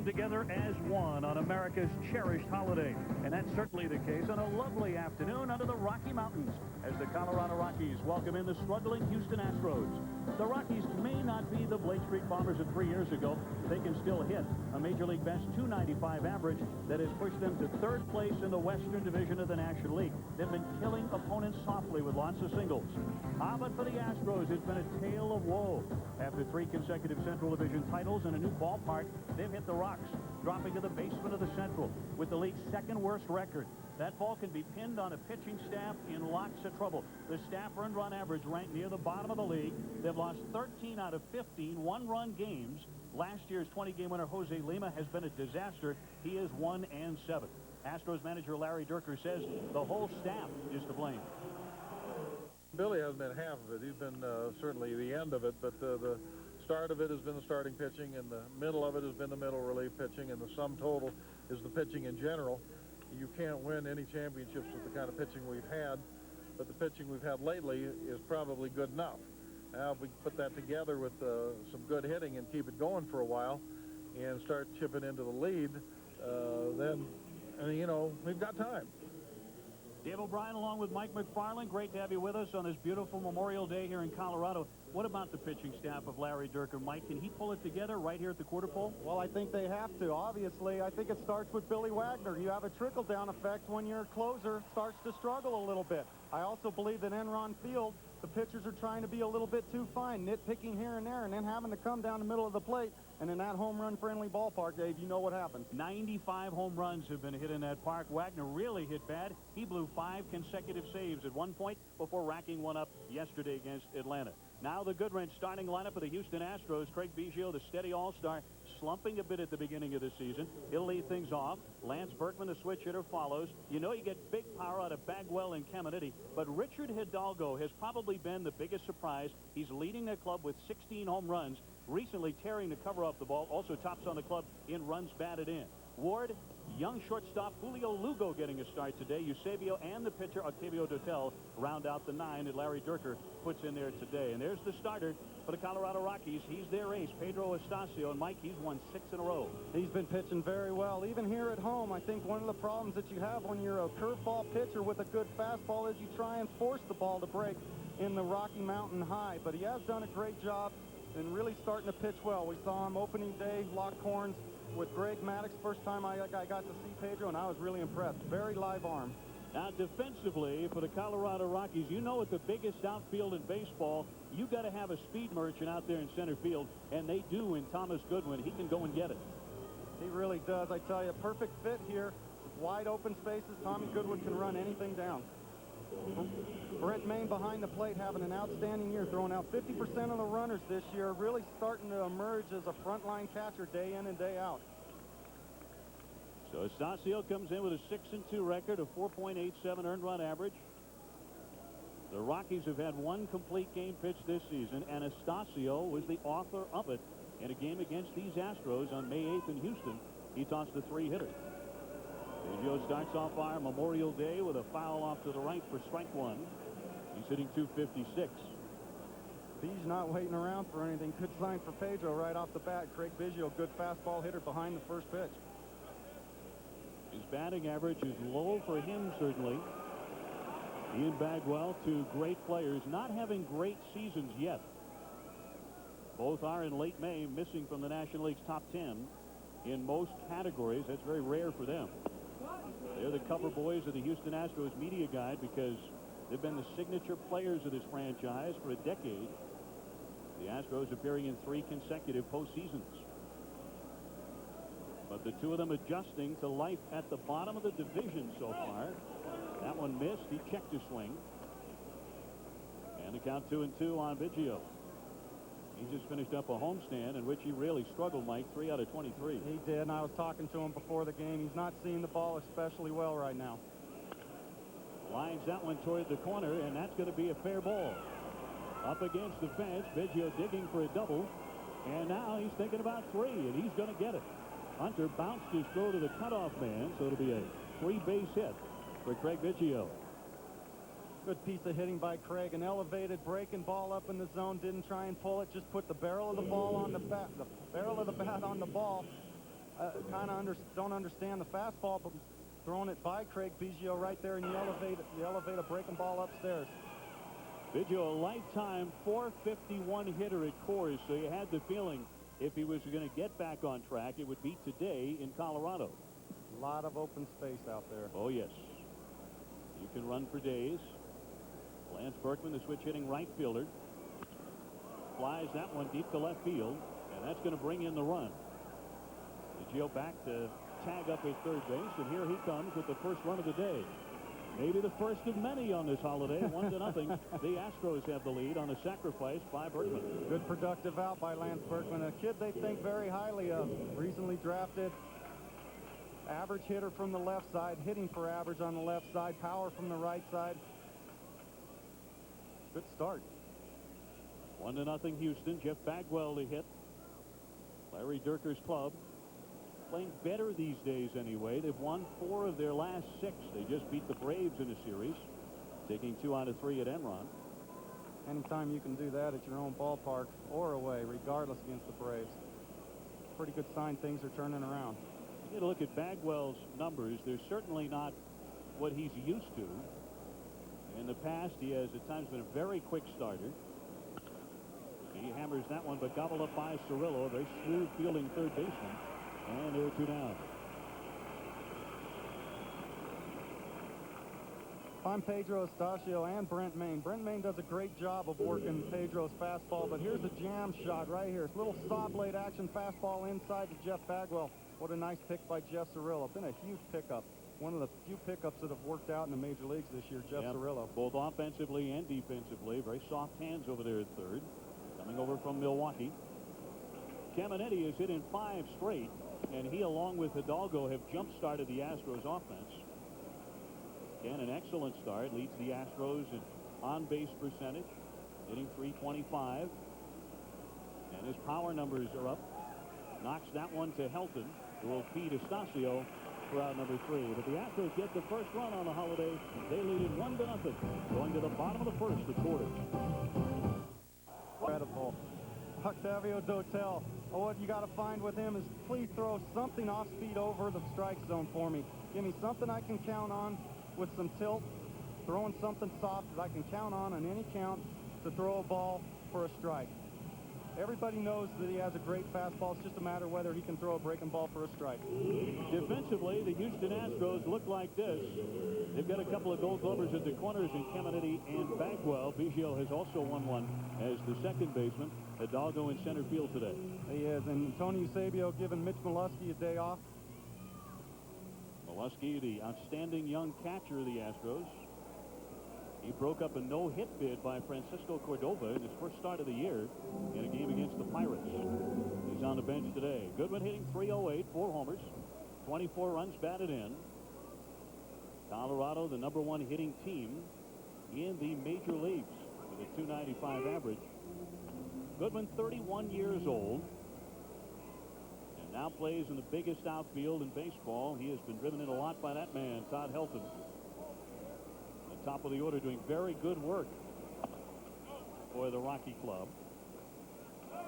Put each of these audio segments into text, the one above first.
together as one on America's cherished holiday. And that's certainly the case on a lovely afternoon under the Rocky Mountains as the Colorado Rockies welcome in the struggling Houston Astros. The Rockies may not be the Blake Street Bombers of 3 years ago. They can still hit a Major League Best .295 average that has pushed them to third place in the Western Division of the National League. They've been killing opponents softly with lots of singles. But for the Astros, it's been a tale of woe. After 3 consecutive Central Division titles and a new ballpark, they've hit the rocks, dropping to the basement of the Central with the league's second worst record. That ball can be pinned on a pitching staff in lots of trouble. The staff earned run average ranked near the bottom of the league. They've lost 13 out of 15 one-run games. Last year's 20-game winner Jose Lima has been a disaster. He is 1-7. Astros manager Larry Dierker says the whole staff is to blame. Billy hasn't been half of it. He's been certainly the end of it, but the start of it has been the starting pitching, and the middle of it has been the middle relief pitching, and the sum total is the pitching in general. You can't win any championships with the kind of pitching we've had, but the pitching we've had lately is probably good enough. Now, if we put that together with some good hitting and keep it going for a while and start chipping into the lead, then, you know, we've got time. Dave O'Brien along with Mike McFarland. Great to have you with us on this beautiful Memorial Day here in Colorado. What about the pitching staff of Larry Dierker? Mike, can he pull it together right here at the quarter pole? Well, I think they have to. Obviously, I think it starts with Billy Wagner. You have a trickle-down effect when your closer starts to struggle a little bit. I also believe that Enron Field, the pitchers are trying to be a little bit too fine, nitpicking here and there, and then having to come down the middle of the plate. And in that home run-friendly ballpark, Dave, you know what happened. 95 home runs have been hit in that park. Wagner really hit bad. He blew 5 consecutive saves at one point before racking one up yesterday against Atlanta. Now the Goodwrench starting lineup of the Houston Astros. Craig Biggio, the steady all-star, slumping a bit at the beginning of the season. He'll lead things off. Lance Berkman, the switch hitter, follows. You know you get big power out of Bagwell and Caminiti, but Richard Hidalgo has probably been the biggest surprise. He's leading the club with 16 home runs, recently tearing the cover off the ball, also tops on the club in runs batted in. Ward, young shortstop Julio Lugo getting a start today. Eusebio and the pitcher Octavio Dotel round out the 9 that Larry Dierker puts in there today. And there's the starter for the Colorado Rockies. He's their ace, Pedro Estacio. And Mike, he's won 6 in a row. He's been pitching very well. Even here at home, I think one of the problems that you have when you're a curveball pitcher with a good fastball is you try and force the ball to break in the Rocky Mountain High. But he has done a great job and really starting to pitch well. We saw him opening day, locked horns with Greg Maddux. First time I got to see Pedro, and I was really impressed. Very live arm. Now, defensively, for the Colorado Rockies, you know at the biggest outfield in baseball, you got to have a speed merchant out there in center field, and they do in Thomas Goodwin. He can go and get it. He really does. I tell you, perfect fit here. Wide open spaces. Tommy Goodwin can run anything down. Brent Maine behind the plate having an outstanding year, throwing out 50% of the runners this year, really starting to emerge as a frontline catcher day in and day out. So Estacio comes in with a 6-2 record, a 4.87 earned run average. The Rockies have had 1 complete game pitch this season, and Estacio was the author of it in a game against these Astros on May 8th in Houston. He tossed the 3-hitter. Biggio starts off our Memorial Day with a foul off to the right for strike 1. He's hitting .256. He's not waiting around for anything. Good sign for Pedro right off the bat. Craig Biggio, good fastball hitter behind the first pitch. His batting average is low for him, certainly. Ian Bagwell, 2 great players, not having great seasons yet. Both are in late May, missing from the National League's top 10 in most categories. That's very rare for them. They're the cover boys of the Houston Astros media guide because they've been the signature players of this franchise for a decade. The Astros appearing in 3 consecutive postseasons. But the 2 of them adjusting to life at the bottom of the division so far. That one missed. He checked his swing. And the count 2-2 on Biggio. He just finished up a homestand in which he really struggled, Mike, 3 out of 23. He did, and I was talking to him before the game. He's not seeing the ball especially well right now. Lines that one toward the corner, and that's going to be a fair ball. Up against the fence, Biggio digging for a double. And now he's thinking about 3, and he's going to get it. Hunter bounced his throw to the cutoff man, so it'll be a 3-base hit for Craig Biggio. Good piece of hitting by Craig. An elevated breaking ball up in the zone. Didn't try and pull it. Just put the barrel of the ball on the bat. The barrel of the bat on the ball. kind of don't understand the fastball, but throwing it by Craig Biggio right there, and you elevate a breaking ball upstairs. Biggio, a lifetime .451 hitter at Coors, so you had the feeling if he was going to get back on track, it would be today in Colorado. A lot of open space out there. Oh, yes. You can run for days. Lance Berkman, the switch hitting right fielder, flies that one deep to left field, and that's going to bring in the run. Biggio back to tag up at third base, and here he comes with the first run of the day. Maybe the first of many on this holiday. 1-0. The Astros have the lead on a sacrifice by Berkman. Good productive out by Lance Berkman, a kid they think very highly of. Recently drafted. Average hitter from the left side, hitting for average on the left side, power from the right side. Good start. 1-0 Houston. Jeff Bagwell to hit. Larry Dierker's club playing better these days anyway. They've won 4 of their last 6. They just beat the Braves in a series, taking 2 out of 3 at Enron. Anytime you can do that at your own ballpark or away, regardless against the Braves, pretty good sign things are turning around. You get a look at Bagwell's numbers. They're certainly not what he's used to. In the past, he has at times been a very quick starter. He hammers that one, but gobbled up by Cirillo. Very smooth fielding third baseman. And there are 2 down. I'm Pedro Estacio and Brent Maine. Brent Maine does a great job of working Pedro's fastball, but here's a jam shot right here. It's a little saw blade action fastball inside to Jeff Bagwell. What a nice pick by Jeff Cirillo. Been a huge pickup. One of the few pickups that have worked out in the major leagues this year, Jeff Cirillo. Both offensively and defensively. Very soft hands over there at third. Coming over from Milwaukee. Caminiti has hit in 5 straight, and he, along with Hidalgo, have jump-started the Astros offense. Again, an excellent start. Leads the Astros in on-base percentage, hitting .325. And his power numbers are up. Knocks that one to Helton, who will feed Estacio for out number 3. But the Astros get the first run on the holiday. They lead it 1-0. Going to the bottom of the first, the quarter. Incredible. Octavio Dotel. Oh, what you got to find with him is please throw something off speed over the strike zone for me. Give me something I can count on with some tilt, throwing something soft that I can count on any count to throw a ball for a strike. Everybody knows that he has a great fastball. It's just a matter of whether he can throw a breaking ball for a strike. Defensively, the Houston Astros look like this. They've got a couple of Gold Glovers at the corners in Caminiti and Bagwell. Biggio has also won one as the second baseman. Hidalgo in center field today. He is, and Tony Eusebio giving Mitch Molesky a day off. Molesky, the outstanding young catcher of the Astros. He broke up a no-hit bid by Francisco Cordova in his first start of the year in a game against the Pirates. He's on the bench today. Goodwin hitting .308, 4 homers, 24 runs batted in. Colorado, the #1 hitting team in the major leagues with a .295 average. Goodwin, 31 years old, and now plays in the biggest outfield in baseball. He has been driven in a lot by that man, Todd Helton. Top of the order, doing very good work for the Rocky club.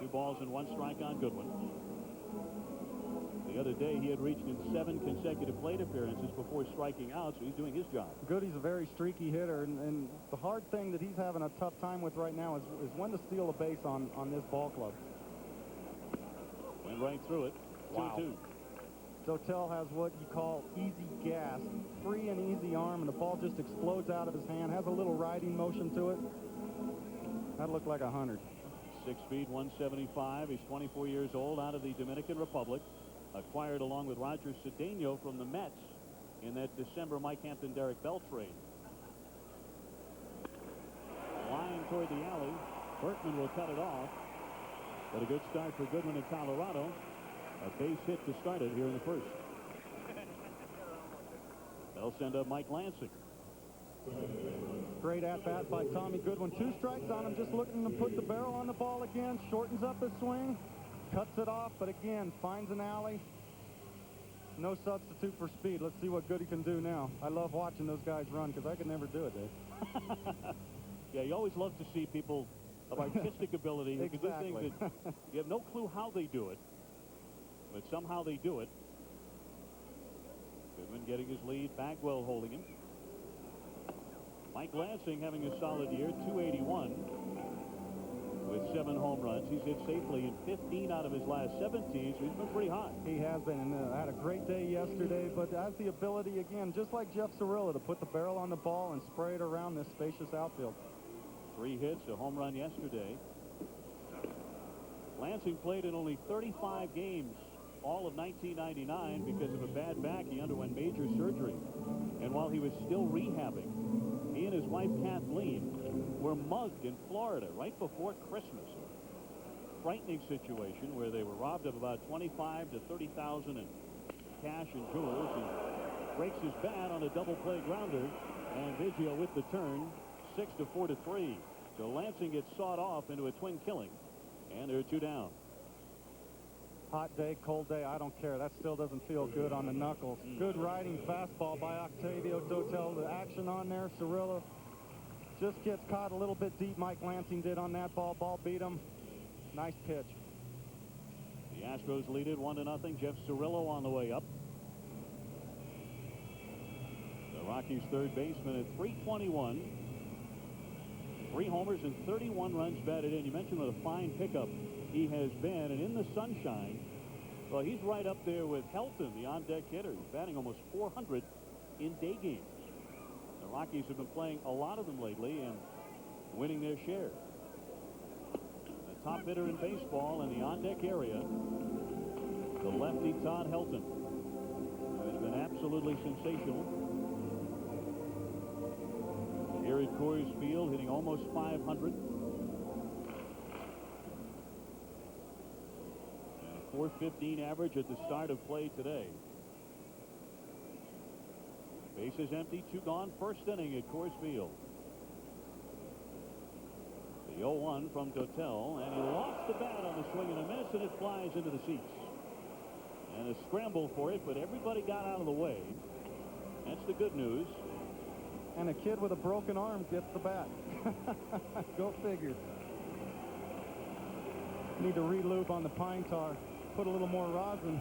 2 balls and 1 strike on Goodwin. The other day he had reached in 7 consecutive plate appearances before striking out, so he's doing his job. Goody's a very streaky hitter, and the hard thing that he's having a tough time with right now is when to steal a base on this ball club. Went right through it. 2-2. Dotel has what you call easy gas, free and easy arm, and the ball just explodes out of his hand. Has a little riding motion to it. That looked like 100. 6 feet, 175. He's 24 years old, out of the Dominican Republic. Acquired along with Roger Cedeno from the Mets in that December Mike Hampton-Derek Bell trade. Flying toward the alley. Berkman will cut it off. But a good start for Goodwin in Colorado. A base hit to start it here in the first. They'll send up Mike Lansing. Great at-bat by Tommy Goodwin. 2 strikes on him, just looking to put the barrel on the ball again. Shortens up his swing, cuts it off, but again, finds an alley. No substitute for speed. Let's see what Goody can do now. I love watching those guys run because I could never do it, Dave. Yeah, you always love to see people of artistic ability who can do things that you have no clue how they do it. But somehow they do it. Goodwin getting his lead. Bagwell holding him. Mike Lansing having a solid year, 281 with 7 home runs. He's hit safely in 15 out of his last 17, so he's been pretty hot. He has been, and had a great day yesterday, but has the ability, again, just like Jeff Cirillo, to put the barrel on the ball and spray it around this spacious outfield. 3 hits, a home run yesterday. Lansing played in only 35 games all of 1999 because of a bad back. He underwent major surgery. And while he was still rehabbing, he and his wife Kathleen were mugged in Florida right before Christmas. Frightening situation where they were robbed of about 25 to 30,000 in cash and jewels. He breaks his bat on a double play grounder, and Biggio with the turn, 6 to 4 to 3. So Lansing gets sawed off into a twin killing, and there are 2 down. Hot day, cold day, I don't care. That still doesn't feel good on the knuckles. Good riding fastball by Octavio Dotel. The action on there, Cirillo just gets caught a little bit deep. Mike Lansing did on that ball. Ball beat him. Nice pitch. The Astros lead it 1-0. Jeff Cirillo on the way up. The Rockies' third baseman at 321. 3 homers and 31 runs batted in. You mentioned what a fine pickup he has been, and in the sunshine, well, he's right up there with Helton, the on-deck hitter. He's batting almost 400 in day games. The Rockies have been playing a lot of them lately and winning their share. The top hitter in baseball in the on-deck area, the lefty Todd Helton, who has been absolutely sensational. Here at Coors Field, hitting almost 500. And a .415 average at the start of play today. Bases empty, 2 gone, first inning at Coors Field. The 0-1 from Dotel, and he lost the bat on the swing and a miss, and it flies into the seats. And a scramble for it, but everybody got out of the way. That's the good news. And a kid with a broken arm gets the bat. Go figure. Need to re-lube on the pine tar. Put a little more rosin.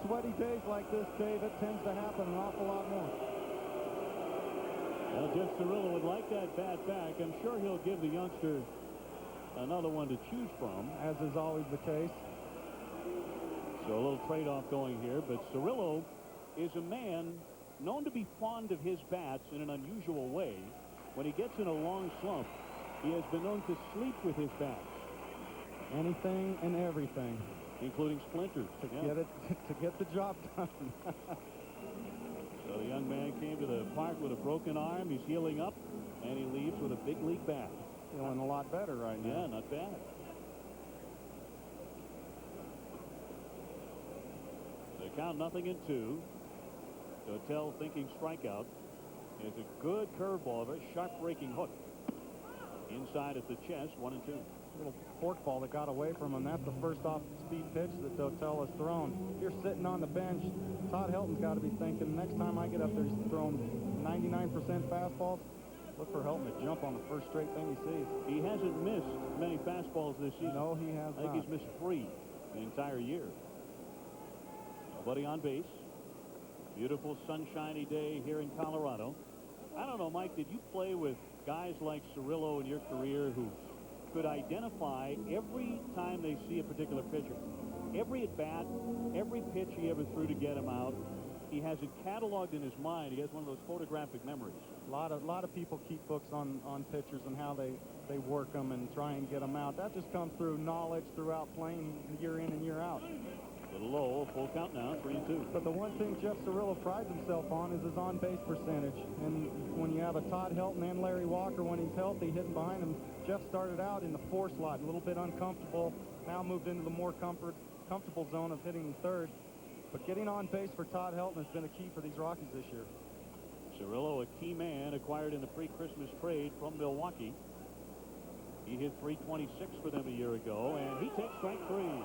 Sweaty days like this, Dave, it tends to happen an awful lot more. Well, Jeff Cirillo would like that bat back. I'm sure he'll give the youngster another one to choose from, as is always the case. So a little trade-off going here, but Cirillo is a man known to be fond of his bats in an unusual way. When he gets in a long slump, he has been known to sleep with his bats. Anything and everything, including splinters, to get the job done. So the young man came to the park with a broken arm. He's healing up, and he leaves with a big league bat. Feeling a lot better right now. Yeah, not bad. The count 0-2. Dotel thinking strikeout. Is a good curveball, a very sharp breaking hook. Inside at the chest, 1-2. Little forkball that got away from him. That's the first off-speed pitch that Dotel has thrown. You're sitting on the bench. Todd Helton's got to be thinking, next time I get up there, he's thrown 99% fastballs. Look for Helton to jump on the first straight thing he sees. He hasn't missed many fastballs this season. No, he has not. I think he's missed 3 the entire year. Nobody on base. Beautiful sunshiny day here in Colorado. I don't know, Mike, did you play with guys like Cirillo in your career who could identify every time they see a particular pitcher, every at-bat, every pitch he ever threw to get him out? He has it cataloged in his mind. He has one of those photographic memories. A lot of people keep books on pitchers and how they work them and try and get them out. That just comes through knowledge throughout playing year in and year out. A little low, full count now, 3-2. But the one thing Jeff Cirillo prides himself on is his on-base percentage. And when you have a Todd Helton and Larry Walker, when he's healthy, hitting behind him, Jeff started out in the 4 slot, a little bit uncomfortable, now moved into the more comfortable zone of hitting third. But getting on base for Todd Helton has been a key for these Rockies this year. Cirillo, a key man acquired in the pre-Christmas trade from Milwaukee. He hit .326 for them a year ago, and he takes strike 3.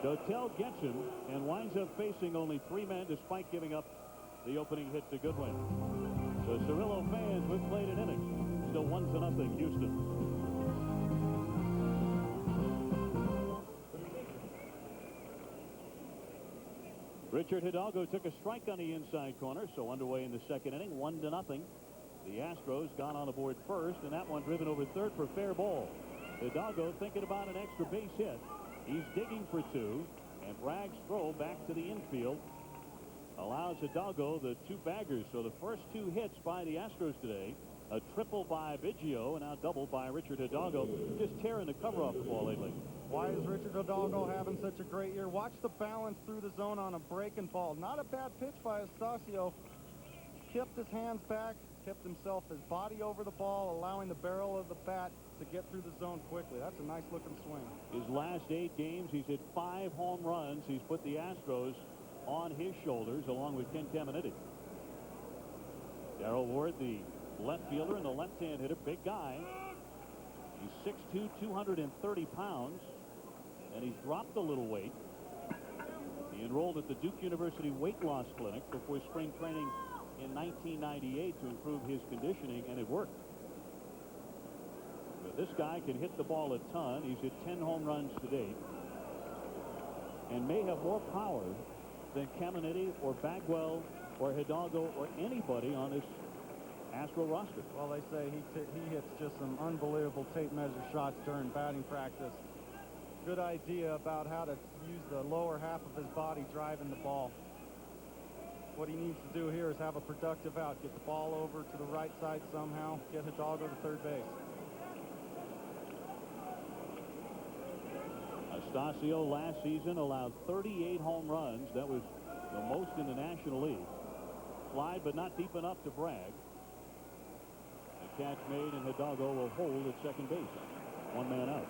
Dotel gets him and winds up facing only 3 men despite giving up the opening hit to Goodwin. So Cirillo fans, we've played an inning. Still 1-0 Houston. Richard Hidalgo took a strike on the inside corner, so underway in the second inning, 1-0. The Astros got on the board first, and that one driven over third for fair ball. Hidalgo thinking about an extra base hit. He's digging for two, and Bragg's throw back to the infield allows Hidalgo the two baggers. So the first two hits by the Astros today, a triple by Biggio and now double by Richard Hidalgo, just tearing the cover off the ball lately. Why is Richard Hidalgo having such a great year? Watch the balance through the zone on a breaking ball. Not a bad pitch by Astros. Kept his hands back, kept his body over the ball, allowing the barrel of the bat to get through the zone quickly. That's a nice looking swing. His last 8 games, he's hit 5 home runs. He's put the Astros on his shoulders along with Ken Caminiti. Darrell Ward, the left fielder and the left-hand hitter, big guy. He's 6'2", 230 pounds, and he's dropped a little weight. He enrolled at the Duke University Weight Loss Clinic before spring training in 1998 to improve his conditioning, and it worked. But this guy can hit the ball a ton. He's hit 10 home runs to date and may have more power than Caminiti or Bagwell or Hidalgo or anybody on this Astro roster. Well, they say he hits just some unbelievable tape measure shots during batting practice. Good idea about how to use the lower half of his body driving the ball. What he needs to do here is have a productive out. Get the ball over to the right side somehow. Get Hidalgo to third base. Astros last season allowed 38 home runs. That was the most in the National League. Slide, but not deep enough to brag. The catch made, and Hidalgo will hold at second base. 1 man out.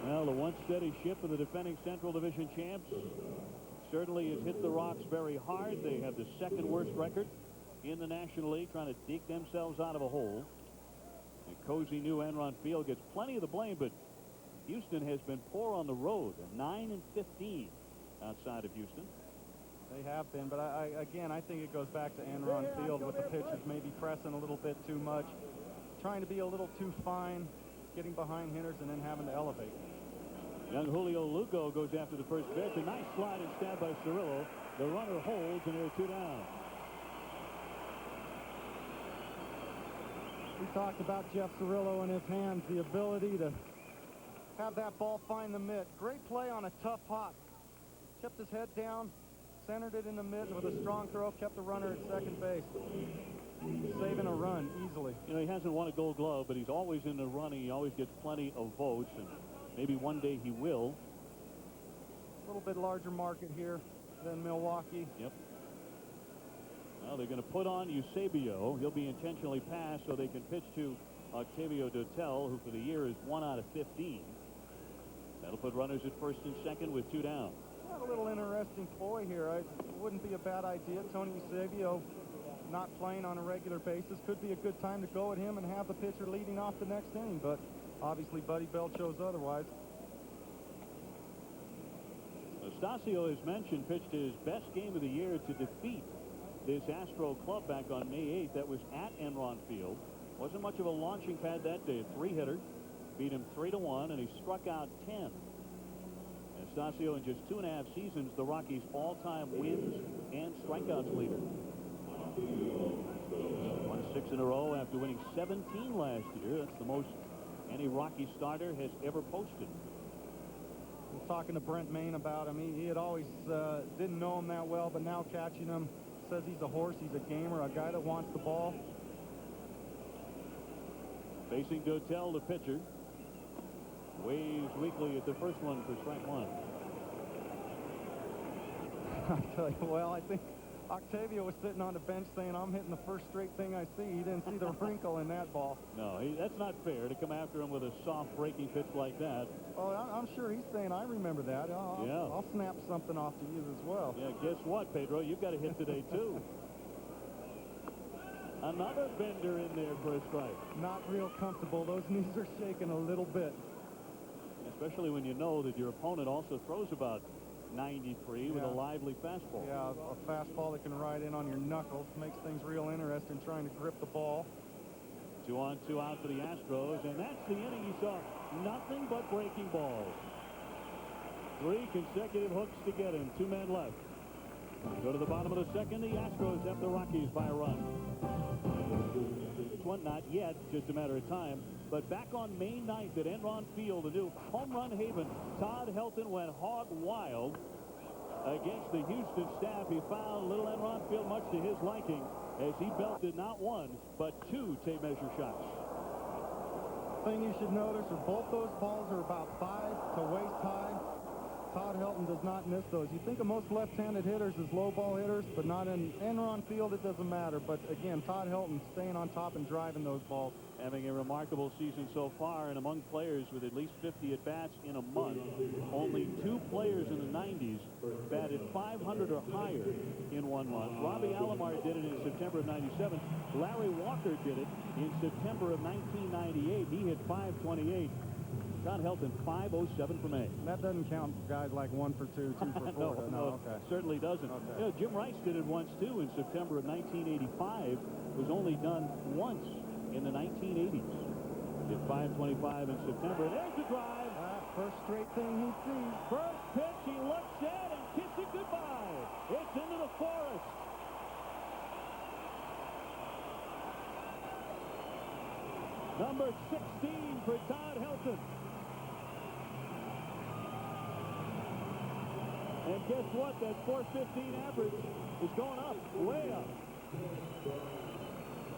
Well, the once steady ship of the defending Central Division champs certainly has hit the rocks very hard. They have the second worst record in the National League, trying to dig themselves out of a hole. And cozy new Enron Field gets plenty of the blame, but Houston has been poor on the road, 9-15 outside of Houston. They have been, but I think it goes back to Enron Field with the pitchers maybe pressing a little bit too much, trying to be a little too fine, getting behind hitters, and then having to elevate. Young Julio Lugo goes after the first pitch. A nice slide and stab by Cirillo. The runner holds, and they're 2 down. We talked about Jeff Cirillo and his hands, the ability to have that ball find the mitt. Great play on a tough hop. Kept his head down, centered it in the mitt with a strong throw, kept the runner at second base. Saving a run easily. You know, he hasn't won a Gold Glove, but he's always in the running. He always gets plenty of votes, and maybe one day he will. A little bit larger market here than Milwaukee. Yep. Well, they're going to put on Eusebio. He'll be intentionally passed so they can pitch to Octavio Dotel, who for the year is 1 out of 15. That'll put runners at first and second with 2 down. Got a little interesting ploy here. It wouldn't be a bad idea. Tony Eusebio not playing on a regular basis. Could be a good time to go at him and have the pitcher leading off the next inning, but obviously Buddy Bell chose otherwise. Astros, as mentioned, pitched his best game of the year to defeat this Astro club back on May 8th. That was at Enron Field. Wasn't much of a launching pad that day. A 3-hitter. Beat him 3-1, and he struck out 10. Astros, in just 2.5 seasons, the Rockies' all-time wins and strikeouts leader. Won 6 in a row after winning 17 last year. That's the most any Rocky starter has ever posted. I was talking to Brent Main about him. He had always didn't know him that well, but now catching him, says he's a horse, he's a gamer, a guy that wants the ball. Facing Dotel, the pitcher. Waves weakly at the first one for strike 1. I tell you, well, I think Octavio was sitting on the bench saying, I'm hitting the first straight thing I see. He didn't see the wrinkle in that ball. No, that's not fair to come after him with a soft breaking pitch like that. Oh, I'm sure he's saying, I remember that. I'll snap something off to you as well. Yeah, guess what, Pedro? You've got a hit today, too. Another bender in there for a strike. Not real comfortable. Those knees are shaking a little bit. Especially when you know that your opponent also throws about 93 with a lively fastball. Yeah, a fastball that can ride in on your knuckles makes things real interesting trying to grip the ball. 2 on, 2 out for the Astros, and that's the inning. He saw nothing but breaking balls. 3 consecutive hooks to get him. 2 men left. Go to the bottom of the second. The Astros have the Rockies by a run. This one not yet, just a matter of time. But back on May 9th at Enron Field, the new home run haven, Todd Helton went hog wild against the Houston staff. He found Little Enron Field much to his liking as he belted not 1, but 2 tape measure shots. Thing you should notice are both those balls are about 5 to waist high. Todd Helton does not miss those. You think of most left-handed hitters as low ball hitters, but not in Enron Field. It doesn't matter. But again, Todd Helton staying on top and driving those balls. Having a remarkable season so far, and among players with at least 50 at-bats in a month, only 2 players in the 90s batted 500 or higher in 1 month. Robbie Alomar did it in September of 97. Larry Walker did it in September of 1998. He hit 528. Todd Helton 507 from A. That doesn't count guys like 1 for 2, 2 for 4. no, okay. Certainly doesn't. Okay. You know, Jim Rice did it once too in September of 1985. It was only done once in the 1980s. Did 525 in September. There's the drive. First straight thing he sees. First pitch, he looks at and kisses it goodbye. It's into the forest. Number 16 for Todd Helton. And guess what? That 415 average is going up, way up.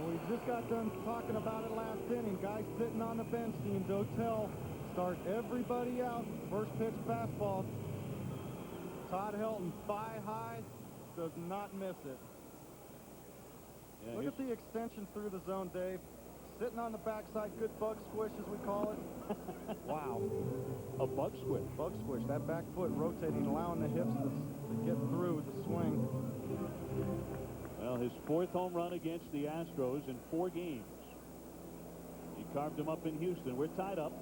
Well, we just got done talking about it last inning. Guys sitting on the bench, seeing Dotel start everybody out. First pitch fastball. Todd Helton, thigh high, does not miss it. Yeah, look at the extension through the zone, Dave. Sitting on the backside, good bug squish, as we call it. Wow. A bug squish. Bug squish. That back foot rotating, allowing the hips to get through the swing. Well, his 4th home run against the Astros in 4 games. He carved him up in Houston. We're tied up.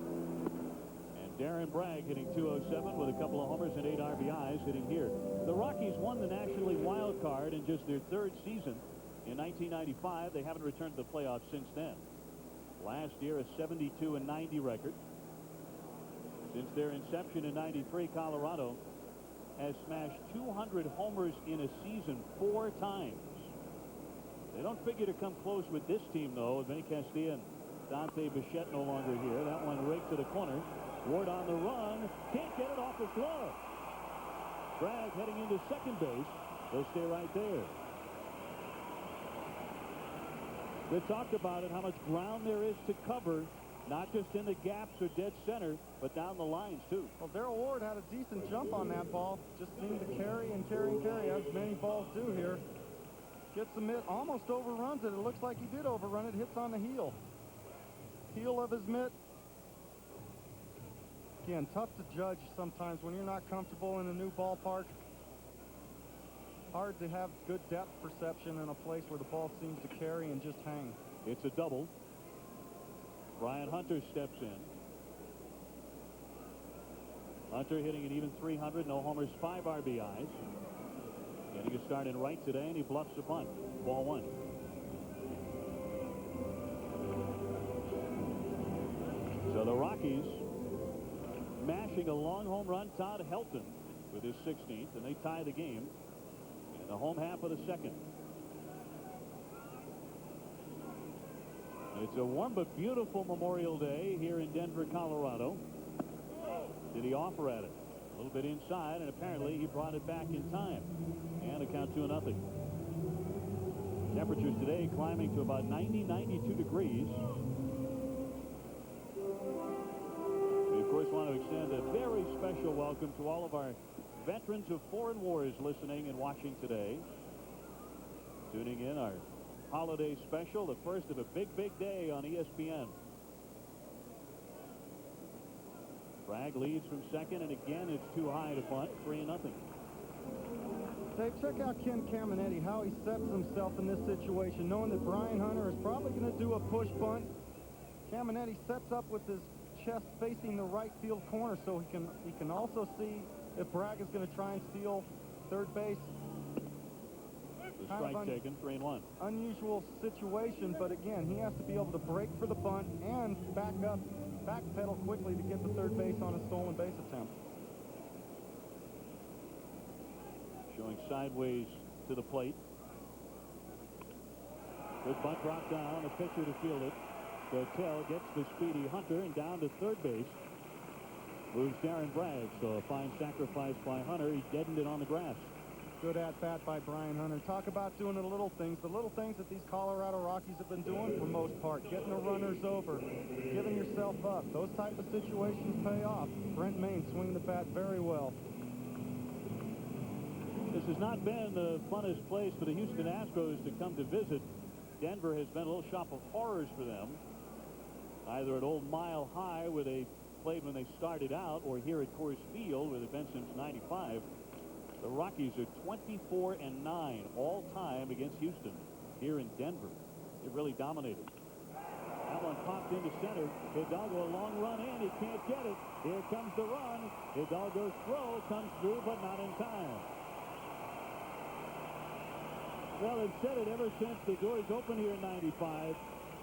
And Darren Bragg hitting 207 with a couple of homers and 8 RBIs hitting here. The Rockies won the National League wild card in just their 3rd season. In 1995, they haven't returned to the playoffs since then. Last year, a 72-90 record. Since their inception in 93, Colorado has smashed 200 homers in a season 4 times. They don't figure to come close with this team, though. Vinny Castilla and Dante Bichette no longer here. That one raked to the corner. Ward on the run. Can't get it off his glove. Bragg heading into second base. They'll stay right there. We talked about it, how much ground there is to cover, not just in the gaps or dead center, but down the lines, too. Well, Darrell Ward had a decent jump on that ball. Just seemed to carry and carry and carry, as many balls do here. Gets the mitt, almost overruns it. It looks like he did overrun it. Hits on the heel. Heel of his mitt. Again, tough to judge sometimes when you're not comfortable in a new ballpark. Hard to have good depth perception in a place where the ball seems to carry and just hang. It's a double. Brian Hunter steps in. Hunter hitting an even 300, no homers, 5 RBIs. Getting a start in right today, and he bluffs a punt. Ball 1. So the Rockies mashing a long home run. Todd Helton with his 16th, and they tie the game in the home half of the second. It's a warm but beautiful Memorial Day here in Denver, Colorado. Did he offer at it? A little bit inside, and apparently he brought it back in time. And a count 2-0. Temperatures today climbing to about 90, 92 degrees. We, of course, want to extend a very special welcome to all of our veterans of foreign wars listening and watching today. Tuning in our holiday special, the first of a big day on ESPN. Bragg leads from second, and again it's too high to punt. 3-0. Dave, check out Ken Caminetti, how he sets himself in this situation, knowing that Brian Hunter is probably going to do a push bunt. Caminetti sets up with his chest facing the right field corner, so he can also see if Bragg is going to try and steal third base. The Kind of strike taken, 3-1. Unusual situation, but again, he has to be able to break for the bunt and backpedal quickly to get to third base on a stolen base attempt. Showing sideways to the plate. Good bunt drop down, a pitcher to field it. Dotel gets the speedy Hunter and down to third base. Moves Darren Bragg, so a fine sacrifice by Hunter. He deadened it on the grass. Good at-bat by Brian Hunter. Talk about doing the little things that these Colorado Rockies have been doing for most part. Getting the runners over, giving yourself up. Those type of situations pay off. Brent Mayne swinging the bat very well. This has not been the funnest place for the Houston Astros to come to visit. Denver has been a little shop of horrors for them. Either at Old Mile High, where they played when they started out, or here at Coors Field, where they've been since '95. The Rockies are 24-9 all time against Houston here in Denver. It really dominated. That one popped into center. Hidalgo, a long run in. He can't get it. Here comes the run. Hidalgo's throw comes through, but not in time. Well, they've said it ever since the doors opened here in '95.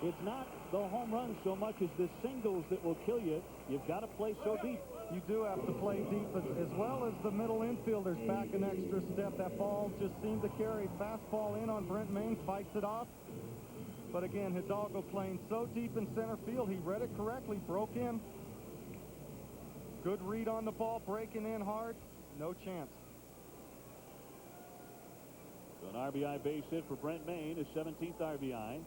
It's not the home runs so much as the singles that will kill you. You've got to play so deep. You do have to play deep, as well as the middle infielders back an extra step. That ball just seemed to carry. Fastball in on Brent Mayne, fights it off. But again, Hidalgo playing so deep in center field, he read it correctly, broke in. Good read on the ball, breaking in hard. No chance. So an RBI base hit for Brent Mayne, his 17th RBI.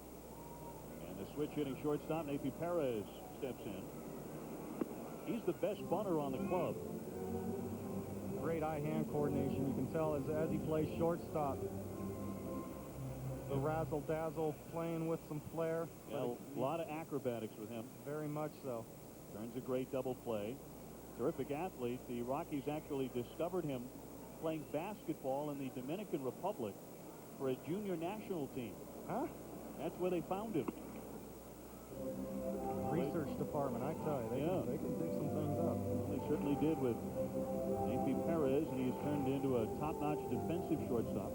And the switch hitting shortstop, Napi Perez, steps in. He's the best bunter on the club. Great eye-hand coordination. You can tell as he plays shortstop. The razzle-dazzle, playing with some flair. Yeah, a lot of acrobatics with him. Very much so. Turns a great double play. Terrific athlete. The Rockies actually discovered him playing basketball in the Dominican Republic for a junior national team. Huh? That's where they found him. Research department, I tell you, they can dig some things up. Well, they certainly did with Napi Perez, and he's turned into a top-notch defensive shortstop.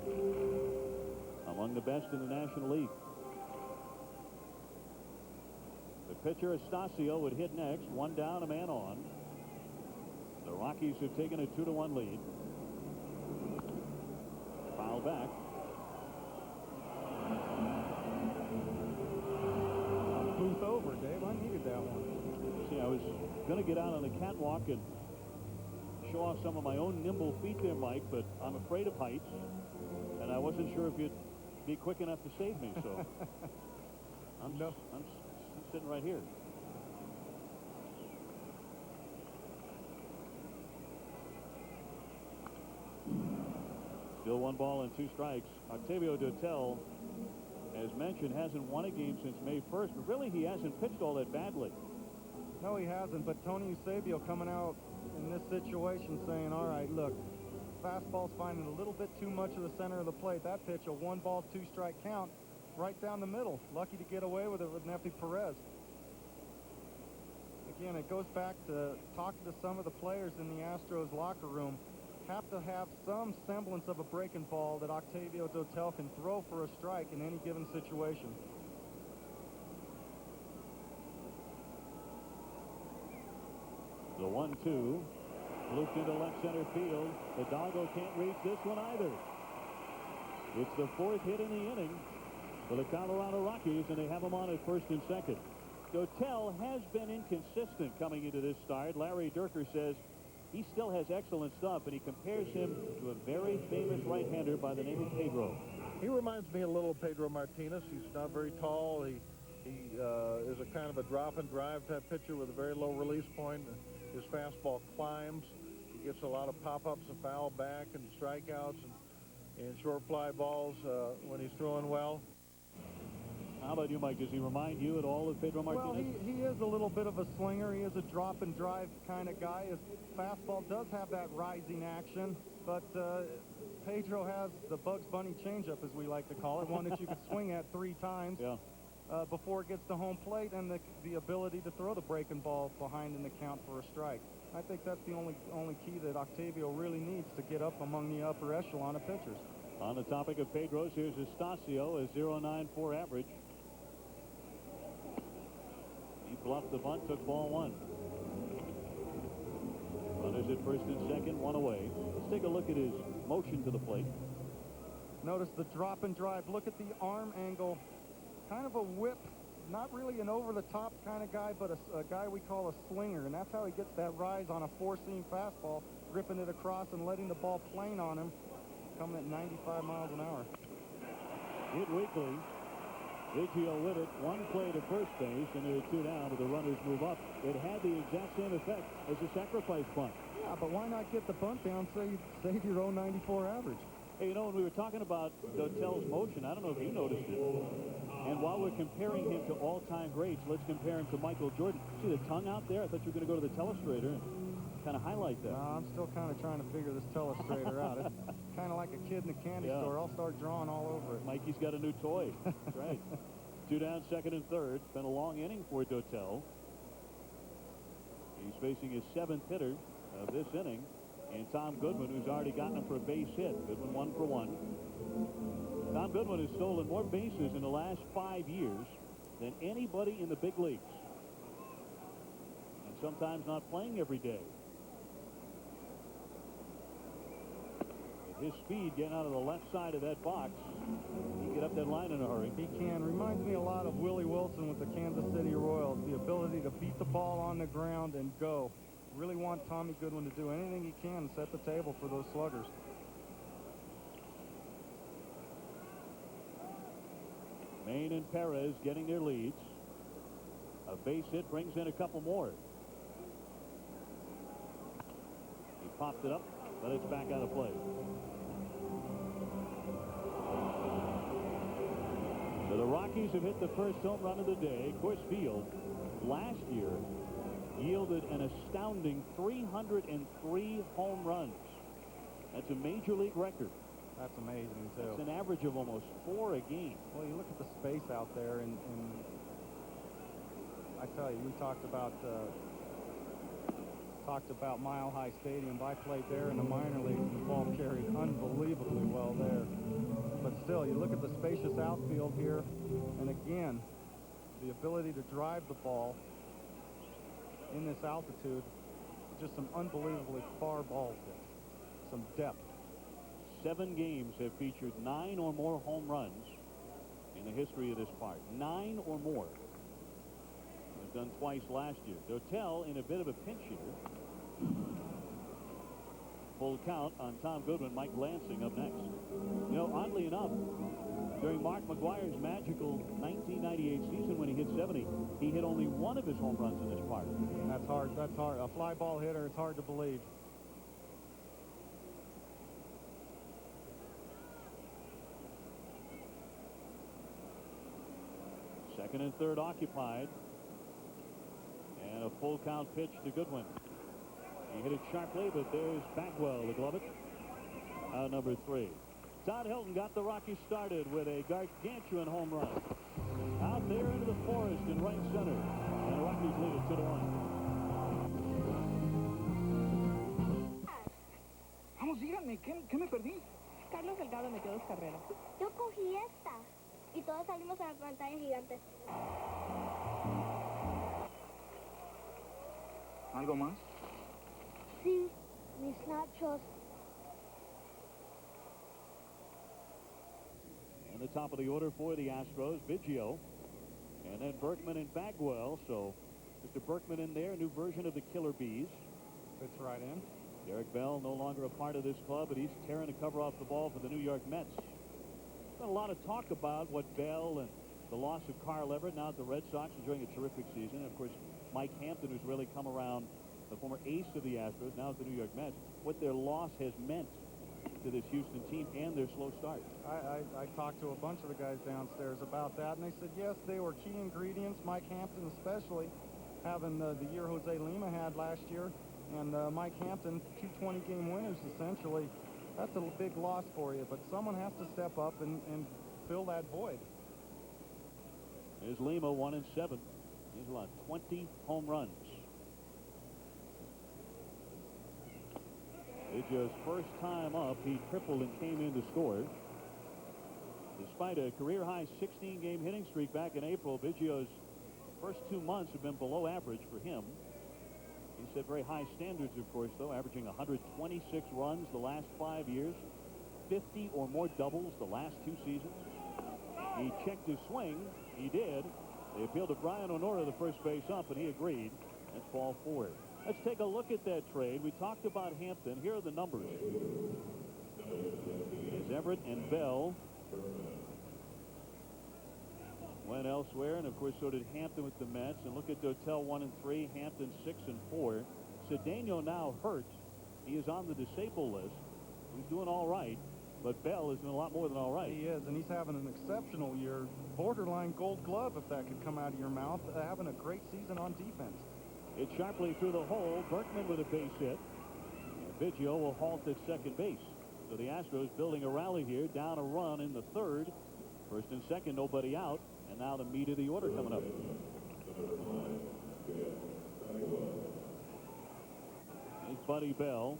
Among the best in the National League. The pitcher, Estacio, would hit next. One down, a man on. The Rockies have taken a 2-1 lead. Foul back. Booth over, Dave. I needed that one. See, I was going to get out on the catwalk and show off some of my own nimble feet there, Mike, but I'm afraid of heights, and I wasn't sure if you'd be quick enough to save me, so I'm sitting right here. Still 1 ball and 2 strikes. Octavio Dotel, as mentioned, hasn't won a game since May 1st, but really he hasn't pitched all that badly. No, he hasn't, but Tony Eusebio coming out in this situation saying, all right, look, fastball's finding a little bit too much of the center of the plate. That pitch, a 1 ball, 2 strike count, right down the middle. Lucky to get away with it with Napi Perez. Again, it goes back to talking to some of the players in the Astros locker room. Have to have some semblance of a breaking ball that Octavio Dotel can throw for a strike in any given situation. The 1-2. Looped into left center field. Hidalgo can't reach this one either. It's the 4th hit in the inning for the Colorado Rockies, and they have him on at first and second. Dotel has been inconsistent coming into this start. Larry Dierker says he still has excellent stuff, and he compares him to a very famous right-hander by the name of Pedro. He reminds me a little of Pedro Martinez. He's not very tall. He is a kind of a drop-and-drive type pitcher with a very low release point. His fastball climbs. He gets a lot of pop-ups and foul back and strikeouts and short fly balls when he's throwing well. How about you, Mike? Does he remind you at all of Pedro Martinez? Well, he is a little bit of a slinger. He is a drop-and-drive kind of guy. His fastball does have that rising action, but Pedro has the Bugs Bunny changeup, as we like to call it, one that you could swing at 3 times before it gets to home plate, and the ability to throw the breaking ball behind in the count for a strike. I think that's the only key that Octavio really needs to get up among the upper echelon of pitchers. On the topic of Pedros, here's Estacio, a 0.94 average. He bluffed the bunt, took ball one. Runners at first and second, one away. Let's take a look at his motion to the plate. Notice the drop and drive. Look at the arm angle. Kind of a whip. Not really an over-the-top kind of guy, but a guy we call a slinger. And that's how he gets that rise on a four-seam fastball, ripping it across and letting the ball plane on him, coming at 95 miles an hour. Hit weakly. Biggio with it. One play to first base, and there are two down, but the runners move up. It had the exact same effect as a sacrifice bunt. Yeah, but why not get the bunt down so you save your own 94 average? Hey, you know, when we were talking about Dotel's motion, I don't know if you noticed it. And while we're comparing him to all-time greats, let's compare him to Michael Jordan. See the tongue out there? I thought you were going to go to the telestrator and kind of highlight that. No, I'm still kind of trying to figure this telestrator out. It's kind of like a kid in a candy store. I'll start drawing all over it. Mikey's got a new toy. That's right. Two down, second and third. Been a long inning for Dotel. He's facing his seventh hitter of this inning, and Tom Goodwin, who's already gotten him for a base hit. Goodwin 1 for 1. Tom Goodwin has stolen more bases in the last 5 years than anybody in the big leagues. And sometimes not playing every day. With his speed getting out of the left side of that box, he can get up that line in a hurry. He can. Reminds me a lot of Willie Wilson with the Kansas City Royals. The ability to beat the ball on the ground and go. Really want Tommy Goodwin to do anything he can to set the table for those sluggers. Maine and Perez getting their leads. A base hit brings in a couple more. He popped it up, but it's back out of play. So the Rockies have hit the first home run of the day. Coors Field last year yielded an astounding 303 home runs. That's a major league record. That's amazing, too. It's an average of almost 4 a game. Well, you look at the space out there, and I tell you, we talked about Mile High Stadium. I played there in the minor leagues. The ball carried unbelievably well there. But still, you look at the spacious outfield here, and again, the ability to drive the ball in this altitude, just some unbelievably far balls there. Some depth. 7 games have featured 9 or more home runs in the history of this park. 9 or more. It was done twice last year. Dotel in a bit of a pinch here. Full count on Tom Goodwin. Mike Lansing up next. You know, oddly enough, during Mark McGwire's magical 1998 season when he hit 70, he hit only 1 of his home runs in this park. That's hard. That's hard. A fly ball hitter, it's hard to believe. Second and third occupied. And a full count pitch to Goodwin. He hit it sharply, but there's Bagwell to glove it. Out number 3. Todd Hilton got the Rockies started with a gargantuan home run. Out there into the forest in right center. And the Rockies lead it 2-1. Vamos, díganme, ¿qué me perdí? Carlos Delgado metió 2 carreras. Yo cogí esta. Y todos salimos a la pantalla gigante. ¿Algo más? Sí, mis nachos. And the top of the order for the Astros, Biggio. And then Berkman and Bagwell. So Mr. Berkman in there, a new version of the Killer Bees. Fits right in. Derek Bell no longer a part of this club, but he's tearing the cover off the ball for the New York Mets. Been a lot of talk about what Bell and the loss of Carl Everett. Now the Red Sox enjoying a terrific season. And of course, Mike Hampton, who's really come around, the former ace of the Astros, now at the New York Mets, what their loss has meant to this Houston team and their slow start. I talked to a bunch of the guys downstairs about that, and they said, yes, they were key ingredients, Mike Hampton especially, having the year Jose Lima had last year, and Mike Hampton, 2 20-game winners, essentially. That's a big loss for you, but someone has to step up and fill that void. There's Lima, 1-7. He's allowed 20 home runs. Biggio's first time up, he tripled and came in to score. Despite a career-high 16-game hitting streak back in April, Biggio's first 2 months have been below average for him. He set very high standards, of course, though, averaging 126 runs the last 5 years, 50 or more doubles the last 2 seasons. He checked his swing. He did. They appealed to Brian Honora, the first base ump, and he agreed. That's ball 4. Let's take a look at that trade. We talked about Hampton. Here are the numbers. As Everett and Bell went elsewhere, and of course so did Hampton with the Mets. And look at Dotel 1 and 3, Hampton 6 and 4. Cedeno now hurt. He is on the disabled list. He's doing all right, but Bell is doing a lot more than all right. He is, and he's having an exceptional year. Borderline Gold Glove, if that could come out of your mouth. Having a great season on defense. It sharply through the hole. Berkman with a base hit. And Biggio will halt at second base. So the Astros building a rally here, down a run in the third. First and second, nobody out. And now the meat of the order coming up. Here's Buddy Bell,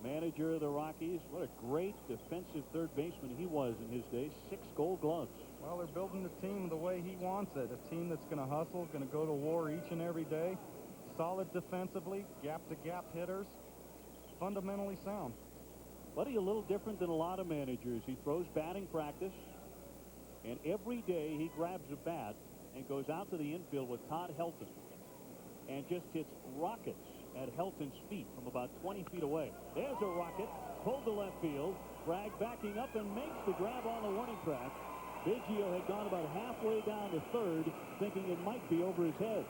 the manager of the Rockies. What a great defensive third baseman he was in his day. 6 Gold Gloves. Well, they're building the team the way he wants it. A team that's going to hustle, going to go to war each and every day. Solid defensively, gap-to-gap hitters. Fundamentally sound. Buddy a little different than a lot of managers. He throws batting practice, and every day he grabs a bat and goes out to the infield with Todd Helton and just hits rockets at Helton's feet from about 20 feet away. There's a rocket, pulled to left field. Bragg backing up and makes the grab on the warning track. Biggio had gone about halfway down to third, thinking it might be over his head.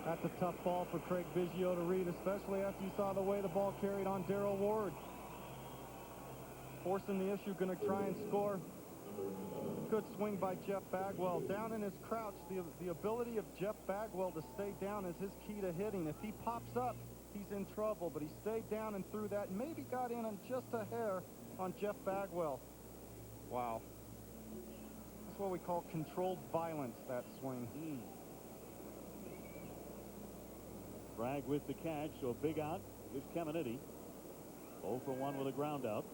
That's a tough ball for Craig Biggio to read, especially after you saw the way the ball carried on Darrell Ward. Forcing the issue, going to try and score. Good swing by Jeff Bagwell. Down in his crouch, the ability of Jeff Bagwell to stay down is his key to hitting. If he pops up, he's in trouble, but he stayed down and threw that. Maybe got in on just a hair on Jeff Bagwell. Wow. That's what we call controlled violence, that swing. Bragg with the catch, so a big out. Here's Caminiti. 0 for 1 with a ground out.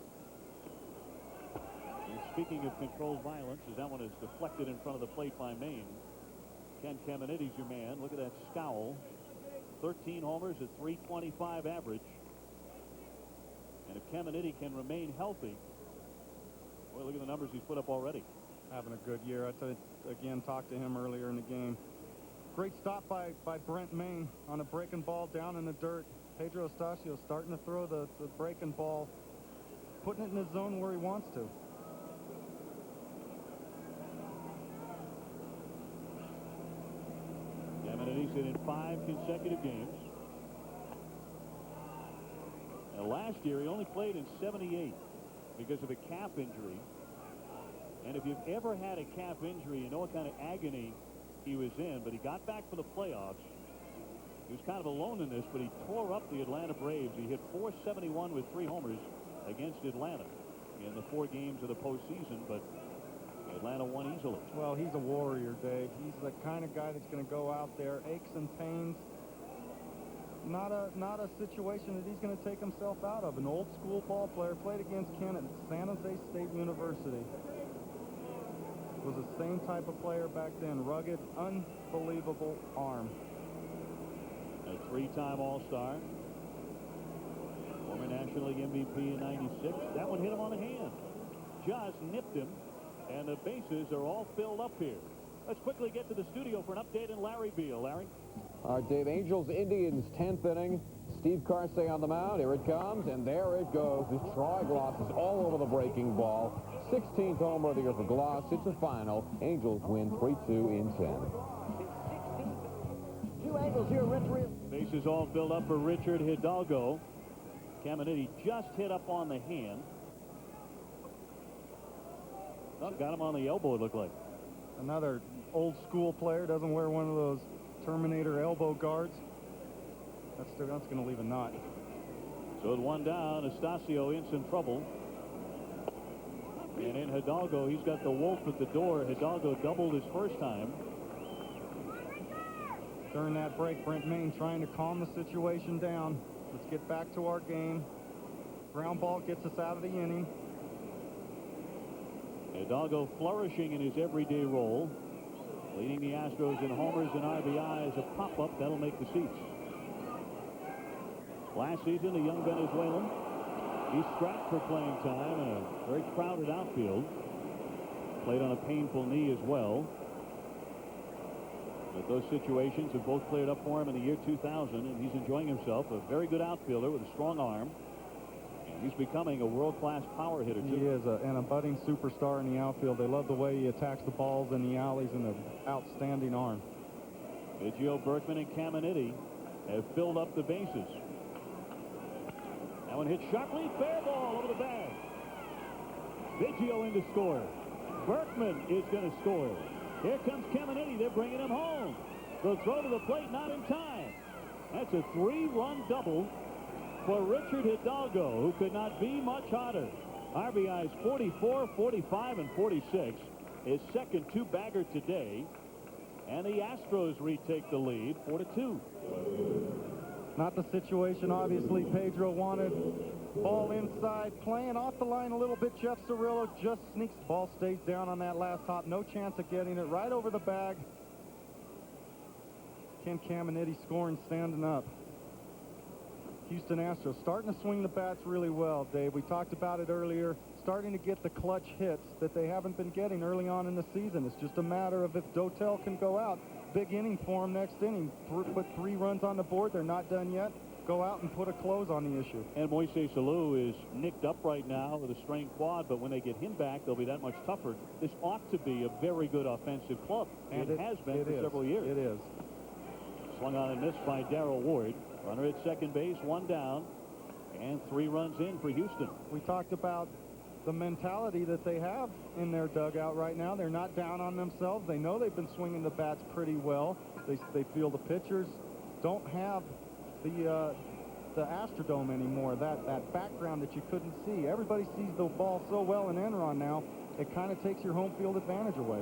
And speaking of controlled violence, as that one is deflected in front of the plate by Maine. Ken Caminiti's your man. Look at that scowl. 13 homers at .325 average. And if Caminiti can remain healthy, boy, look at the numbers he's put up already. Having a good year. I again talked to him earlier in the game. Great stop by Brent Maine on a breaking ball down in the dirt. Pedro Estacio starting to throw the breaking ball, putting it in the zone where he wants to. Caminiti's hit in 5 consecutive games. Now, last year he only played in 78 because of a calf injury. And if you've ever had a calf injury, you know what kind of agony he was in. But he got back for the playoffs. He was kind of alone in this, but he tore up the Atlanta Braves. He hit .471 with 3 homers against Atlanta in the 4 games of the postseason, but Atlanta won easily. Well, he's a warrior, Dave. He's the kind of guy that's going to go out there, aches and pains. Not a situation that he's going to take himself out of. An old school ball player, played against Ken at San Jose State University. Was the same type of player back then. Rugged, unbelievable arm. A 3-time All-Star. Former National League MVP in '96. That one hit him on the hand. Just nipped him, and the bases are all filled up here. Let's quickly get to the studio for an update in Larry Beal. Larry? All right, Dave. Angels-Indians 10th inning. Steve Carsey on the mound. Here it comes, and there it goes. This Troy Gloss is all over the breaking ball. 16th homer of the year for Gloss. It's a final. Angels win 3-2 in 10. Two angles here, Richard. Bases all filled up for Richard Hidalgo. Caminiti just hit up on the hand. Oh, got him on the elbow, it looked like. Another old school player, doesn't wear one of those Terminator elbow guards. That's going to leave a knot. So with 1 down, Estacio in some trouble. And in Hidalgo, he's got the wolf at the door. Hidalgo doubled his first time. During that break, Brent Maine trying to calm the situation down. Let's get back to our game. Ground ball gets us out of the inning. Hidalgo flourishing in his everyday role, leading the Astros in homers and RBIs. A pop-up that'll make the seats. Last season, a young Venezuelan, he strapped for playing time in a very crowded outfield. Played on a painful knee as well. But those situations have both cleared up for him in the year 2000, and he's enjoying himself. A very good outfielder with a strong arm. And he's becoming a world-class power hitter, too. He is a budding superstar in the outfield. They love the way he attacks the balls in the alleys and an outstanding arm. Biggio, Berkman, and Caminiti have filled up the bases. That one hit sharply. Fair ball over the bag. Biggio in to score. Berkman is going to score. Here comes Caminiti. They're bringing him home. The throw to the plate, not in time. That's a 3-run double for Richard Hidalgo, who could not be much hotter. RBIs 44, 45, and 46. His second two-bagger today. And the Astros retake the lead 4-2. Not the situation, obviously, Pedro wanted. Ball inside, playing off the line a little bit. Jeff Cirillo just sneaks. Ball stays down on that last hop. No chance of getting it right over the bag. Ken Caminiti scoring, standing up. Houston Astros starting to swing the bats really well, Dave. We talked about it earlier. Starting to get the clutch hits that they haven't been getting early on in the season. It's just a matter of if Dotel can go out. Big inning for him next inning. Put 3 runs on the board. They're not done yet. Go out and put a close on the issue. And Moises Alou is nicked up right now with a strained quad, but when they get him back, they'll be that much tougher. This ought to be a very good offensive club. And it has been for several years. It is. Swung on and missed by Darrell Ward. Runner at second base, 1 down, and 3 runs in for Houston. We talked about the mentality that they have in their dugout right now. They're not down on themselves. They know they've been swinging the bats pretty well. They feel the pitchers don't have the Astrodome anymore, that background that you couldn't see. Everybody sees the ball so well in Enron now, it kind of takes your home field advantage away.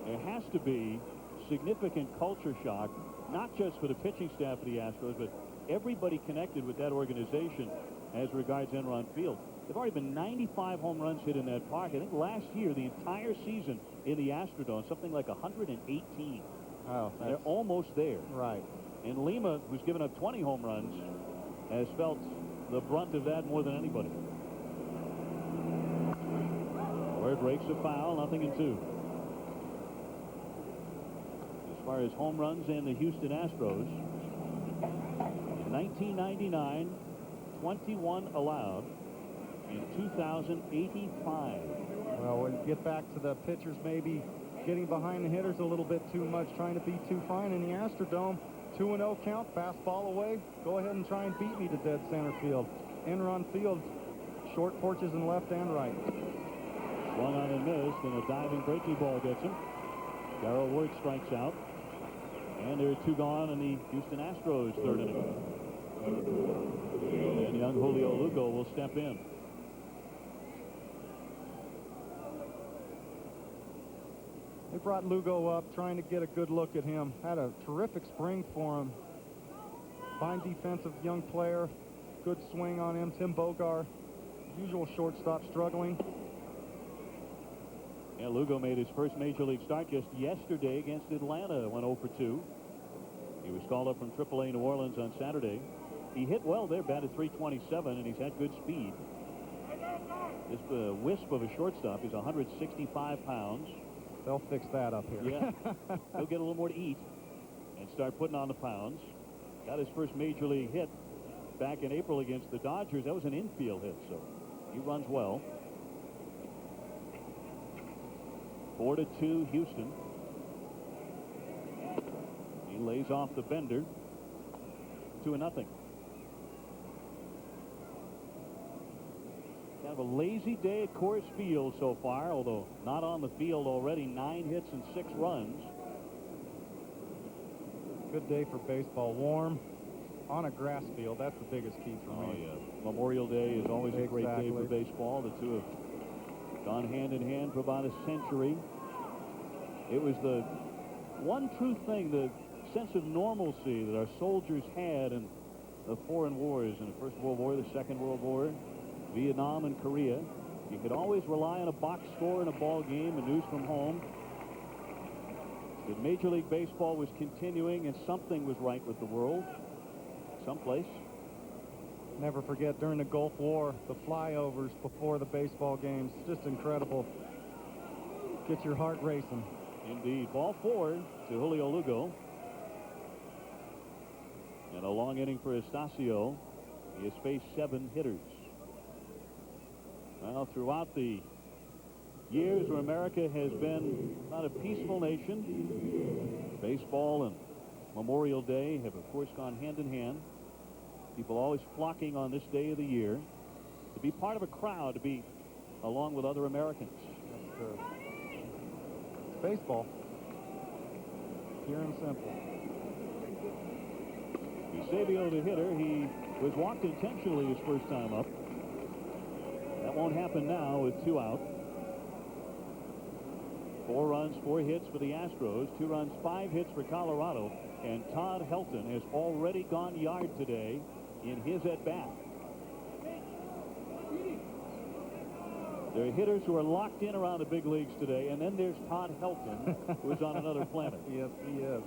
There has to be significant culture shock, not just for the pitching staff of the Astros, but everybody connected with that organization as regards Enron Field. There've already been 95 home runs hit in that park. I think last year, the entire season in the Astrodome, something like 118. Oh, they're almost there. Right. And Lima, who's given up 20 home runs, has felt the brunt of that more than anybody. Ward breaks a foul, 0-2. As far as home runs and the Houston Astros, in 1999, 21 allowed. In 2085. Well, we'll get back to the pitchers maybe getting behind the hitters a little bit too much, trying to be too fine in the Astrodome. 2-0 count, fastball away. Go ahead and try and beat me to dead center field. Enron Field, short porches in left and right. Swung on and missed, and a diving breaking ball gets him. Darrell Ward strikes out. And there are 2 gone in the Houston Astros third inning. And young Julio Lugo will step in. They brought Lugo up, trying to get a good look at him. Had a terrific spring for him. Fine defensive young player. Good swing on him. Tim Bogar, usual shortstop, struggling. Yeah, Lugo made his first major league start just yesterday against Atlanta. Went 0 for 2. He was called up from AAA New Orleans on Saturday. He hit well there, batted .327, and he's had good speed. This wisp of a shortstop is 165 pounds. They'll fix that up here. Yeah. He'll get a little more to eat and start putting on the pounds. Got his first major league hit back in April against the Dodgers. That was an infield hit, so he runs well. 4-2 Houston. He lays off the bender. 2-0. Kind of a lazy day at Coors Field so far, although not on the field already. 9 hits and 6 runs. Good day for baseball. Warm on a grass field. That's the biggest key for me. Oh, yeah. Memorial Day is always a great day for baseball. The two have gone hand in hand for about a century. It was the one true thing, the sense of normalcy that our soldiers had in the foreign wars, in the First World War, the Second World War, Vietnam and Korea. You could always rely on a box score in a ball game and news from home. That Major League Baseball was continuing and something was right with the world someplace. Never forget during the Gulf War, the flyovers before the baseball games. Just incredible. Get your heart racing. Indeed. Ball 4 to Julio Lugo. And a long inning for Estacio. He has faced 7 hitters. Well, throughout the years where America has been not a peaceful nation, baseball and Memorial Day have, of course, gone hand in hand. People always flocking on this day of the year to be part of a crowd, to be along with other Americans. It's baseball. Pure and simple. Eusebio, the hitter, he was walked intentionally his first time up. That won't happen now with 2 out. 4 runs, 4 hits for the Astros. 2 runs, 5 hits for Colorado. And Todd Helton has already gone yard today in his at-bat. There are hitters who are locked in around the big leagues today, and then there's Todd Helton, who is on another planet. Yes, he is.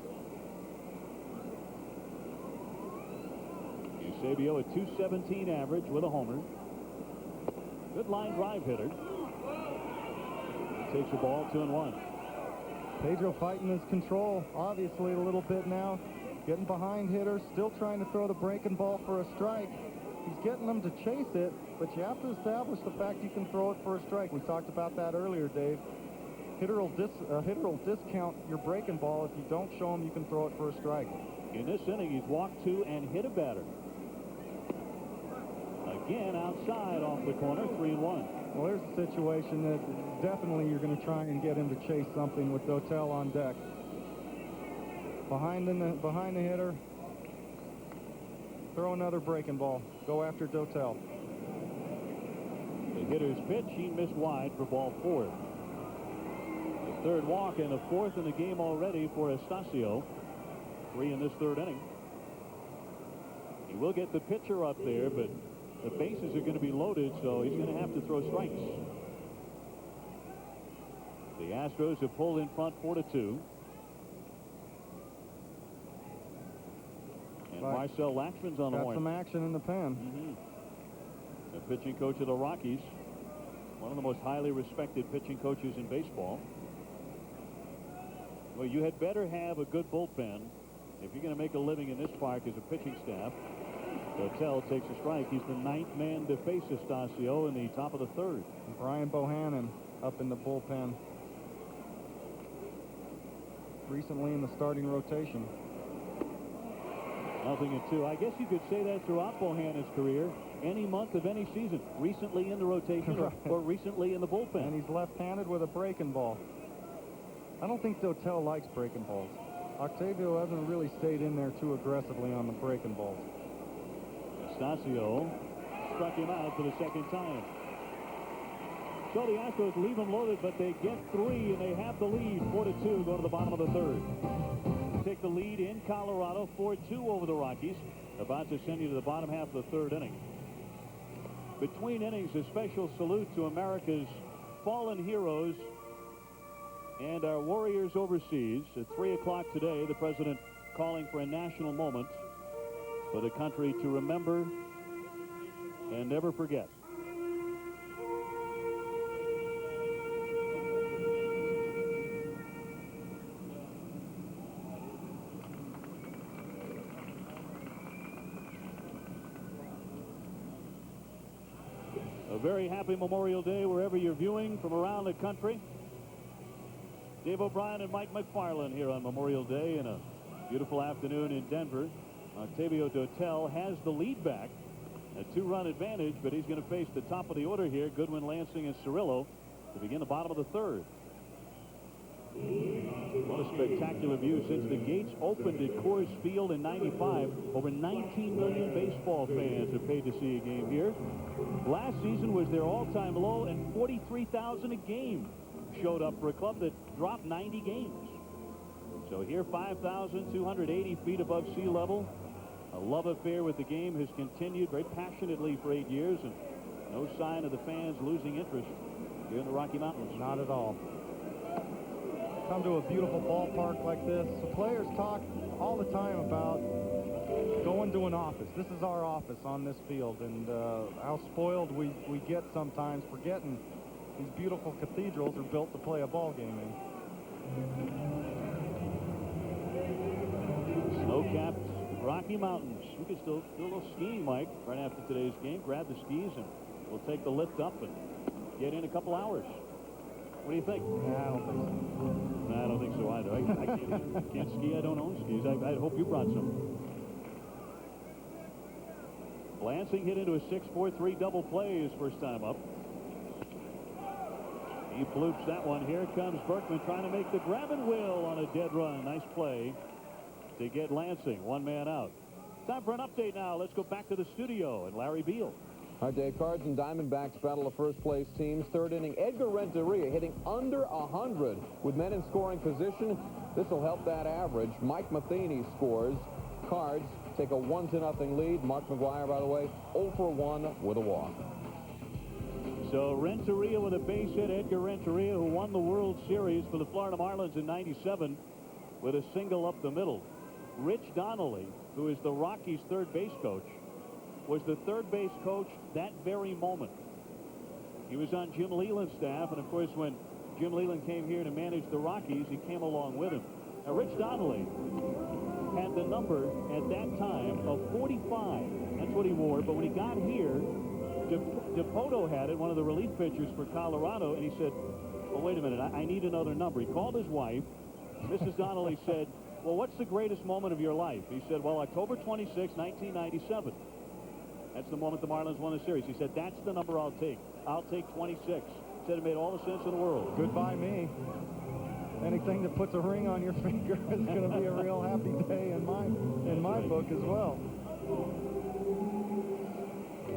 Eusebio, a .217 average with a homer. Good line drive hitter. Takes the ball 2-1. Pedro fighting his control, obviously a little bit now. Getting behind hitters, still trying to throw the breaking ball for a strike. He's getting them to chase it, but you have to establish the fact you can throw it for a strike. We talked about that earlier, Dave. Hitter will discount your breaking ball if you don't show him you can throw it for a strike. In this inning, he's walked 2 and hit a batter. Again, outside off the corner, 3-1. Well, there's a situation that definitely you're going to try and get him to chase something with Dotel on deck. Behind the hitter, throw another breaking ball. Go after Dotel. The hitter's pitch, he missed wide for ball 4. The 3rd walk and the 4th in the game already for Estacio. 3 in this 3rd inning. He will get the pitcher up there, but the bases are going to be loaded, so he's going to have to throw strikes. The Astros have pulled in front 4-2. And Marcel Laxman's on the horn. Got some action in the pen. The pitching coach of the Rockies. One of the most highly respected pitching coaches in baseball. Well, you had better have a good bullpen if you're going to make a living in this park as a pitching staff. Dotel takes a strike. He's the 9th man to face Estacio in the top of the 3rd. Brian Bohannon up in the bullpen. Recently in the starting rotation. 0-2. I guess you could say that throughout Bohannon's career. Any month of any season. Recently in the rotation or recently in the bullpen. And he's left-handed with a breaking ball. I don't think Dotel likes breaking balls. Octavio hasn't really stayed in there too aggressively on the breaking balls. Estacio struck him out for the 2nd time. So the Astros leave him loaded, but they get 3, and they have the lead. 4-2, go to the bottom of the 3rd. Take the lead in Colorado, 4-2 over the Rockies. About to send you to the bottom half of the 3rd inning. Between innings, a special salute to America's fallen heroes and our warriors overseas. At 3 o'clock today, the president calling for a national moment for the country to remember and never forget. A very happy Memorial Day wherever you're viewing from around the country. Dave O'Brien and Mike McFarland here on Memorial Day in a beautiful afternoon in Denver. Octavio Dotel has the lead back, a 2-run advantage, but he's going to face the top of the order here, Goodwin, Lansing, and Cirillo, to begin the bottom of the 3rd. What a spectacular view. Since the gates opened at Coors Field in '95, over 19 million baseball fans have paid to see a game here. Last season was their all-time low, and 43,000 a game showed up for a club that dropped 90 games. So here, 5,280 feet above sea level. A love affair with the game has continued very passionately for 8 years, and No sign of the fans losing interest here in the Rocky Mountains. Not at all. Come to a beautiful ballpark like this. The players talk all the time about going to an office. This is our office on this field, and how spoiled we get sometimes, forgetting these beautiful cathedrals are built to play a ball game in. Snow-capped Rocky Mountains. We can still do a little skiing, Mike, right after today's game. Grab the skis and we'll take the lift up and get in a couple hours. What do you think? I don't think so. No, I don't think so either. I can't ski. I don't own skis. I hope you brought some. Lansing hit into a 6-4-3 double play his first time up. He flukes that one. Here comes Berkman trying to make the grab and will on a dead run. Nice play to get Lansing. One man out. Time for an update now. Let's go back to the studio and Larry Beal. All right, Dave, Cards and Diamondbacks battle of first-place teams. Third inning, Edgar Renteria hitting under 100 with men in scoring position. This will help that average. Mike Matheny scores. Cards take a 1-0 lead. Mark McGuire, by the way, 0 for 1 with a walk. So Renteria with a base hit. Edgar Renteria, who won the World Series for the Florida Marlins in '97 with a single up the middle. Rich Donnelly, who is the Rockies' third base coach, was the third base coach that very moment. He was on Jim Leland's staff, and of course when Jim Leland came here to manage the Rockies, he came along with him. Now Rich Donnelly had the number at that time of 45. That's what he wore, but when he got here, DePoto had it, one of the relief pitchers for Colorado, and he said, well, wait a minute, I need another number. He called his wife. Mrs. Donnelly said, well, what's the greatest moment of your life? He said, well, October 26, 1997. That's the moment the Marlins won the series. He said, that's the number I'll take. I'll take 26. Said it made all the sense in the world. Goodbye me. Anything that puts a ring on your finger is going to be a real happy day in my book as well.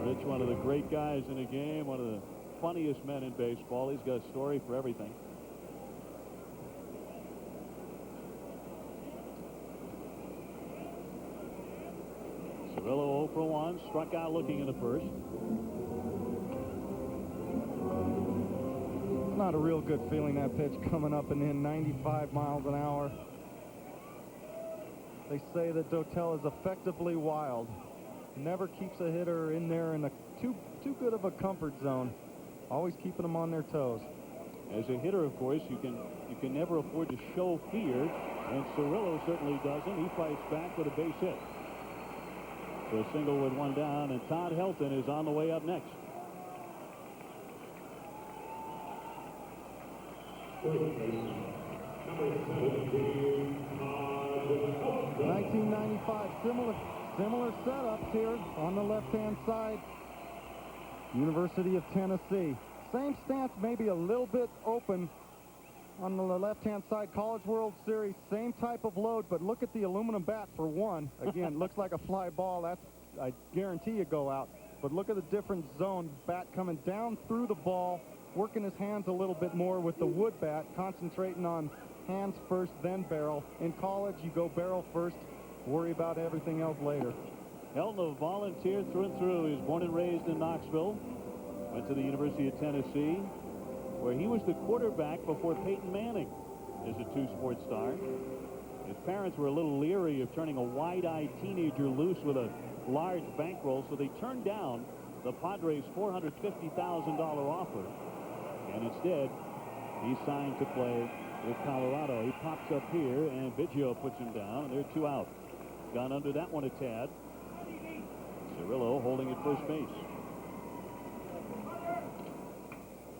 Rich, one of the great guys in the game, one of the funniest men in baseball. He's got a story for everything. Cirillo 0 for 1, struck out looking in the first. It's not a real good feeling, that pitch coming up and in 95 miles an hour. They say that Dotel is effectively wild. Never keeps a hitter in there in a too good of a comfort zone. Always keeping them on their toes. As a hitter, of course, you can never afford to show fear, and Cirillo certainly doesn't. He fights back with a base hit. So a single with one down, and Todd Helton is on the way up next. 1995, similar setups here on the left-hand side. University of Tennessee. Same stance, maybe a little bit open on the left-hand side. College World Series, same type of load, but look at the aluminum bat for one. Again, looks like a fly ball. That's, I guarantee you, go out. But look at the different zone. Bat coming down through the ball, working his hands a little bit more with the wood bat, concentrating on hands first, then barrel. In college, you go barrel first, worry about everything else later. Helton, a volunteer through and through. He was born and raised in Knoxville. Went to the University of Tennessee, where he was the quarterback before Peyton Manning is a two-sport star. His parents were a little leery of turning a wide-eyed teenager loose with a large bankroll, so they turned down the Padres' $450,000 offer. And instead, he signed to play with Colorado. He pops up here, and Biggio puts him down, and they're two out. Gone under that one a tad. Cirillo holding at first base.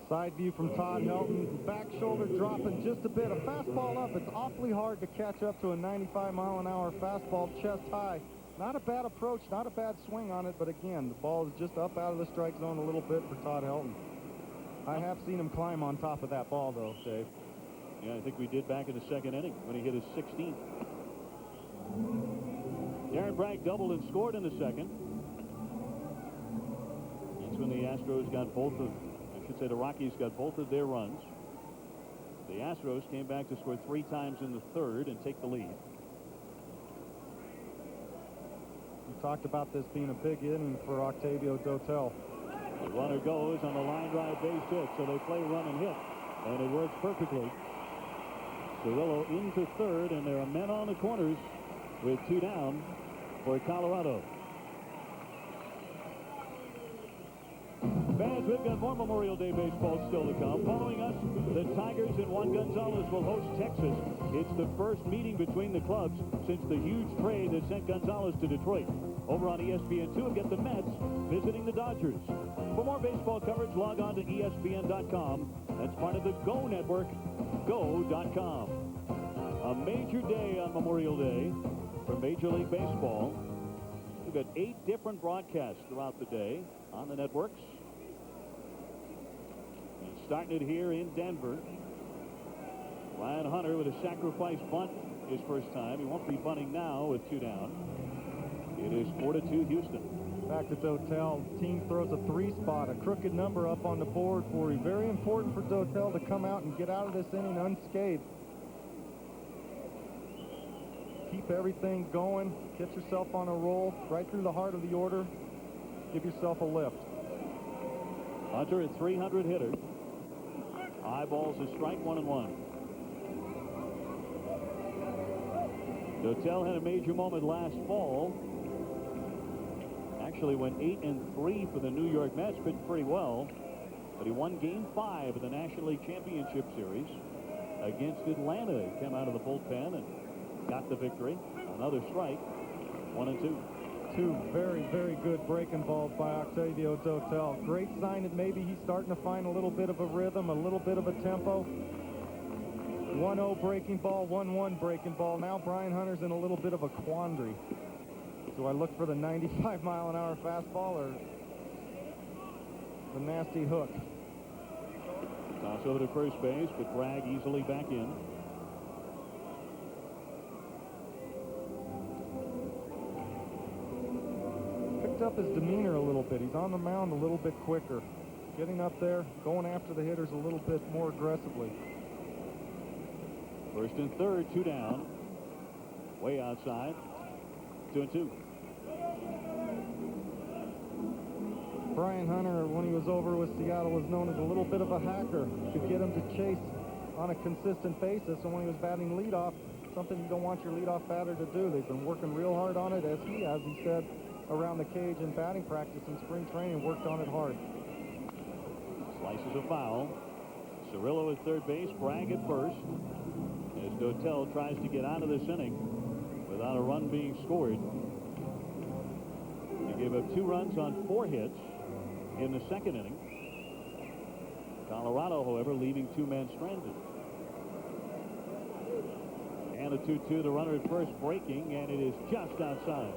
Side view from Todd Helton. Back shoulder dropping just a bit. A fastball up. It's awfully hard to catch up to a 95-mile-an-hour fastball chest high. Not a bad approach, not a bad swing on it, but again, the ball is just up out of the strike zone a little bit for Todd Helton. I have seen him climb on top of that ball, though, Dave. Yeah, I think we did back in the second inning when he hit his 16th. Darren Bragg doubled and scored in the second. That's when the Astros got both of, I should say the Rockies got both of their runs. The Astros came back to score 3 times in the third and take the lead. We talked about this being a big inning for Octavio Dotel. The runner goes on the line drive base hit, so they play run and hit, and it works perfectly. Cirillo into third, and there are men on the corners with 2 down for Colorado. Fans, we've got more Memorial Day baseball still to come. Following us, the Tigers and Juan Gonzalez will host Texas. It's the first meeting between the clubs since the huge trade that sent Gonzalez to Detroit. Over on ESPN2, we'll get the Mets visiting the Dodgers. For more baseball coverage, log on to ESPN.com. That's part of the Go Network, Go.com. A major day on Memorial Day for Major League Baseball. We've got 8 different broadcasts throughout the day on the networks. And starting it here in Denver. Ryan Hunter with a sacrifice bunt his first time. He won't be bunting now with 2 down. It is 4-2 Houston. Back to Dotel. Team throws a 3 spot, a crooked number up on the board for you. Very important for Dotel to come out and get out of this inning unscathed. Keep everything going. Get yourself on a roll right through the heart of the order. Give yourself a lift. Hunter at 300 hitter. High ball's a strike, 1-1. Dotel had a major moment last fall. Actually went 8-3 for the New York Mets, pitched pretty well. But he won Game 5 of the National League Championship Series against Atlanta. He came out of the bullpen and got the victory. Another strike, 1-2. 2 very, very good breaking balls by Octavio Dotel. Great sign that maybe he's starting to find a little bit of a rhythm, a little bit of a tempo. 1-0 breaking ball, 1-1 breaking ball. Now Brian Hunter's in a little bit of a quandary. Do I look for the 95-mile-an-hour fastball or the nasty hook? Toss over to first base, but Bragg easily back in. Picked up his demeanor a little bit. He's on the mound a little bit quicker. Getting up there, going after the hitters a little bit more aggressively. First and third, 2 down. Way outside. 2-2. Brian Hunter, when he was over with Seattle, was known as a little bit of a hacker. Could get him to chase on a consistent basis, and when he was batting leadoff, something you don't want your leadoff batter to do. They've been working real hard on it, as he said, around the cage in batting practice in spring training, worked on it hard. Slices a foul. Cirillo at third base, Bragg at first, as Dotel tries to get out of this inning without a run being scored. He gave up 2 runs on 4 hits in the second inning. Colorado, however, leaving 2 men stranded. And a 2-2, the runner at first breaking, and it is just outside.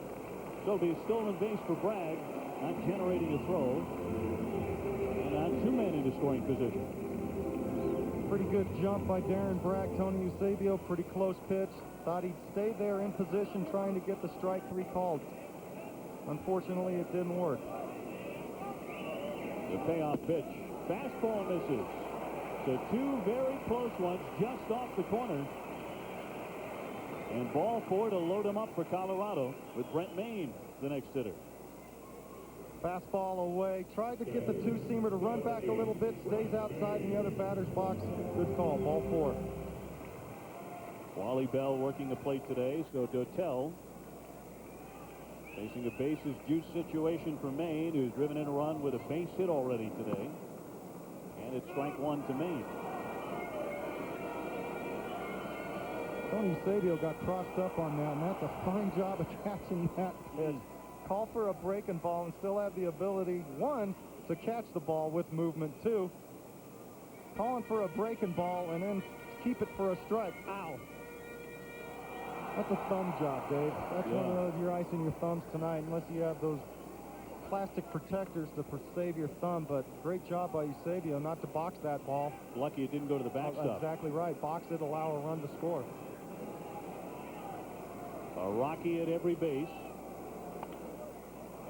So it'll be a stolen base for Bragg, not generating a throw. And now 2 men into scoring position. Pretty good jump by Darren Bragg. Tony Eusebio, pretty close pitch. Thought he'd stay there in position trying to get the strike 3 called. Unfortunately, it didn't work. The payoff pitch. Fastball misses. So 2 very close ones just off the corner. And ball 4 to load him up for Colorado with Brent Maine, the next hitter. Fastball away. Tried to get the 2-seamer to run back a little bit. Stays outside in the other batter's box. Good call. Ball 4. Wally Bell working the plate today. So Dotel facing a bases juice situation for Maine, who's driven in a run with a base hit already today. And it's strike 1 to Maine. Tony Eusebio got crossed up on that, and that's a fine job of catching that pitch. Call for a breaking ball and still have the ability, 1, to catch the ball with movement, 2, calling for a breaking ball and then keep it for a strike. Ow. That's a thumb job, Dave. That's one of those you're icing your thumbs tonight, unless you have those plastic protectors to save your thumb. But great job by Eusebio not to box that ball. Lucky it didn't go to the backstop. Exactly right. Box it, allow a run to score. A Rocky at every base.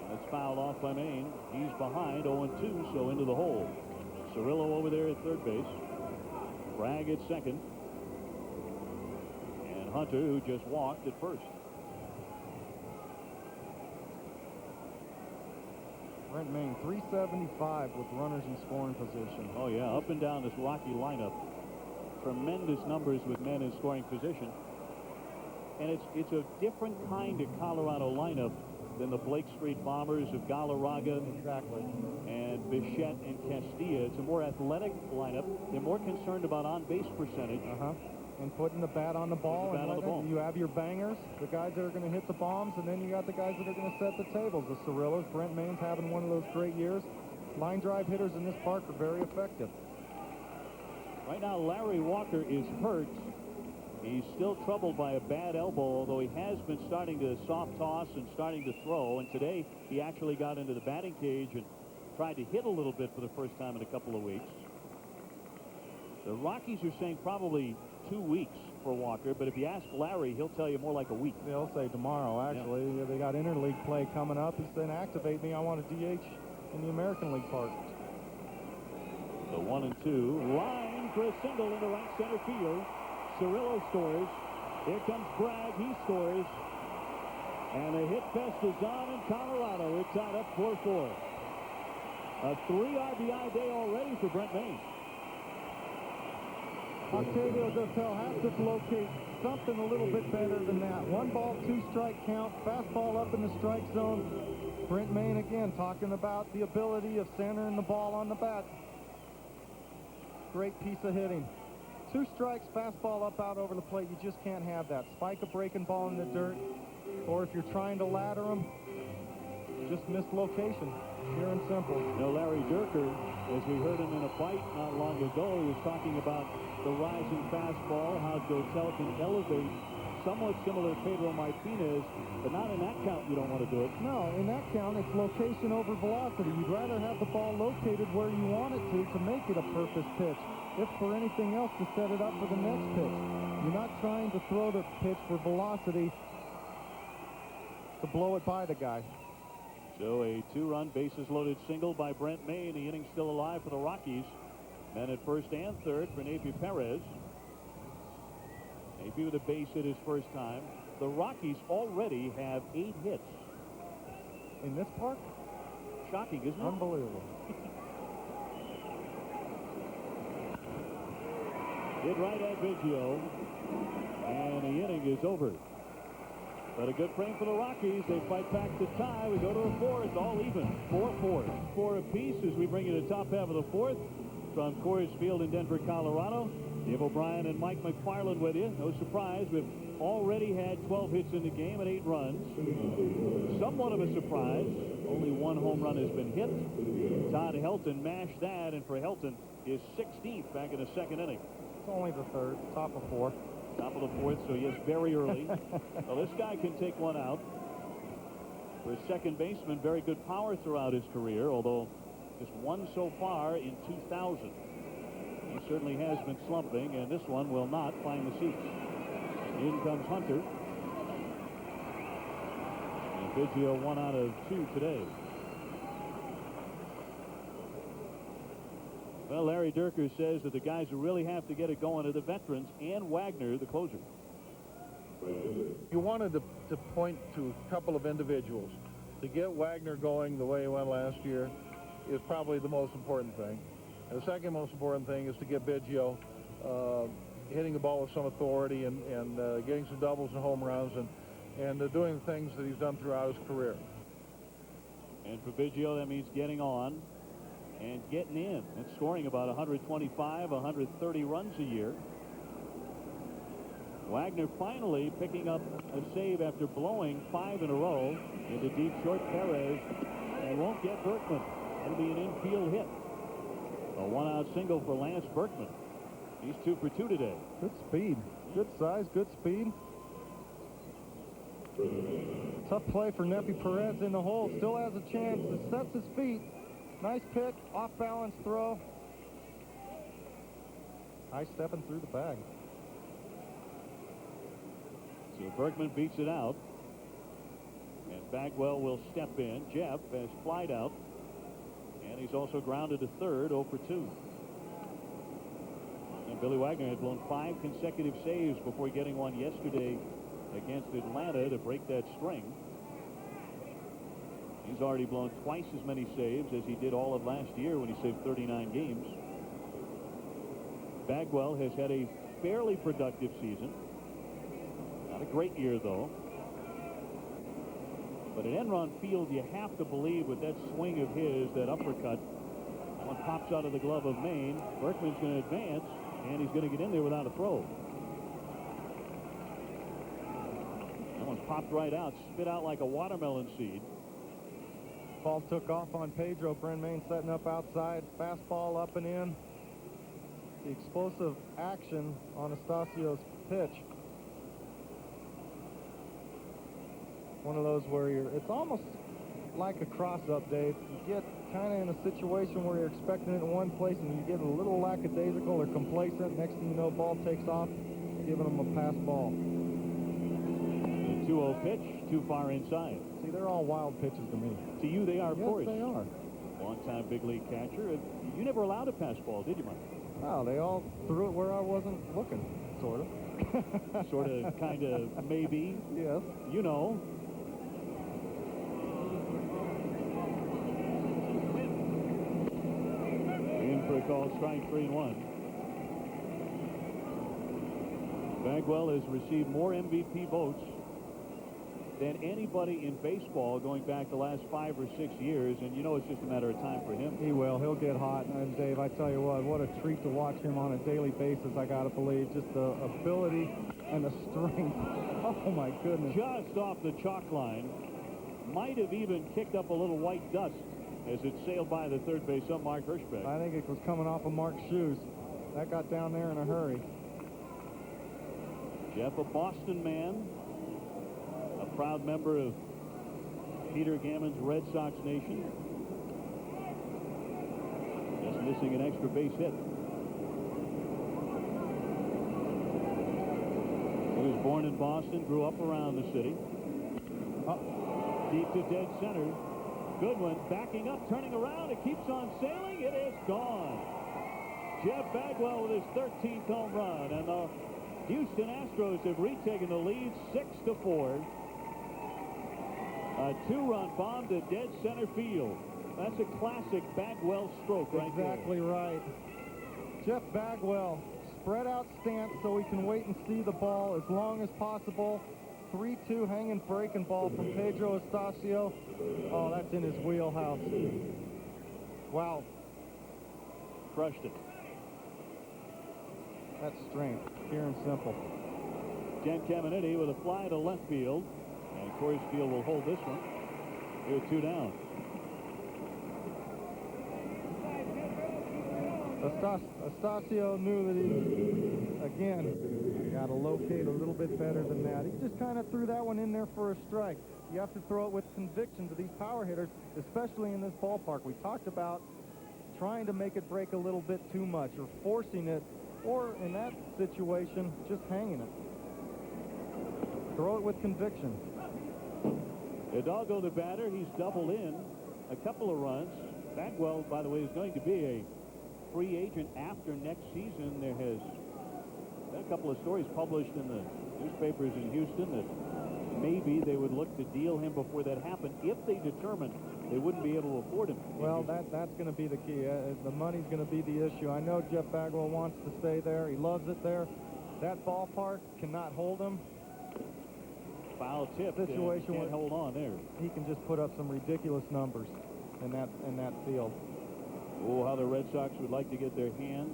And it's fouled off by Maine. He's behind 0-2, so into the hole. Cirillo over there at third base. Bragg at second. And Hunter, who just walked, at first. Brent Maine, 375 with runners in scoring position. Oh, yeah, up and down this Rocky lineup. Tremendous numbers with men in scoring position. And it's a different kind of Colorado lineup than the Blake Street Bombers of Galarraga and Bichette and Castilla. It's a more athletic lineup. They're more concerned about on-base percentage. And putting the bat on the ball. You have your bangers, the guys that are going to hit the bombs, and then you got the guys that are going to set the tables, the Cirillos. Brent Maine's having one of those great years. Line drive hitters in this park are very effective. Right now, Larry Walker is hurt. He's still troubled by a bad elbow, although he has been starting to soft toss and starting to throw. And today, he actually got into the batting cage and tried to hit a little bit for the first time in a couple of weeks. The Rockies are saying probably 2 weeks for Walker, but if you ask Larry, he'll tell you more like a week. They'll say tomorrow, actually. Yeah. They got interleague play coming up. He's saying, activate me. I want a DH in the American League Park. The 1-2. Line for a single into right center field. Cirillo scores. Here comes Bragg. He scores. And the hit fest is on in Colorado. It's tied up 4-4. A 3 RBI day already for Brent Maine. Octavio Dotel has to locate something a little bit better than that. 1 ball, 2 strike count. Fastball up in the strike zone. Brent Maine again talking about the ability of centering the ball on the bat. Great piece of hitting. 2 strikes, fastball up out over the plate. You just can't have that. Spike a breaking ball in the dirt, or if you're trying to ladder them, just missed location. Pure and simple. You know, Larry Dierker, as we heard him in a fight not long ago, he was talking about the rising fastball, how Dotel can elevate, somewhat similar to Pedro Martinez, but not in that count you don't want to do it. No, in that count, it's location over velocity. You'd rather have the ball located where you want it to make it a purpose pitch. If for anything else, to set it up for the next pitch. You're not trying to throw the pitch for velocity to blow it by the guy. So a 2-run bases-loaded single by Brent Maine. The inning's still alive for the Rockies. Men at first and third for Napi Perez. Napi with a base hit his first time. The Rockies already have 8 hits. In this park? Shocking, isn't it? Unbelievable. Hit right at Biggio. And the inning is over. But a good frame for the Rockies. They fight back to tie. We go to the 4th, all even. 4-4. 4 apiece as we bring you to the top half of the 4th from Coors Field in Denver, Colorado. Dave O'Brien and Mike McFarland with you. No surprise, we've already had 12 hits in the game and 8 runs. Somewhat of a surprise. Only 1 home run has been hit. Todd Helton mashed that, and for Helton, his 16th back in the 2nd inning. It's only the 3rd, top of 4th. Top of the 4th, so yes, very early. Well, this guy can take one out. For a second baseman, very good power throughout his career, although just 1 so far in 2000. He certainly has been slumping, and this one will not find the seats. In comes Hunter. And Biggio 1 out of 2 today. Well, Larry Dierker says that the guys who really have to get it going are the veterans and Wagner, the closer. You wanted to point to a couple of individuals. To get Wagner going the way he went last year is probably the most important thing. And the second most important thing is to get Biggio hitting the ball with some authority and getting some doubles and home runs and doing the things that he's done throughout his career. And for Biggio, that means getting on and getting in and scoring about 125, 130 runs a year. Wagner finally picking up a save after blowing 5 in a row into deep short. Perez and won't get Berkman. It'll be an infield hit. A 1-out single for Lance Berkman. He's 2 for 2 today. Good speed, good size, good speed. Tough play for Nepi Perez in the hole. Still has a chance. It sets his feet. Nice pick, off balance throw. High stepping through the bag. So Berkman beats it out. And Bagwell will step in. Jeff has flied out. And he's also grounded to third, 0 for 2. And Billy Wagner had blown 5 consecutive saves before getting one yesterday against Atlanta to break that string. He's already blown twice as many saves as he did all of last year when he saved 39 games. Bagwell has had a fairly productive season. Not a great year, though. But at Enron Field, you have to believe with that swing of his, that uppercut, that one pops out of the glove of Maine. Berkman's going to advance, and he's going to get in there without a throw. That one popped right out, spit out like a watermelon seed. Ball took off on Pedro. Bryn Maine setting up outside. Fastball up and in. The explosive action on Astasio's pitch. One of those where it's almost like a cross-up, Dave. You get kind of in a situation where you're expecting it in one place and you get a little lackadaisical or complacent. Next thing you know, ball takes off, giving them a pass ball. The 2-0 pitch, too far inside. See, they're all wild pitches to me. To you, they are, of course. Yes, they are. Long-time big league catcher. You never allowed a pass ball, did you, Mike? Oh, they all threw it where I wasn't looking, sort of. Sort of, kind of, maybe. Yes. You know. In for a call, strike 3-1. Bagwell has received more MVP votes than anybody in baseball going back the last 5 or 6 years, and you know it's just a matter of time for him. He will. He'll get hot. And Dave, I tell you what a treat to watch him on a daily basis, I got to believe. Just the ability and the strength. Oh, my goodness. Just off the chalk line. Might have even kicked up a little white dust as it sailed by the third base on Mark Hirschbeck. I think it was coming off of Mark's shoes. That got down there in a hurry. Jeff, a Boston man, a proud member of Peter Gammon's Red Sox Nation. Just missing an extra base hit. He was born in Boston, grew up around the city. Deep to dead center. Good one, backing up, turning around. It keeps on sailing. It is gone. Jeff Bagwell with his 13th home run, and the Houston Astros have retaken the lead 6-4. A 2-run bomb to dead center field. That's a classic Bagwell stroke right there. Exactly right. Jeff Bagwell, spread out stance so he can wait and see the ball as long as possible. 3-2 hanging breaking ball from Pedro Astasio. Oh, that's in his wheelhouse. Wow. Crushed it. That's strength, pure and simple. Ken Caminiti with a fly to left field. And Coors Field will hold this one. Here, 2 down. Astasio knew that he, again, got to locate a little bit better than that. He just kind of threw that one in there for a strike. You have to throw it with conviction to these power hitters, especially in this ballpark. We talked about trying to make it break a little bit too much or forcing it, or in that situation, just hanging it. Throw it with conviction. Hidalgo, the batter, he's doubled in a couple of runs. Bagwell, by the way, is going to be a free agent after next season. There has been a couple of stories published in the newspapers in Houston that maybe they would look to deal him before that happened if they determined they wouldn't be able to afford him. Well, that's going to be the key. The money's going to be the issue. I know Jeff Bagwell wants to stay there. He loves it there. That ballpark cannot hold him. Foul tip. Situation can't hold on there. He can just put up some ridiculous numbers in that field. Oh, how the Red Sox would like to get their hands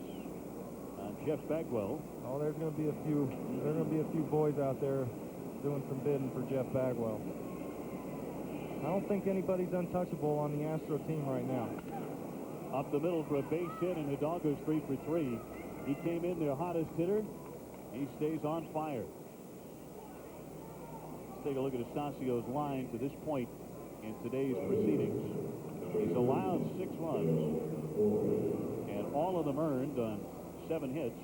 on Jeff Bagwell. Oh, there's going to be a few. There are going to be a few boys out there doing some bidding for Jeff Bagwell. I don't think anybody's untouchable on the Astro team right now. Up the middle for a base hit, and Hidalgo's 3 for 3. He came in their hottest hitter. He stays on fire. Let's take a look at Astasio's line to this point in today's proceedings. He's allowed 6 runs, and all of them earned on 7 hits.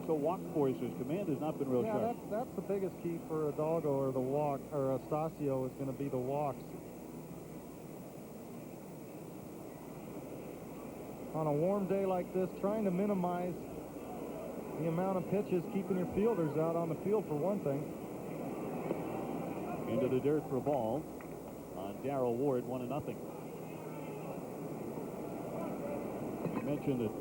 So walk force, his command has not been real sharp. That's the biggest key for Hidalgo or the walk, or Astasio is going to be the walks. On a warm day like this, trying to minimize the amount of pitches, keeping your fielders out on the field for one thing. Into the dirt for a ball on Darrell Ward 1-0. I mentioned that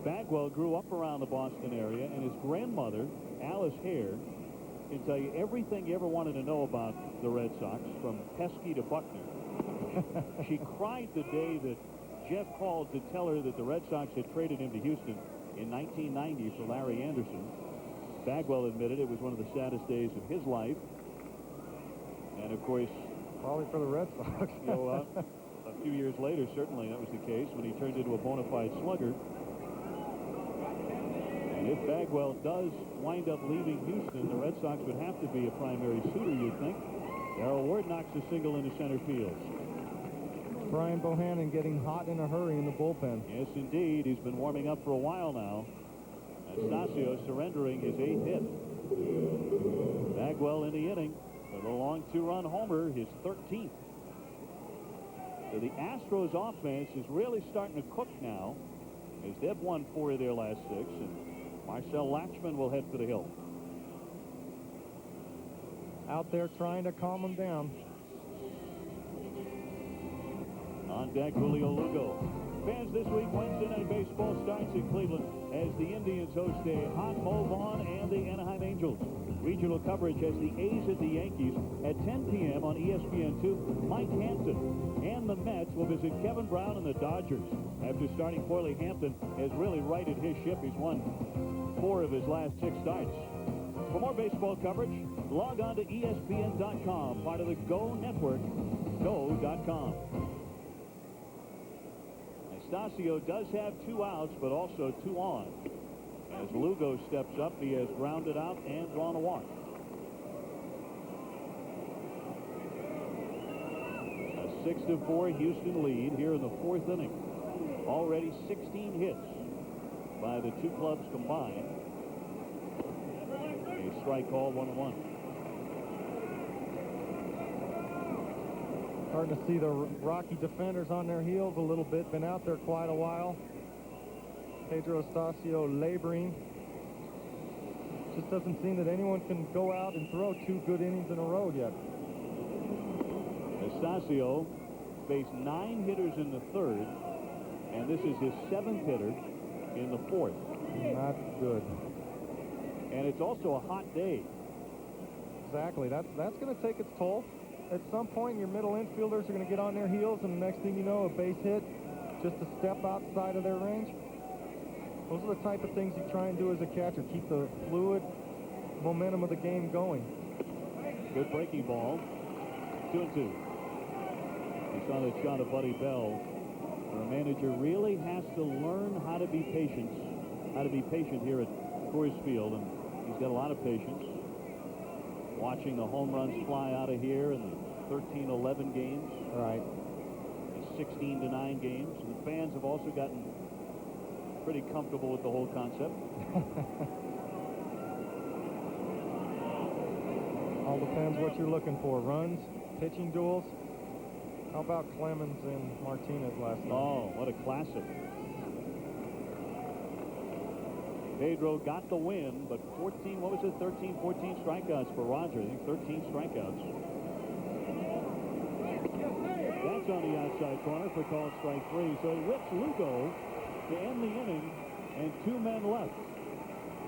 Bagwell grew up around the Boston area, and his grandmother, Alice Hare, can tell you everything you ever wanted to know about the Red Sox, from Pesky to Buckner. She cried the day that Jeff called to tell her that the Red Sox had traded him to Houston in 1990 for Larry Anderson. Bagwell admitted it was one of the saddest days of his life. And, of course, Probably for the Red Sox. A few years later, certainly that was the case when he turned into a bona fide slugger. And if Bagwell does wind up leaving Houston, the Red Sox would have to be a primary suitor, you'd think. Darrell Ward knocks a single into center field. Brian Bohannon getting hot in a hurry in the bullpen. Yes, indeed. He's been warming up for a while now. Astasio surrendering his 8th hit. Bagwell in the inning with a long 2-run homer, his 13th. So the Astros offense is really starting to cook now, as they've won 4 of their last 6, and Marcel Latchman will head for the hill. Out there trying to calm them down. On deck, Julio Lugo. Fans, this week, Wednesday Night Baseball starts in Cleveland as the Indians host a hot Mo Vaughn and the Anaheim Angels. Regional coverage has the A's at the Yankees at 10 p.m. on ESPN2. Mike Hampton and the Mets will visit Kevin Brown and the Dodgers. After starting poorly, Hampton has really righted his ship. He's won 4 of his last 6 starts. For more baseball coverage, log on to ESPN.com, part of the Go Network, go.com. Astasio does have 2 outs, but also 2 on. As Lugo steps up, he has grounded out and drawn a walk. A 6-4 Houston lead here in the 4th inning. Already 16 hits by the 2 clubs combined. A strike call, 1-1. Starting to see the Rocky defenders on their heels a little bit. Been out there quite a while. Pedro Astasio laboring. Just doesn't seem that anyone can go out and throw 2 good innings in a row yet. Astasio faced 9 hitters in the 3rd, and this is his 7th hitter in the 4th. Not good. And it's also a hot day. Exactly. That's going to take its toll. At some point, your middle infielders are going to get on their heels, and the next thing you know, a base hit, just a step outside of their range. Those are the type of things you try and do as a catcher. Keep the fluid momentum of the game going. Good breaking ball. 2-2. You saw that shot of Buddy Bell. The manager really has to learn how to be patient here at Coors Field, and he's got a lot of patience. Watching the home runs fly out of here in the 13-11 games. Right. The 16-9 games. And the fans have also gotten pretty comfortable with the whole concept. All depends what you're looking for. Runs, pitching duels. How about Clemens and Martinez last night? Oh, what a classic. Pedro got the win, but 13, 14 strikeouts for Roger. I think 13 strikeouts. That's on the outside corner for called strike 3. So he whips Lugo to end the inning, and 2 men left.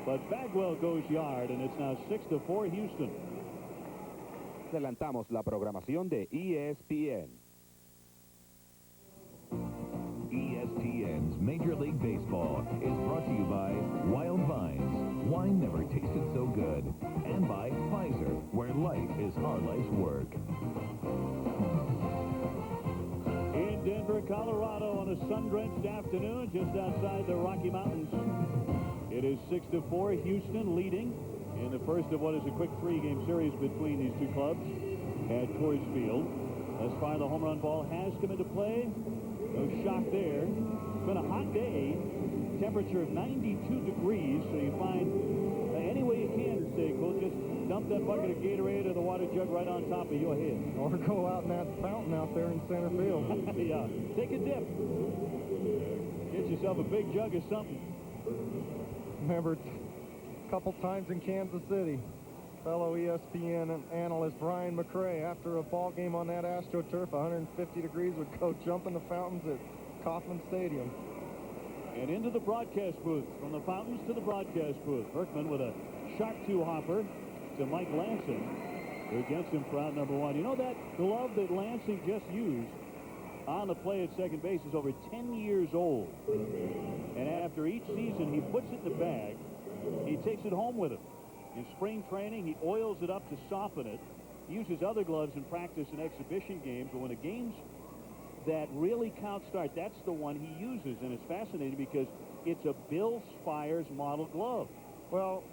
But Bagwell goes yard, and it's now 6-4 Houston. Adelantamos la programación de ESPN. ESPN's Major League Baseball is brought to you by Wild Vines. Wine never tasted so good. And by Pfizer, where life is our life's work. In Denver, Colorado, on a sun-drenched afternoon just outside the Rocky Mountains. It is 6-4, Houston leading in the first of what is a quick 3-game series between these 2 clubs at Coors Field. Thus far, the home run ball has come into play. No shock there. It's been a hot day. Temperature of 92 degrees, so you find any way you can to stay cool. Just dump that bucket of Gatorade or the water jug right on top of your head. Or go out in that fountain out there in center field. Yeah, take a dip. Get yourself a big jug of something. Remember, a couple times in Kansas City, fellow ESPN analyst Brian McRae, after a ball game on that AstroTurf, 150 degrees, would go jump in the fountains at Kauffman Stadium. And into the broadcast booth, from the fountains to the broadcast booth. Berkman with a sharp two-hopper to Mike Lansing, who gets him for out number 1. You know, that glove that Lansing just used on the play at second base is over 10 years old. And after each season, he puts it in the bag. He takes it home with him. In spring training, he oils it up to soften it. He uses other gloves in practice and exhibition games, but when the games that really count start, that's the one he uses. And it's fascinating because it's a Bill Spires model glove. Well,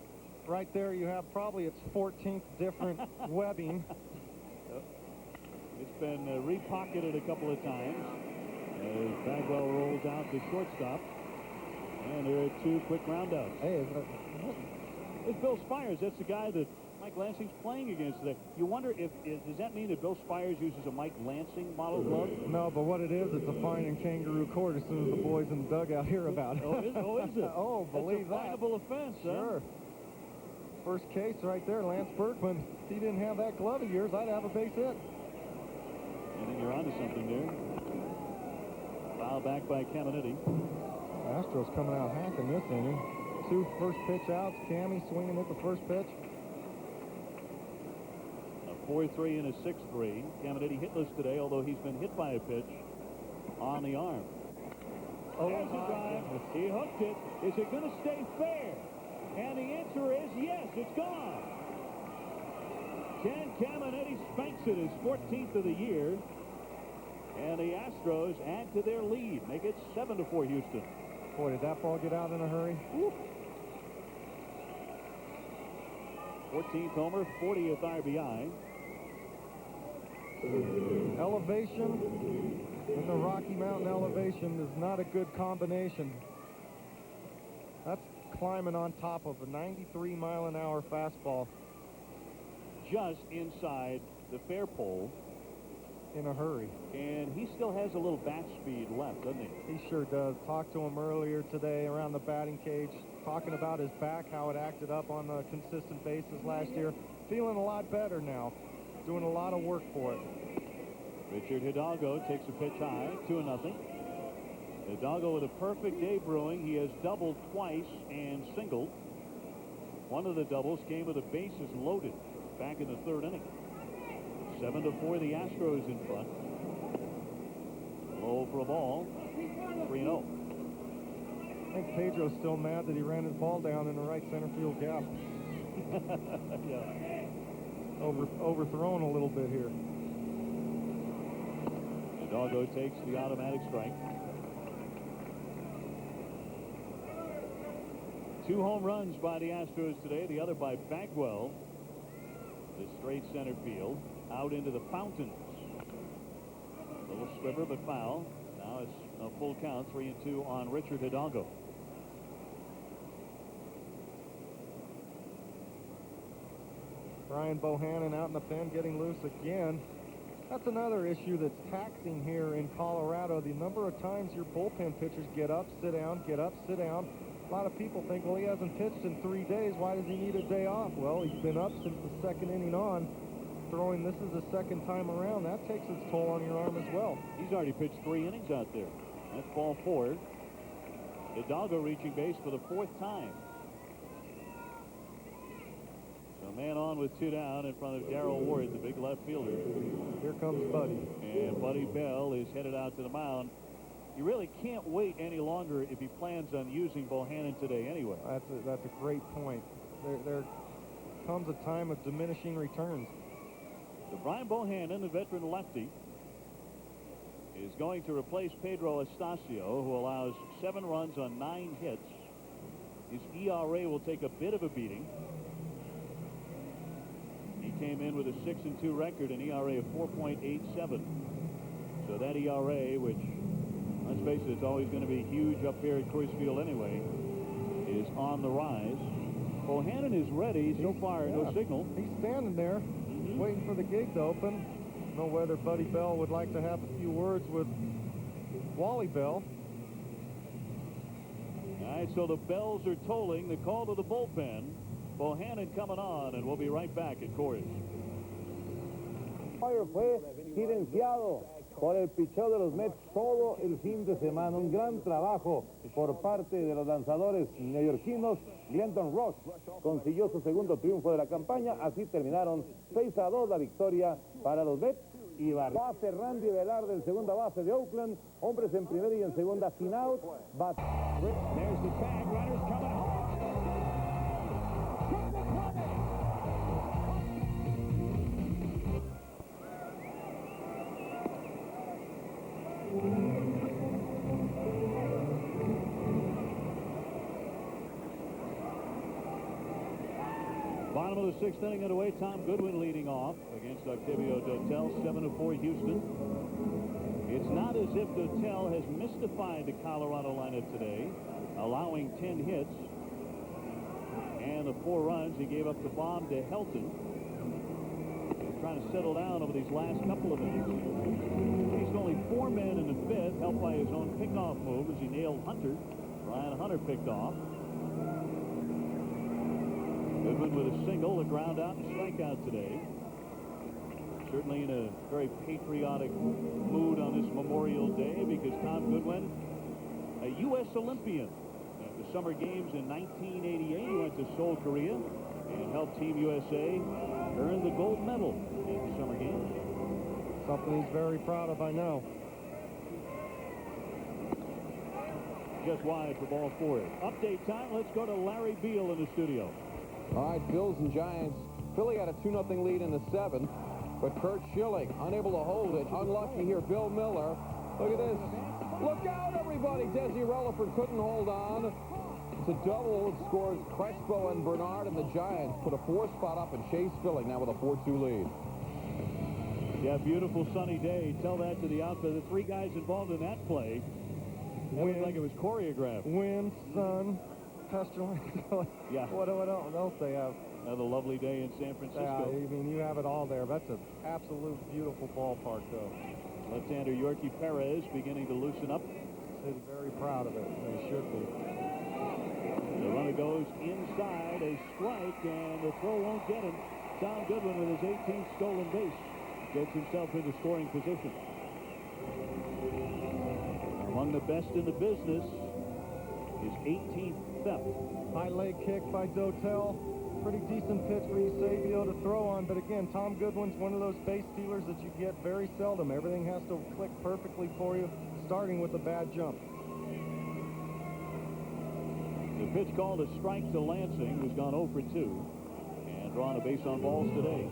right there you have probably its 14th different webbing. It's been repocketed a couple of times as Bagwell rolls out to shortstop. And there are 2 quick groundouts. Hey, It's Bill Spires. That's the guy that Mike Lansing's playing against today. You wonder if does that mean that Bill Spires uses a Mike Lansing model glove? no, but what it is, it's a fine in kangaroo court as soon as the boys in the dugout hear about it. Oh, is it? Oh, believe That's a that. finable offense, huh? Sure. First case right there, Lance Berkman. If he didn't have that glove of yours, I'd have a base hit. I think you're onto something there. Foul back by Caminiti. Astros coming out hacking this inning. 2 first pitch outs. Cammy swinging at the first pitch. A 4-3 and a 6-3. Caminiti hitless today, although he's been hit by a pitch on the arm. There's a drive. He hooked it. Is it going to stay fair? And the answer is yes, it's gone. Ken Caminiti spanks it, his 14th of the year. And the Astros add to their lead. Make it 7-4 Houston. Boy, did that ball get out in a hurry? Woo. 14th homer, 40th RBI. Elevation in the Rocky Mountain elevation is not a good combination. That's climbing on top of a 93-mile-an-hour fastball. Just inside the fair pole. In a hurry. And he still has a little bat speed left, doesn't he? He sure does. Talked to him earlier today around the batting cage, talking about his back, how it acted up on the consistent bases last year. Feeling a lot better now. Doing a lot of work for it. Richard Hidalgo takes a pitch high, 2-0. Hidalgo with a perfect day brewing. He has doubled twice and singled. One of the doubles came with the bases loaded back in the 3rd inning. 7-4, the Astros in front. Low for a ball. 3-0. I think Pedro's still mad that he ran his ball down in the right center field gap. Yeah. Overthrown a little bit here. Hidalgo takes the automatic strike. 2 home runs by the Astros today. The other by Bagwell. The straight center field. Out into the fountains. A little sliver, but foul. Now it's a full count, 3-2 on Richard Hidalgo. Brian Bohannon out in the pen, getting loose again. That's another issue that's taxing here in Colorado. The number of times your bullpen pitchers get up, sit down, get up, sit down. A lot of people think, well, he hasn't pitched in 3 days. Why does he need a day off? Well, he's been up since the 2nd inning on. Throwing this is the 2nd time around. That takes its toll on your arm as well. He's already pitched 3 innings out there. That's ball 4. Hidalgo reaching base for the 4th time. So man on with 2 down in front of Darrell Ward, the big left fielder. Here comes Buddy. And Buddy Bell is headed out to the mound. You really can't wait any longer if he plans on using Bohannon today anyway. That's a great point. There comes a time of diminishing returns. So Brian Bohannon, the veteran lefty, is going to replace Pedro Estacio, who allows 7 runs on 9 hits. His ERA will take a bit of a beating. He came in with a 6-2 record, an ERA of 4.87. So that ERA, which, let's face it, it's always going to be huge up here at Coors Field anyway, is on the rise. Bohannon is ready. So far, no signal. He's standing there, waiting for the gate to open. I don't know whether Buddy Bell would like to have a few words with Wally Bell. All right, so the bells are tolling. The call to the bullpen. Bohannon coming on, and we'll be right back at Coors. Fue silenciado por el picheo de los Mets todo el fin de semana. Un gran trabajo por parte de los lanzadores neoyorquinos. Glenton Ross consiguió su segundo triunfo de la campaña. Así terminaron 6-2 la victoria para los Mets. Y base Randy Velarde, el segunda base de Oakland. Hombres en primera y en segunda sin out. There's the tag. Runners coming home. Bottom of the sixth inning underway. Tom Goodwin leading off against Octavio Dotel. 7-4 Houston. It's not as if Dotel has mystified the Colorado lineup today, allowing 10 hits and the 4 runs. He gave up the bomb to Helton. He's trying to settle down over these last couple of innings. He's only 4 men in the fifth, helped by his own pickoff move as he nailed Hunter. Ryan Hunter picked off. Goodwin with a single, a ground out and strikeout today. Certainly in a very patriotic mood on this Memorial Day because Tom Goodwin, a U.S. Olympian. At the Summer Games in 1988, he went to Seoul, Korea, and helped Team USA earn the gold medal at the Summer Games. Something he's very proud of, I know. Just wide for ball 4. Update time. Let's go to Larry Beal in the studio. All right, Bills and Giants. Philly had a 2-0 lead in the 7th, but Kurt Schilling unable to hold it. Unlucky here, Bill Miller. Look at this. Look out, everybody. Desi Relaford couldn't hold on. It's a double. It scores Crespo and Bernard, and the Giants put a 4 spot up and Chase Philling now with a 4-2 lead. Yeah, beautiful sunny day. Tell that to the outfield. The 3 guys involved in that play. That looked like it was choreographed. Wind, sun, pestilence. Yeah. What else they have? Another lovely day in San Francisco. Yeah, I mean, you have it all there. That's an absolute beautiful ballpark, though. Left-hander Yorkie Perez beginning to loosen up. He's very proud of it. They should be. The runner goes inside, a strike, and the throw won't get him. Tom Goodwin with his 18th stolen base gets himself into scoring position. Among the best in the business is 18th theft. High leg kick by Dotel. Pretty decent pitch for Eusebio to throw on, but again, Tom Goodwin's one of those base stealers that you get very seldom. Everything has to click perfectly for you, starting with a bad jump. The pitch called a strike to Lansing, who's gone 0 for 2 and drawn a base on balls today.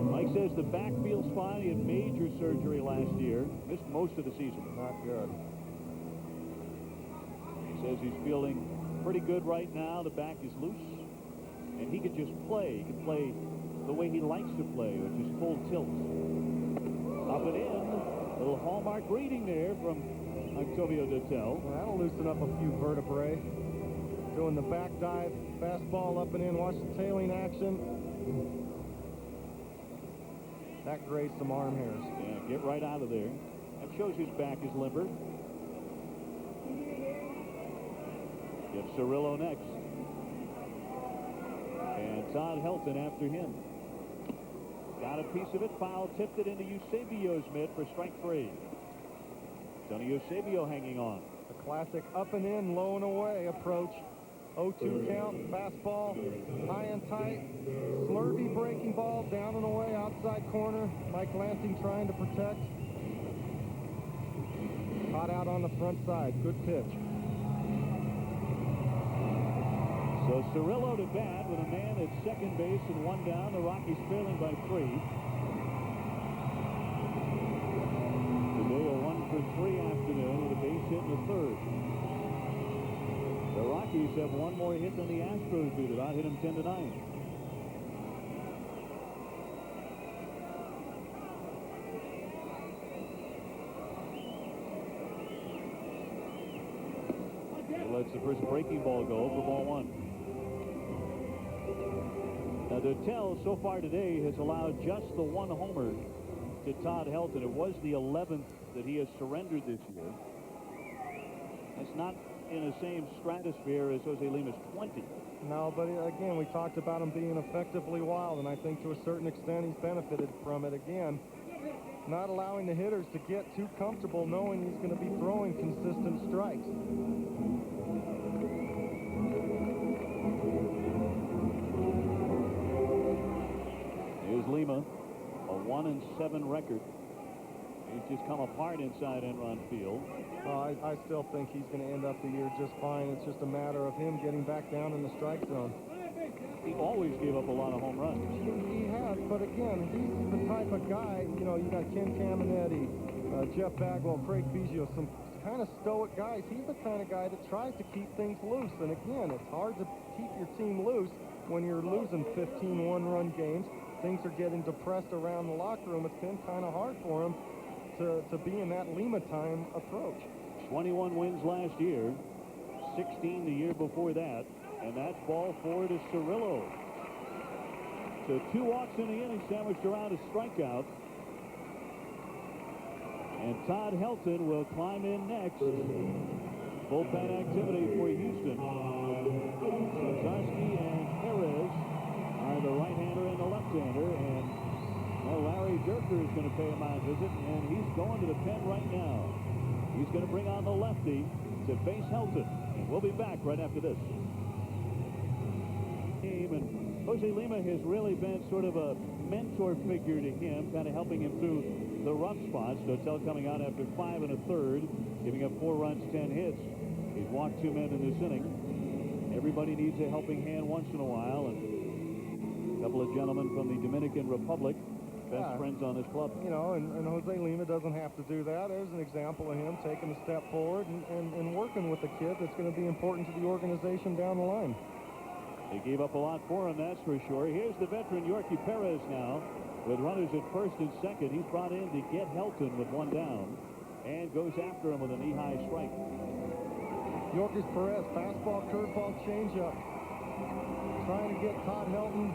Mike says the back feels fine. He had major surgery last year, missed most of the season. Not good. He says he's feeling pretty good right now. The back is loose, and he could just play. He can play the way he likes to play, which is full tilt. Up and in. A little hallmark reading there from Octavio Dotel. Well, that'll loosen up a few vertebrae. Doing the back dive, fastball up and in. Watch the tailing action. That grazed some arm hairs. Yeah, get right out of there. That shows his back is limber. Get Cirillo next. And Todd Helton after him. Got a piece of it. Foul tipped it into Eusebio's mitt for strike 3. Tony Eusebio hanging on. A classic up and in, low and away approach. 0-2 count, fastball, high and tight, slurvy breaking ball, down and away, outside corner. Mike Lansing trying to protect. Caught out on the front side, good pitch. So Cirillo to bat with a man at second base and 1 down. The Rockies trailing by 3. Today a 1 for 3 afternoon with a base hit in the 3rd. The Rockies have 1 more hit than the Astros do. Did not hit him 10-9. He lets the first breaking ball go for ball 1. Now Dotel so far today has allowed just the 1 homer to Todd Helton. It was the 11th that he has surrendered this year. That's not in the same stratosphere as Jose Lima's 20. No, but again, we talked about him being effectively wild, and I think to a certain extent he's benefited from it. Again, not allowing the hitters to get too comfortable knowing he's going to be throwing consistent strikes. Here's Lima, a 1-7 record. He's just come apart inside Enron Field. I still think he's going to end up the year just fine. It's just a matter of him getting back down in the strike zone. He always gave up a lot of home runs. He has, but again, he's the type of guy, you know, you got Ken Caminetti, Jeff Bagwell, Craig Biggio, some kind of stoic guys. He's the kind of guy that tries to keep things loose. And again, it's hard to keep your team loose when you're losing 15 one-run games. Things are getting depressed around the locker room. It's been kind of hard for him to be in that Lima time approach. 21 wins last year, 16 the year before that, and that's ball 4 to Cirillo. So 2 walks in the inning sandwiched around a strikeout. And Todd Helton will climb in next. Bullpen activity for Houston. Zarsky and Perez are the right-hander and the left-hander, and well, Larry Durker is going to pay a mound visit, and he's going to the pen right now. He's going to bring on the lefty to face Helton, and we'll be back right after this. And Jose Lima has really been sort of a mentor figure to him, kind of helping him through the rough spots. Dotel coming out after 5 1/3, giving up 4 runs, 10 hits. He's walked 2 men in this inning. Everybody needs a helping hand once in a while, and a couple of gentlemen from the Dominican Republic, best friends on this club. You know, and Jose Lima doesn't have to do that. There's an example of him taking a step forward and working with a kid that's going to be important to the organization down the line. They gave up a lot for him, that's for sure. Here's the veteran Yorkie Perez now with runners at first and second. He's brought in to get Helton with 1 down and goes after him with a knee-high strike. Yorkie Perez, fastball, curveball, changeup. Trying to get Todd Helton.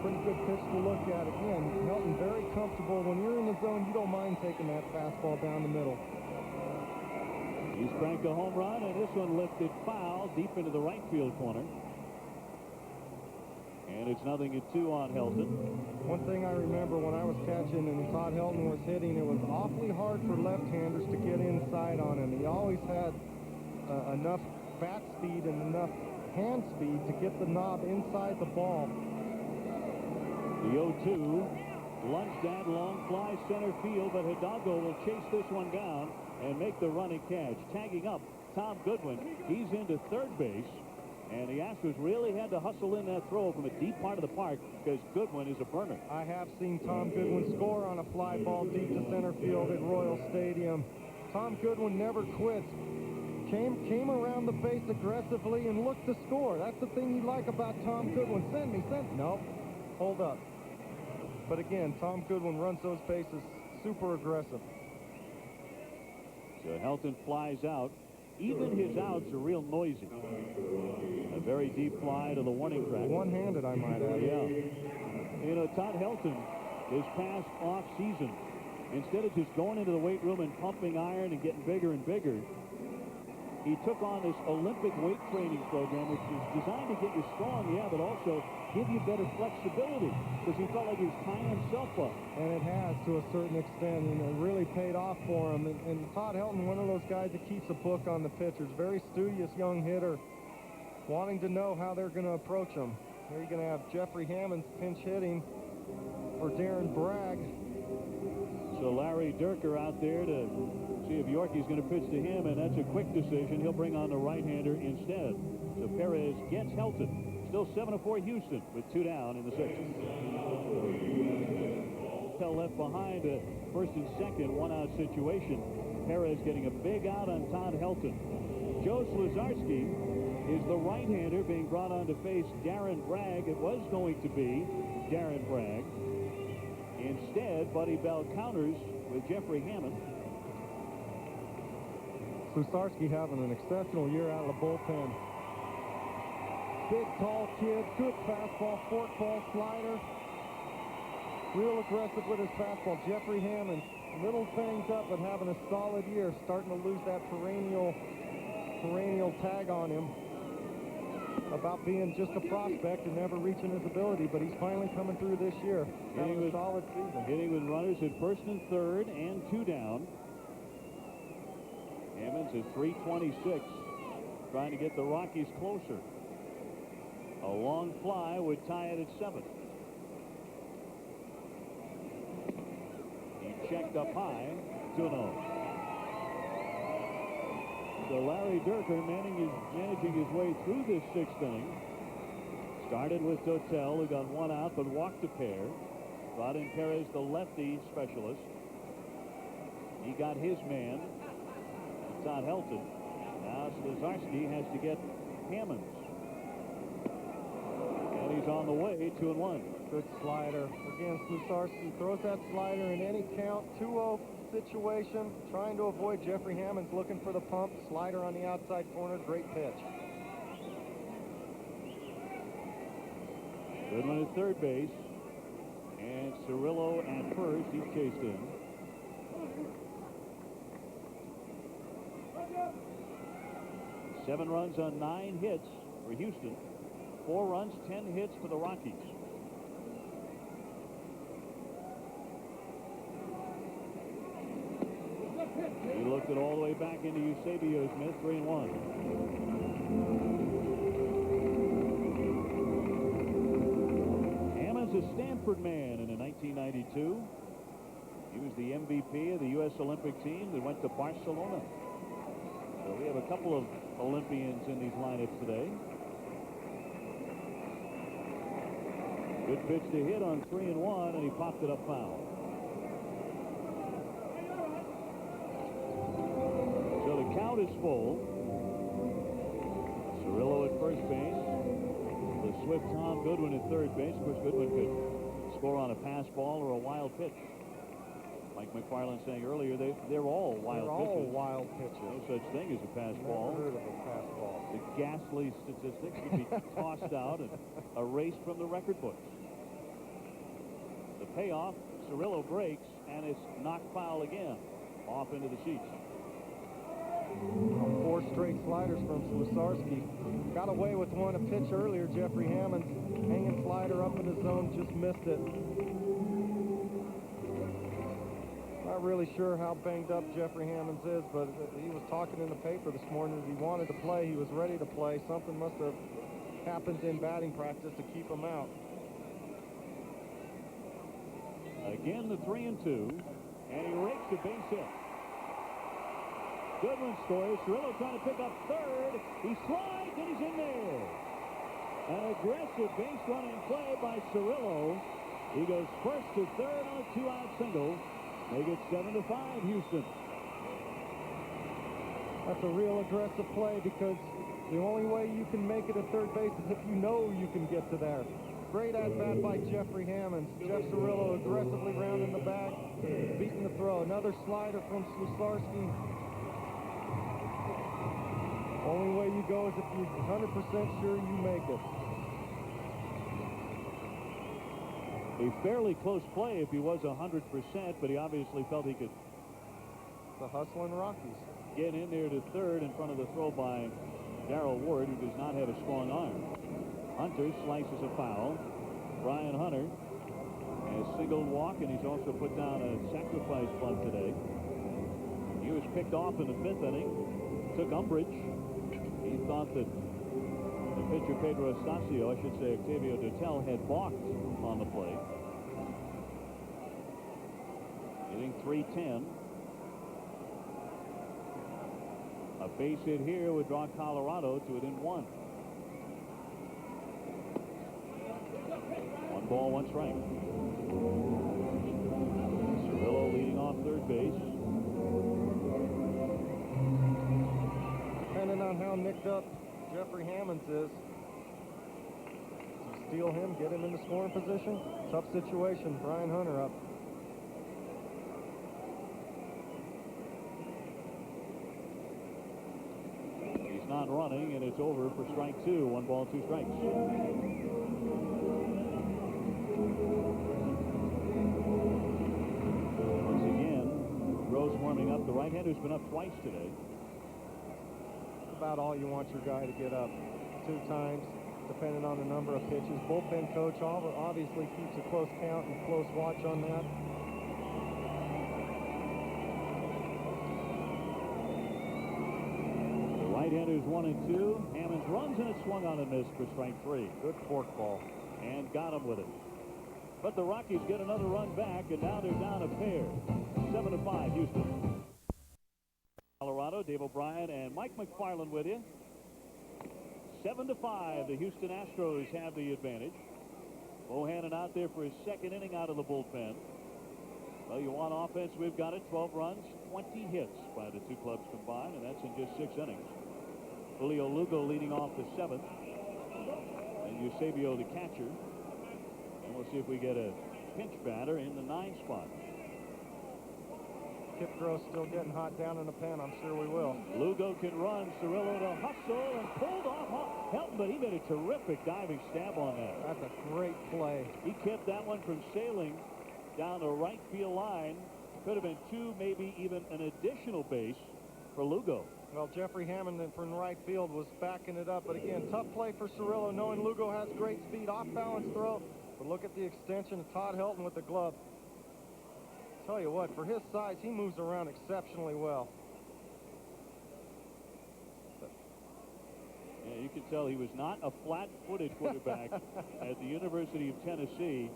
Pretty good pitch to look at. Again, Helton very comfortable. When you're in the zone, you don't mind taking that fastball down the middle. He's cranked a home run, and this one lifted foul deep into the right field corner. And it's 0-2 on Helton. One thing I remember when I was catching and Todd Helton was hitting, it was awfully hard for left-handers to get inside on him. He always had enough bat speed and enough hand speed to get the knob inside the ball. The 0-2 lunged at long fly center field, but Hidalgo will chase this one down and make the running catch. Tagging up Tom Goodwin. He's into third base. And the Astros really had to hustle in that throw from a deep part of the park because Goodwin is a burner. I have seen Tom Goodwin score on a fly ball deep to center field at Royal Stadium. Tom Goodwin never quits. Came around the base aggressively and looked to score. That's the thing you like about Tom Goodwin. Send me. No, hold up. But again, Tom Goodwin runs those bases super aggressive. So Helton flies out. Even his outs are real noisy. A very deep fly to the warning track. One-handed, I might add. Yeah. You know, Todd Helton, this past off-season, instead of just going into the weight room and pumping iron and getting bigger and bigger, he took on this Olympic weight training program, which is designed to get you strong, yeah, but also give you better flexibility, because he felt like he was tying himself up. And it has to a certain extent, and it really paid off for him. And Todd Helton, one of those guys that keeps a book on the pitchers, very studious young hitter, wanting to know how they're going to approach him. Here you're going to have Jeffrey Hammond's pinch hitting for Darren Bragg. So Larry Durker out there to see if Yorkie's going to pitch to him, and that's a quick decision. He'll bring on the right-hander instead. So Perez gets Helton. Still 7-4 Houston with 2 down in the 6th. Left behind a first and second, 1-out situation. Perez getting a big out on Todd Helton. Joe Slazarski is the right-hander being brought on to face Darren Bragg. It was going to be Darren Bragg. Instead, Buddy Bell counters with Jeffrey Hammond. Slazarski having an exceptional year out of the bullpen. Big, tall kid, good fastball, forkball, slider. Real aggressive with his fastball. Jeffrey Hammond, little banged up, but having a solid year, starting to lose that perennial perennial tag on him about being just a prospect and never reaching his ability, but he's finally coming through this year. Having a solid season. Hitting with runners at first and third and 2 down. Hammonds at 326, trying to get the Rockies closer. A long fly would tie it at 7. He checked up high, 2-0. So Larry Durker managing his way through this 6th inning. Started with Dotel, who got 1 out but walked a pair. Brought in Perez, the lefty specialist. He got his man, Todd Helton. Now Slazarski has to get Hammonds. And he's on the way, 2-1. Good slider. Again, Slazarski throws that slider in any count, 2-0 situation, trying to avoid Jeffrey Hammonds, looking for the pump. Slider on the outside corner, great pitch. Goodwin at third base. And Cirillo at first. He's chased in. Seven runs on 9 hits for Houston. 4 runs, 10 hits for the Rockies. He looked it all the way back into Eusebio Smith, 3-1. Hammonds a Stanford man in 1992. He was the MVP of the U.S. Olympic team that went to Barcelona. So we have a couple of Olympians in these lineups today. Good pitch to hit on 3-1, and he popped it up foul. So the count is full. Cirillo at first base. The swift Tom Goodwin at third base. Of course, Goodwin could score on a pass ball or a wild pitch. Like McFarland saying earlier, they're all wild pitches. All wild pitches. No such thing as a pass ball. Never heard of a pass ball. The ghastly statistics would be tossed out and erased from the record books. The payoff, Cirillo breaks, and it's knocked foul again, off into the seats. 4 straight sliders from Slazarski. Got away with one a pitch earlier. Jeffrey Hammonds hanging slider up in the zone, just missed it. Not really sure how banged up Jeffrey Hammonds is, but he was talking in the paper this morning that he wanted to play. He was ready to play. Something must have happened in batting practice to keep him out. Again, the 3-2, and he rakes a base hit. Goodwin scores. Cirillo trying to pick up third. He slides, and he's in there. An aggressive base running play by Cirillo. He goes first to third on a 2-out single. Make it 7-5, Houston. That's a real aggressive play because the only way you can make it at third base is if you know you can get to there. Great at-bat by Jeffrey Hammonds. Jeff Cirillo aggressively rounding the back, beating the throw. Another slider from Slazarski. Only way you go is if you're 100% sure you make it. A fairly close play if he was 100%, but he obviously felt he could The hustling Rockies. get in there to third in front of the throw by Darrell Ward, who does not have a strong arm. Hunter slices a foul. Brian Hunter has single walk, and he's also put down a sacrifice bunt today. He was picked off in the 5th inning, took umbrage. He thought that the pitcher Pedro Estacio, I should say Octavio Dotel, had balked on the play. Hitting .310. A base hit here would draw Colorado to within 1. 1 ball, 1 strike. Cirillo leading off third base. Depending on how nicked up Jeffrey Hammonds is, steal him, get him into scoring position. Tough situation. Brian Hunter up. He's not running, and it's over for strike 2. 1 ball, 2 strikes. Once again, Rose warming up. The right-hander's been up twice today. about all you want your guy to get up. 2 times, depending on the number of pitches. Bullpen coach obviously keeps a close count and close watch on that. The right-handers 1 and 2. Hammonds runs and it swung on and missed for strike 3. Good fork ball. And got him with it. But the Rockies get another run back, and now they're down a pair. 7-5, Houston. Colorado, Dave O'Brien and Mike McFarland with you. 7-5, the Houston Astros have the advantage. Bohannon out there for his second inning out of the bullpen. Well, you want offense, we've got it. 12 runs, 20 hits by the two clubs combined, and that's in just 6 innings. Julio Lugo leading off the 7th. And Eusebio the catcher. And we'll see if we get a pinch batter in the 9 spot. Kip Gross still getting hot down in the pen. I'm sure we will. Lugo can run. Cirillo to hustle and pulled off Helton, but he made a terrific diving stab on that. That's a great play. He kept that one from sailing down the right field line. Could have been 2, maybe even an additional base for Lugo. Well, Jeffrey Hammond from right field was backing it up. But again, tough play for Cirillo, knowing Lugo has great speed, off-balance throw. But look at the extension of Todd Helton with the glove. Tell you what, for his size, he moves around exceptionally well. Yeah, you can tell he was not a flat-footed quarterback at the University of Tennessee.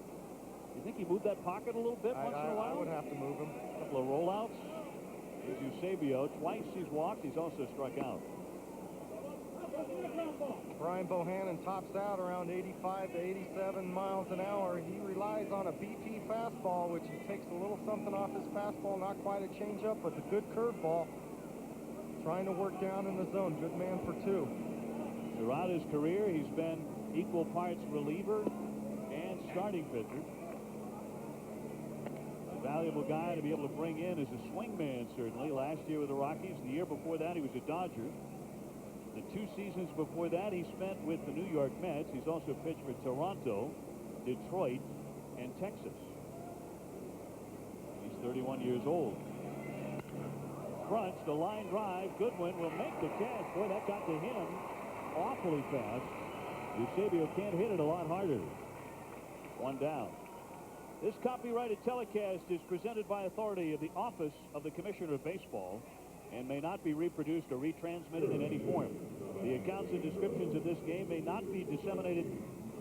You think he moved that pocket a little bit once in a while? I would have to move him. A couple of rollouts. Here's Eusebio. Twice he's walked. He's also struck out. Brian Bohannon tops out around 85 to 87 miles an hour. He relies on a BP fastball, which he takes a little something off his fastball. Not quite a changeup, but the good curveball. Trying to work down in the zone. Good man for 2. Throughout his career, he's been equal parts reliever and starting pitcher. A valuable guy to be able to bring in as a swingman, certainly. Last year with the Rockies. The year before that, he was a Dodger. The 2 seasons before that, he spent with the New York Mets. He's also pitched for Toronto, Detroit, and Texas. He's 31 years old. Crunch, the line drive. Goodwin will make the catch. Boy, that got to him awfully fast. Eusebio can't hit it a lot harder. 1 down. This copyrighted telecast is presented by authority of the Office of the Commissioner of Baseball and may not be reproduced or retransmitted in any form. The accounts and descriptions of this game may not be disseminated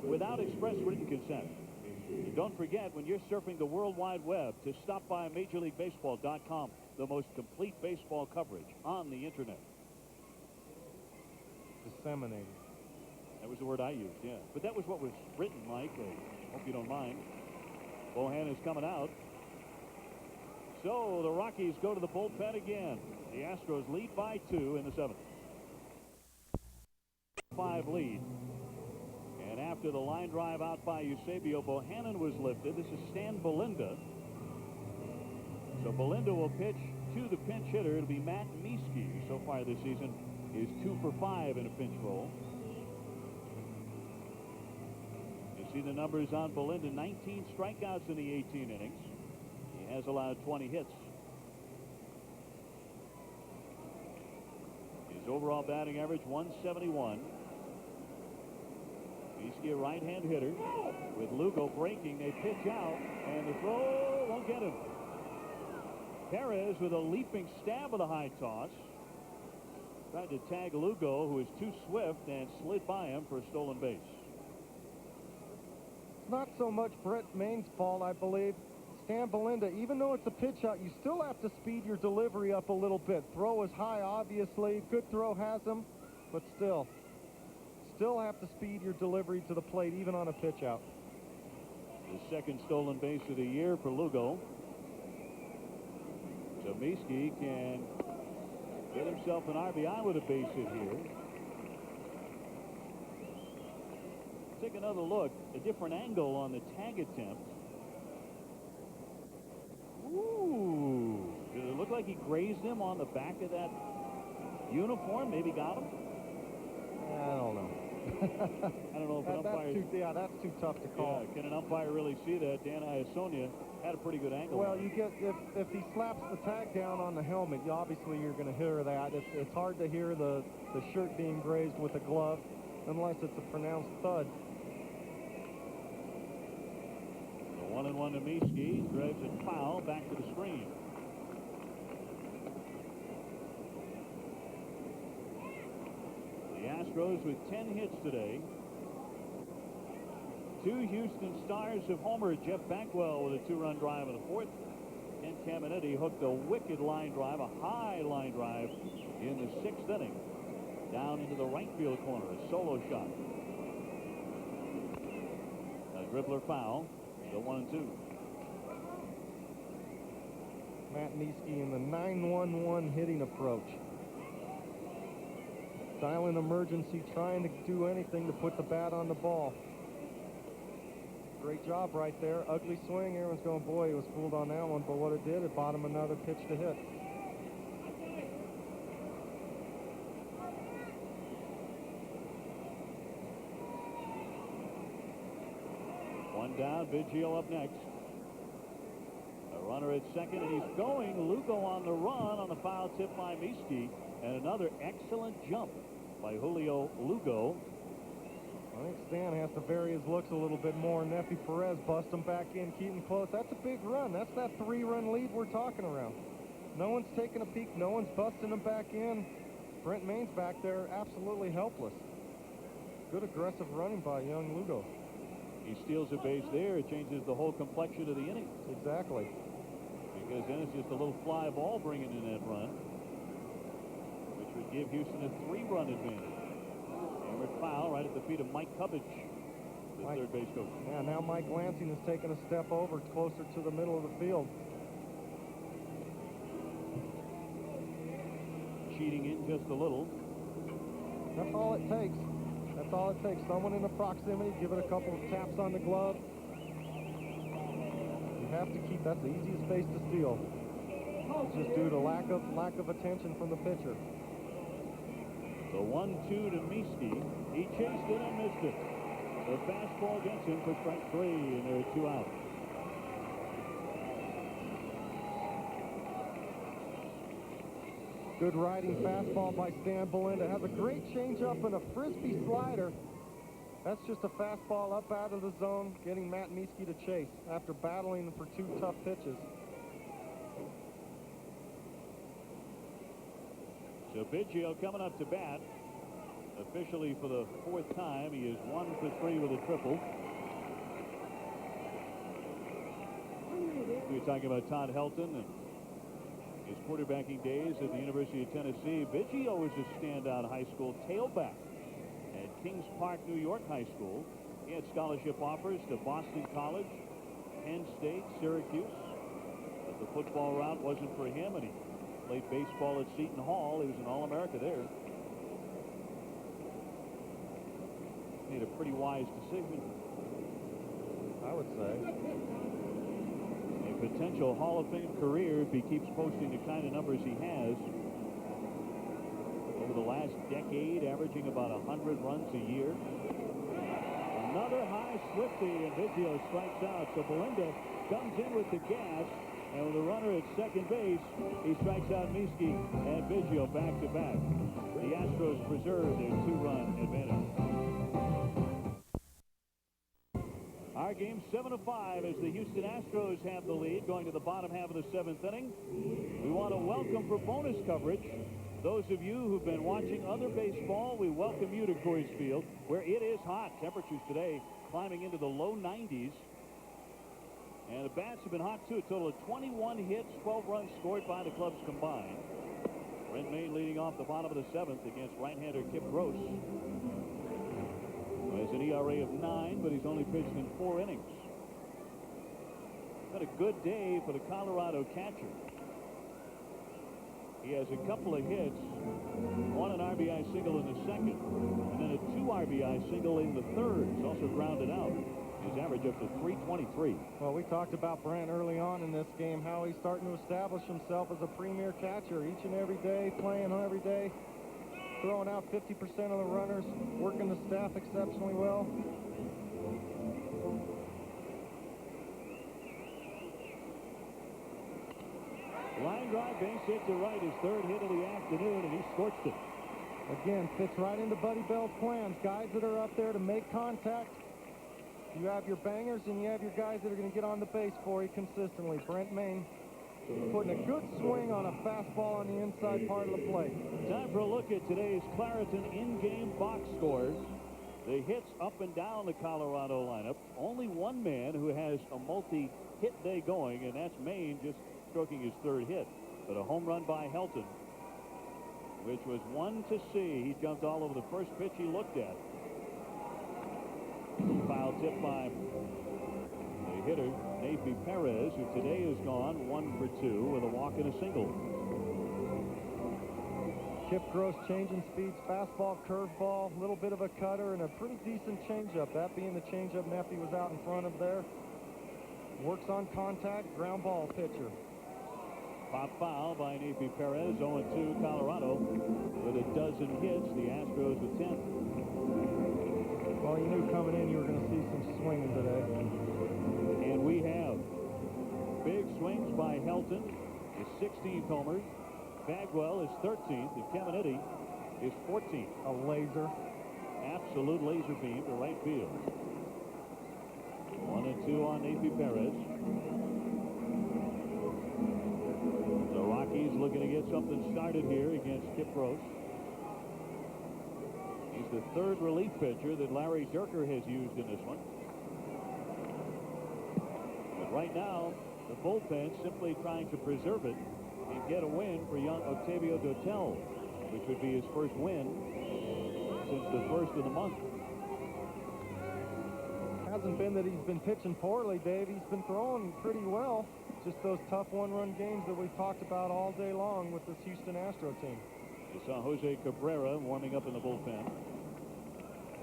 without express written consent. And don't forget, when you're surfing the World Wide Web, to stop by MajorLeagueBaseball.com, the most complete baseball coverage on the internet. Disseminated. That was the word I used, yeah. But that was what was written, Mike. I hope you don't mind. Bohannon is coming out. So the Rockies go to the bullpen again. The Astros lead by 2 in the 7th. 5 lead. And after the line drive out by Eusebio, Bohannon was lifted. This is Stan Belinda. So Belinda will pitch to the pinch hitter. It'll be Matt Mieske. So far this season is 2 for 5 in a pinch roll. You see the numbers on Belinda. 19 strikeouts in the 18 innings. He has allowed 20 hits. His overall batting average 171. Mieske, a right-hand hitter. With Lugo breaking, they pitch out, and the throw won't get him. Perez with a leaping stab of the high toss. Tried to tag Lugo, who is too swift, and slid by him for a stolen base. Not so much Brett Main's fault, I believe. Stan Belinda, even though it's a pitch out, you still have to speed your delivery up a little bit. Throw is high, obviously. Good throw has him, but still have to speed your delivery to the plate, even on a pitch out. The second stolen base of the year for Lugo. So Mieske can get himself an RBI with a base hit here. Take another look, a different angle on the tag attempt. Ooh, did it look like he grazed him on the back of that uniform? Maybe got him? I don't know. I don't know if an umpire... That's too tough to call. Yeah, can an umpire really see that? Dan Iasonia had a pretty good angle. Well, you get if he slaps the tag down on the helmet, obviously you're going to hear that. It's hard to hear the shirt being grazed with a glove unless it's a pronounced thud. The 1-1 to Miski, drives it foul back to the screen. The Astros with 10 hits today. 2 Houston Stars have homered. Jeff Bankwell with a 2-run drive in the 4th. Ken Caminetti hooked a wicked line drive, a high line drive in the 6th inning. Down into the right field corner, a solo shot. A dribbler foul. Still 1-2. Matt Miski in the 9-1-1 hitting approach. Silent emergency, trying to do anything to put the bat on the ball. Great job right there. Ugly swing. Everyone's going, boy, he was fooled on that one. But what it did, it bought him another pitch to hit. One down, Biggio up next. A runner at second, and he's going. Lugo on the run on the foul tip by Miski. And another excellent jump by Julio Lugo. I think Stan has to vary his looks a little bit more. Nefi Perez bust him back in, keep him close. That's a big run. That's that 3-run lead we're talking around. No one's taking a peek. No one's busting him back in. Brent Main's back there absolutely helpless. Good aggressive running by young Lugo. He steals a base there. It changes the whole complexion of the inning. Exactly. Because then it's just a little fly ball bringing in that run, which would give Houston a 3-run advantage. Hammered foul right at the feet of Mike Cubbage, the third base coach. Yeah, now Mike Lansing has taken a step over closer to the middle of the field. Cheating in just a little. That's all it takes. That's all it takes. Someone in the proximity, give it a couple of taps on the glove. You have to keep, that's the easiest base to steal. It's just due to lack of attention from the pitcher. The 1-2 to Miski. He chased it and missed it. The fastball gets him for strike 3, and there are 2 out. Good riding fastball by Stan Belinda. Has a great changeup and a frisbee slider. That's just a fastball up out of the zone, getting Matt Miski to chase after battling for 2 tough pitches. So Biggio coming up to bat. Officially for the 4th time. He is 1 for 3 with a triple. We were talking about Todd Helton and his quarterbacking days at the University of Tennessee. Biggio was a standout high school tailback at Kings Park, New York High School. He had scholarship offers to Boston College, Penn State, Syracuse. But the football route wasn't for him, and he played baseball at Seton Hall. He was an All-America there. Made a pretty wise decision, I would say. A potential Hall of Fame career if he keeps posting the kind of numbers he has. Over the last decade, averaging about 100 runs a year. Another high Swifty, and Biggio strikes out. So Belinda comes in with the gas, and with a runner at second base, he strikes out Miski and Biggio back-to-back. The Astros preserve their 2-run advantage. Our game 7-5 as the Houston Astros have the lead going to the bottom half of the 7th inning. We want to welcome for bonus coverage those of you who've been watching other baseball. We welcome you to Coors Field, where it is hot. Temperatures today climbing into the low 90s. And the bats have been hot too. A total of 21 hits, 12 runs scored by the clubs combined. Brent Maine leading off the bottom of the 7th against right-hander Kip Gross. Has an ERA of 9, but he's only pitched in 4 innings. Been a good day for the Colorado catcher. He has a couple of hits, 1 an RBI single in the 2nd, and then a 2 RBI single in the 3rd. He's also grounded out. His average up to 323. Well, we talked about Brent early on in this game, how he's starting to establish himself as a premier catcher each and every day, playing every day. Throwing out 50% of the runners, working the staff exceptionally well. Line drive, base hit to right, his third hit of the afternoon, and he scorched it. Again, fits right into Buddy Bell's plans. Guys that are up there to make contact. You have your bangers, and you have your guys that are going to get on the base for you consistently. Brent Maine putting a good swing on a fastball on the inside part of the plate. Time for a look at today's Claritin in-game box scores. The hits up and down the Colorado lineup. Only one man who has a multi-hit day going, and that's Maine, just stroking his third hit. But a home run by Helton, which was one to see. He jumped all over the first pitch he looked at. Foul tip by the hitter, Navy Perez, who today has gone 1 for 2 with a walk and a single. Chip Gross changing speeds, fastball, curveball, a little bit of a cutter, and a pretty decent changeup. That being the changeup Neffy was out in front of there. Works on contact, ground ball pitcher. Pop foul by Navy Perez, 0-2 Colorado with a dozen hits. The Astros with 10. Well, you knew coming in you were going to see some swinging today. And we have big swings by Helton, his 16th homer. Bagwell is 13th, and Caminiti is 14th. A laser. Absolute laser beam to right field. 1-2 on Navy Perez. The Rockies looking to get something started here against Kip Gross. He's the third relief pitcher that Larry Dierker has used in this one. But right now, the bullpen simply trying to preserve it and get a win for young Octavio Dotel, which would be his first win since the first of the month. Hasn't been that he's been pitching poorly, Dave. He's been throwing pretty well. Just those tough one-run games that we've talked about all day long with this Houston Astro team. You saw Jose Cabrera warming up in the bullpen.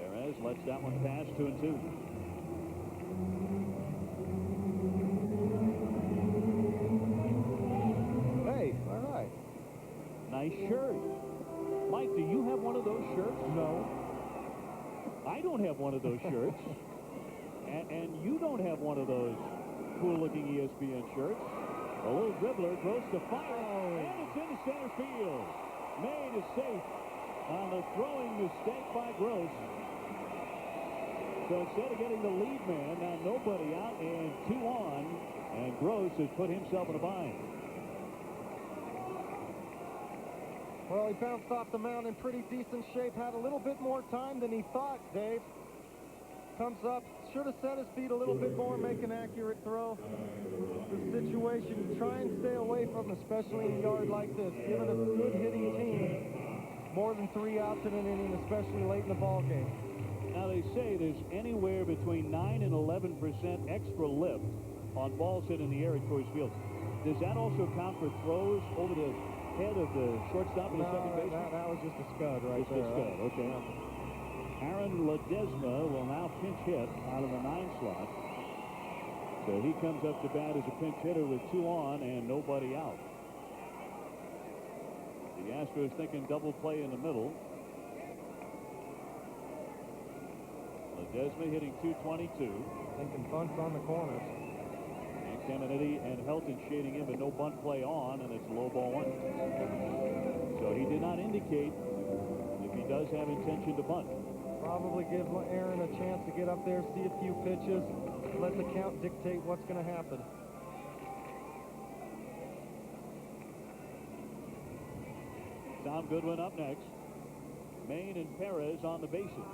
Perez lets that one pass, 2-2. All right. Nice shirt. Mike, do you have one of those shirts? No. I don't have one of those shirts. and you don't have one of those cool-looking ESPN shirts. A little dribbler goes to fire, and it's into center field. Maine is safe on the throwing mistake by Gross. So instead of getting the lead man, now nobody out and 2 on, and Gross has put himself in a bind. Well, he bounced off the mound in pretty decent shape. Had a little bit more time than he thought, Dave. Comes up, should have set his feet a little bit more, make an accurate throw. The situation you try and stay away from, especially in a yard like this. Given a good hitting team, more than 3 outs in an inning, especially late in the ball game. Now they say there's anywhere between 9 and 11% extra lift on balls hit in the air at Coors Field. Does that also count for throws over the head of the shortstop and the second baseman? That was just a scud right just there. Just a scud, right? okay. Yeah. Aaron Ledesma will now pinch hit out of the 9 slot. So he comes up to bat as a pinch hitter with 2 on and nobody out. The Astros thinking double play in the middle. Ledesma hitting .222. Thinking bunts on the corners. And Caminiti and Helton shading in, but no bunt play on, and it's low ball 1. So he did not indicate if he does have intention to bunt. Probably give Aaron a chance to get up there, see a few pitches, let the count dictate what's going to happen. Tom Goodwin up next. Maine and Perez on the bases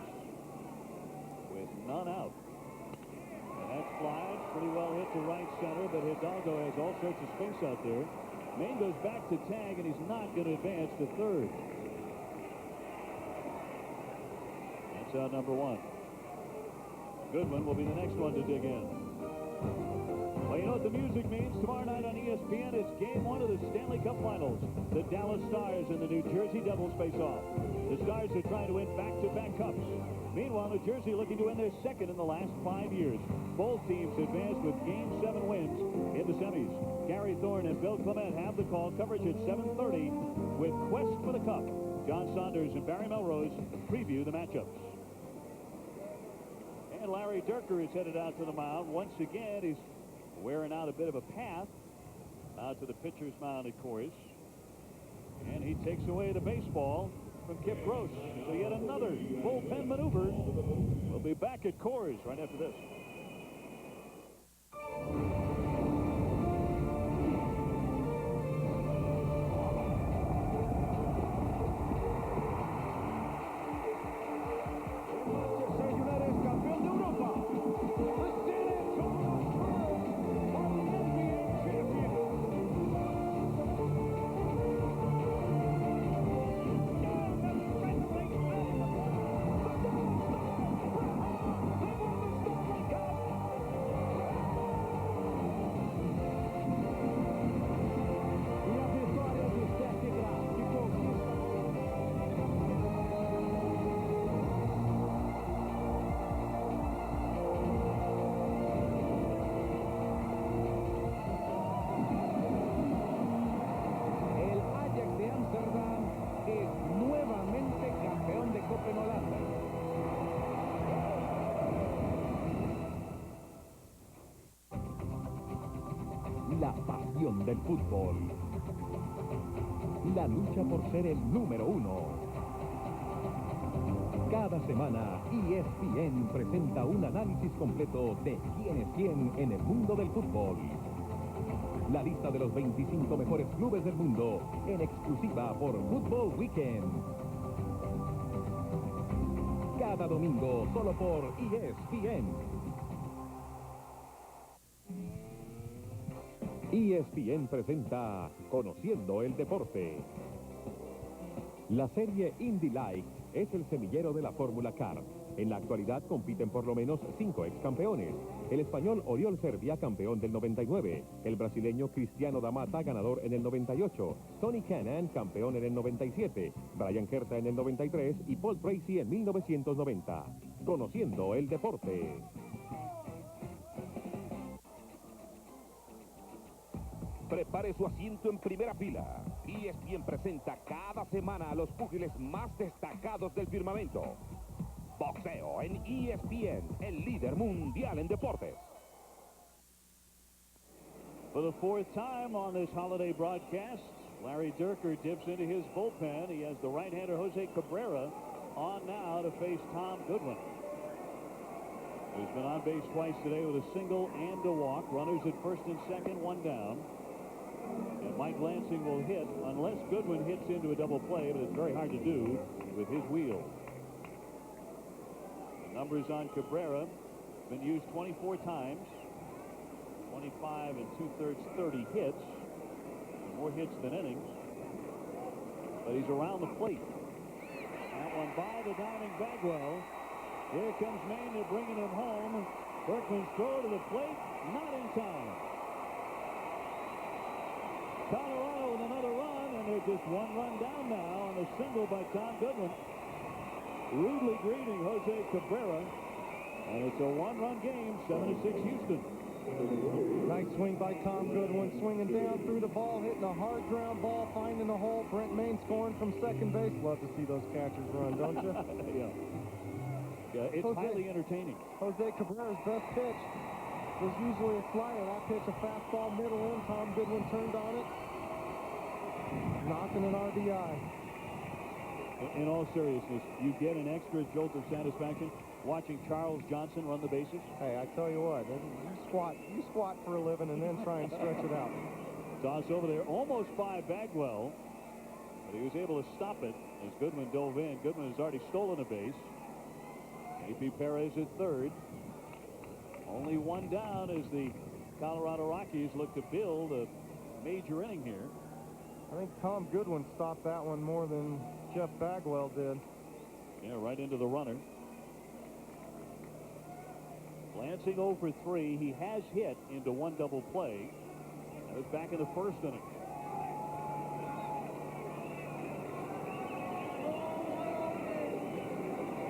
with none out. And that's fly, pretty well hit to right center, but Hidalgo has all sorts of space out there. Maine goes back to tag, and he's not going to advance to third. That's out number 1. Goodwin will be the next one to dig in. Well, you know what the music means. Tomorrow night on ESPN, it's Game 1 of the Stanley Cup Finals. The Dallas Stars and the New Jersey Devils face off. The Stars are trying to win back-to-back cups. Meanwhile, New Jersey looking to win their second in the last 5 years. Both teams advanced with Game 7 wins in the semis. Gary Thorne and Bill Clement have the call. Coverage at 7:30 with Quest for the Cup. John Saunders and Barry Melrose preview the matchups. And Larry Dierker is headed out to the mound. Once again, he's wearing out a bit of a path. Out to the pitcher's mound, of course. And he takes away the baseball from Kip Gross. So yet another bullpen maneuver. We'll be back at Coors right after this. La pasión del fútbol. La lucha por ser el número uno. Cada semana, ESPN presenta un análisis completo de quién es quién en el mundo del fútbol. La lista de los 25 mejores clubes del mundo en exclusiva por Football Weekend. Cada domingo, solo por ESPN. ESPN presenta Conociendo el Deporte. La serie Indy Light es el semillero de la Fórmula Car. En la actualidad compiten por lo menos 5 ex campeones. El español Oriol Servia, campeón del 99. El brasileño Cristiano da Mata, ganador en el 98. Tony Kanaan, campeón en el 97. Brian Herta en el 93 y Paul Tracy en 1990. Conociendo el Deporte. Prepare su asiento en primera fila. ESPN presenta cada semana a los púgiles más destacados del firmamento. Boxeo en ESPN, el líder mundial en deportes. For the 4th time on this holiday broadcast, Larry Dierker dips into his bullpen. He has the right-hander Jose Cabrera on now to face Tom Goodwin, who's been on base twice today with a single and a walk. Runners at first and second, 1 down. And Mike Lansing will hit unless Goodwin hits into a double play, but it's very hard to do with his wheel. The numbers on Cabrera been used 24 times, 25 and 2/3, 30 hits, more hits than innings, but he's around the plate. That one by the diving Bagwell. Here comes Maine. They're bringing him home. Berkman's throw to the plate, not in time. Colorado with another run, and they're just 1 run down now on a single by Tom Goodwin. Rudely greeting Jose Cabrera, and it's a 1-run game, 7-6 Houston. Nice swing by Tom Goodwin, swinging down through the ball, hitting a hard ground ball, finding the hole. Brent Maine scoring from second base. Love to see those catchers run, don't you? Yeah, it's highly entertaining. Jose Cabrera's best pitch was usually a slider. That pitch, a fastball middle in. Tom Goodwin turned on it, knocking an RBI. In all seriousness, you get an extra jolt of satisfaction watching Charles Johnson run the bases. Hey, I tell you what, you squat for a living and then try and stretch it out. Toss over there, almost by Bagwell, but he was able to stop it as Goodwin dove in. Goodwin has already stolen a base. A.P. Perez at third. Only 1 down as the Colorado Rockies look to build a major inning here. I think Tom Goodwin stopped that one more than Jeff Bagwell did. Yeah, right into the runner. Lansing 0 for 3. He has hit into 1 double play. That was back in the first inning.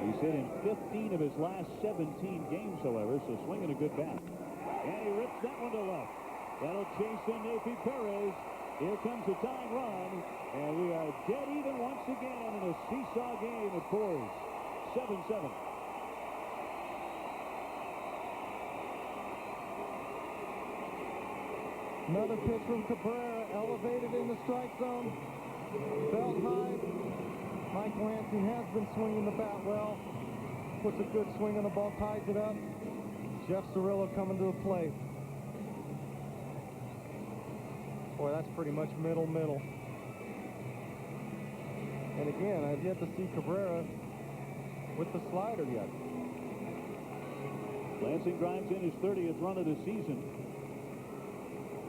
He's hit in 15 of his last 17 games, however, so swinging a good bat. And he rips that one to left. That'll chase in A.P. Perez. Here comes the tying run, and we are dead even once again in a seesaw game at Coors. 7-7. Another pitch from Cabrera, elevated in the strike zone. Belt high. Mike Lansing has been swinging the bat well. Puts a good swing on the ball, ties it up. Jeff Cirillo coming to the plate. Boy, that's pretty much middle. And again, I've yet to see Cabrera with the slider yet. Lansing drives in his 30th run of the season.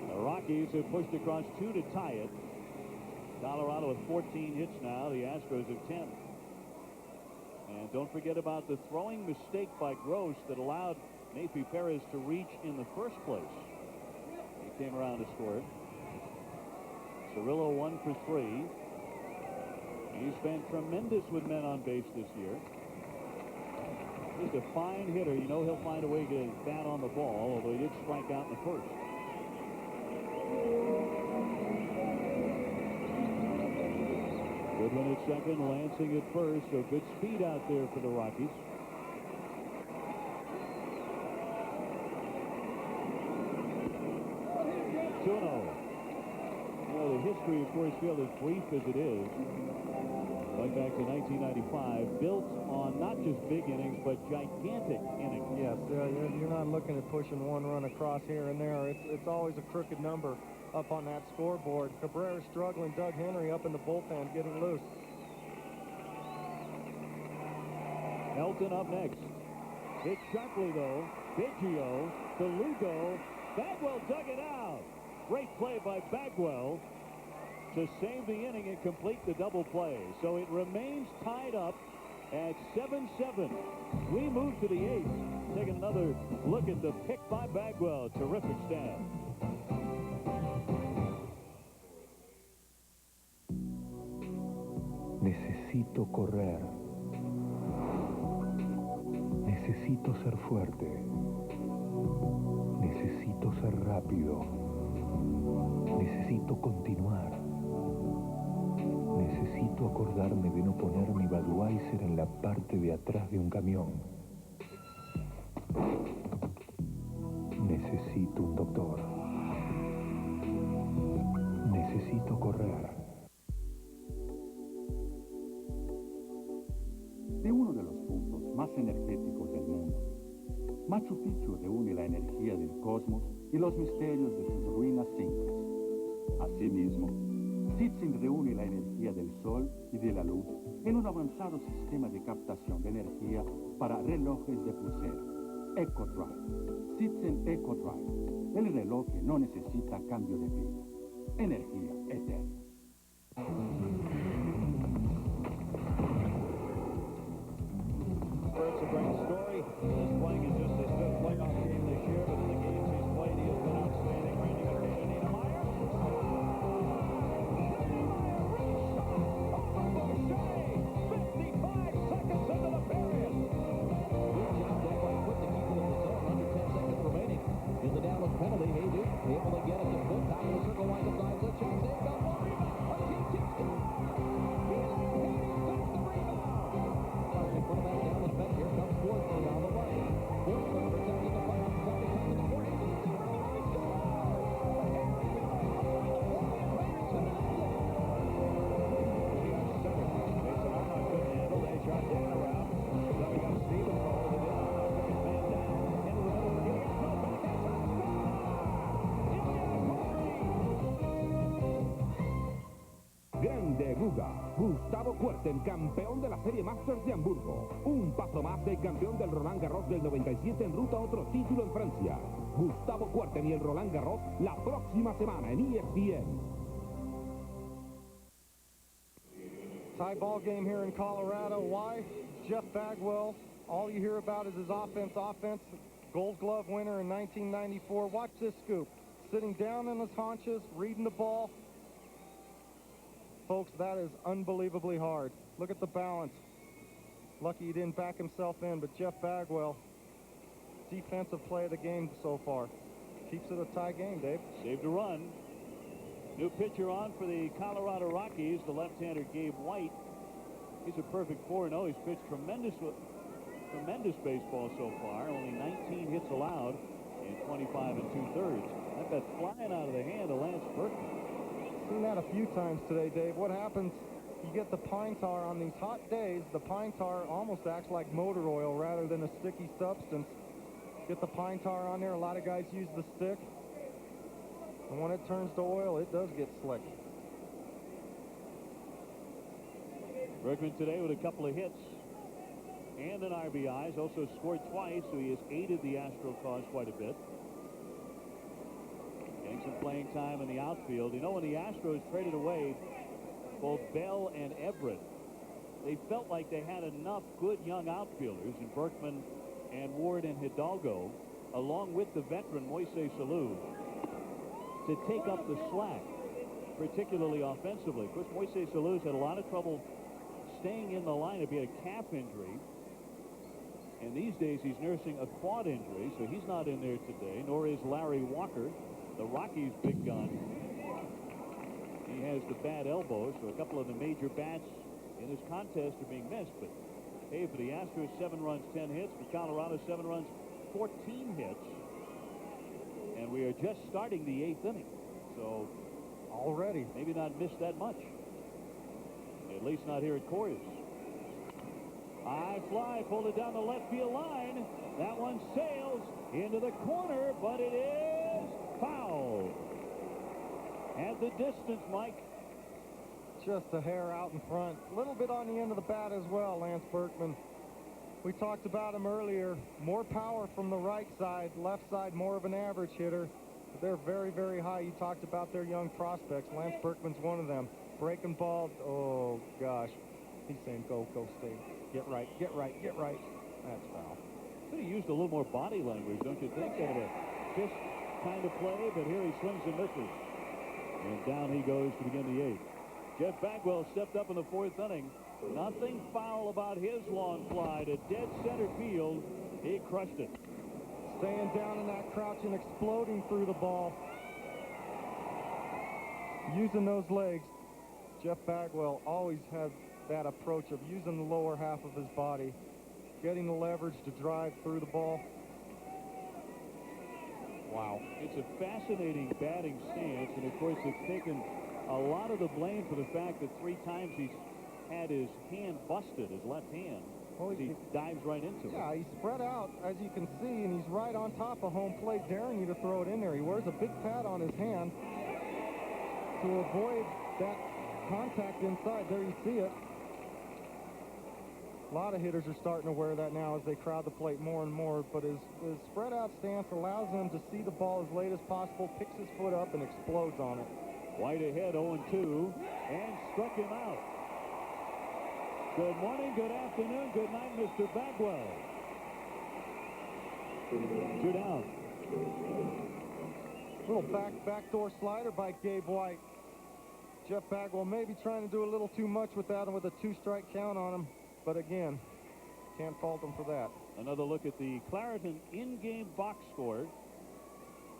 The Rockies have pushed across 2 to tie it. Colorado with 14 hits now. The Astros have 10. And don't forget about the throwing mistake by Gross that allowed Nafi Perez to reach in the first place. He came around to score it. Cirillo 1 for 3. He's been tremendous with men on base this year. Just a fine hitter. You know he'll find a way to get his bat on the ball, although he did strike out in the first. Goodwin at second, Lansing at first, so good speed out there for the Rockies. 2-0. You know, the history of Coors Field, as brief as it is, going back to 1995, built on not just big innings, but gigantic innings. Yes, you're not looking at pushing one run across here and there. It's always a crooked number up on that scoreboard. Cabrera's struggling. Doug Henry up in the bullpen getting loose. Elton up next. Hit sharply, though. Biggio to Lugo. Bagwell dug it out. Great play by Bagwell to save the inning and complete the double play. So it remains tied up at 7-7. We move to the 8th. Taking another look at the pick by Bagwell. Terrific stand. Necesito correr. Necesito ser fuerte. Necesito ser rápido. Necesito continuar. Necesito acordarme de no poner mi Budweiser en la parte de atrás de un camión. Necesito un doctor. Necesito correr. De uno de los puntos más energéticos del mundo, Machu Picchu reúne la energía del cosmos y los misterios de sus ruinas incas. Asimismo, Chichén reúne la energía del sol y de la luz en un avanzado sistema de captación de energía para relojes de pulsera, EcoDrive. Chichén EcoDrive, el reloj que no necesita cambio de pila. Energía eterna. It's a great story. He's playing in just his 5th playoff game this year, but in the games he's played, he has been outstanding. Randy McCann, Niedermeyer. Grande Guga, Gustavo Kuerten, campeón de la Serie Masters de Hamburgo. Un paso más del campeón del Roland Garros del 97 en ruta a otro título en Francia. Gustavo Kuerten y el Roland Garros la próxima semana en ESPN. Tie ball game here in Colorado. Why? Jeff Bagwell. All you hear about is his offense. Gold Glove winner in 1994. Watch this scoop. Sitting down on his haunches, reading the ball. Folks, that is unbelievably hard. Look at the balance. Lucky he didn't back himself in, but Jeff Bagwell, defensive play of the game so far. Keeps it a tie game, Dave. Saved a run. New pitcher on for the Colorado Rockies, the left-hander Gabe White. He's a perfect 4-0. He's pitched tremendous baseball so far. Only 19 hits allowed in 25 2/3. That got flying out of the hand of Lance Berkman. Seen that a few times today, Dave. What happens, you get the pine tar on these hot days, the pine tar almost acts like motor oil rather than a sticky substance. Get the pine tar on there, a lot of guys use the stick. And when it turns to oil, it does get slick. Berkman today with a couple of hits and an RBI. He's also scored twice, so he has aided the Astro cause quite a bit. Getting some playing time in the outfield. You know, when the Astros traded away both Bell and Everett, they felt like they had enough good young outfielders in Berkman and Ward and Hidalgo, along with the veteran Moises Alou, to take up the slack, particularly offensively. Of course, Moises Alou's had a lot of trouble staying in the lineup. He had a calf injury, and these days he's nursing a quad injury, so he's not in there today, nor is Larry Walker, the Rockies' big gun. He has the bad elbow, so a couple of the major bats in this contest are being missed. But hey, for the Astros, 7 runs, 10 hits. For Colorado, 7 runs, 14 hits. And we are just starting the 8th inning. So already, maybe not missed that much. At least not here at Coors. High fly, pulled it down the left field line. That one sails into the corner, but it is foul. At the distance, Mike. Just a hair out in front. A little bit on the end of the bat as well, Lance Berkman. We talked about him earlier. More power from the right side, left side more of an average hitter. They're very, very high. You talked about their young prospects. Lance Berkman's one of them. Breaking ball, oh gosh. He's saying go stay. Get right, get right, get right. That's foul. Could have used a little more body language, don't you think? Kind of a fist kind of play, but here he swings and misses. And down he goes to begin the 8th. Jeff Bagwell stepped up in the 4th inning. Nothing foul about his long fly to dead center field. He crushed it. Staying down in that crouch and exploding through the ball. Using those legs. Jeff Bagwell always has that approach of using the lower half of his body, getting the leverage to drive through the ball. Wow. It's a fascinating batting stance, and of course it's taken a lot of the blame for the fact that 3 times he's had his hand busted, his left hand. Well, he dives right into it. Yeah, he's spread out, as you can see, and he's right on top of home plate, daring you to throw it in there. He wears a big pad on his hand to avoid that contact inside. There you see it. A lot of hitters are starting to wear that now as they crowd the plate more and more, but his spread out stance allows him to see the ball as late as possible, picks his foot up, and explodes on it. White ahead, 0-2, and struck him out. Good morning, good afternoon, good night, Mr. Bagwell. 2 down. Little backdoor slider by Gabe White. Jeff Bagwell maybe trying to do a little too much with that and with a 2-strike count on him. But again, can't fault him for that. Another look at the Claritin in-game box score.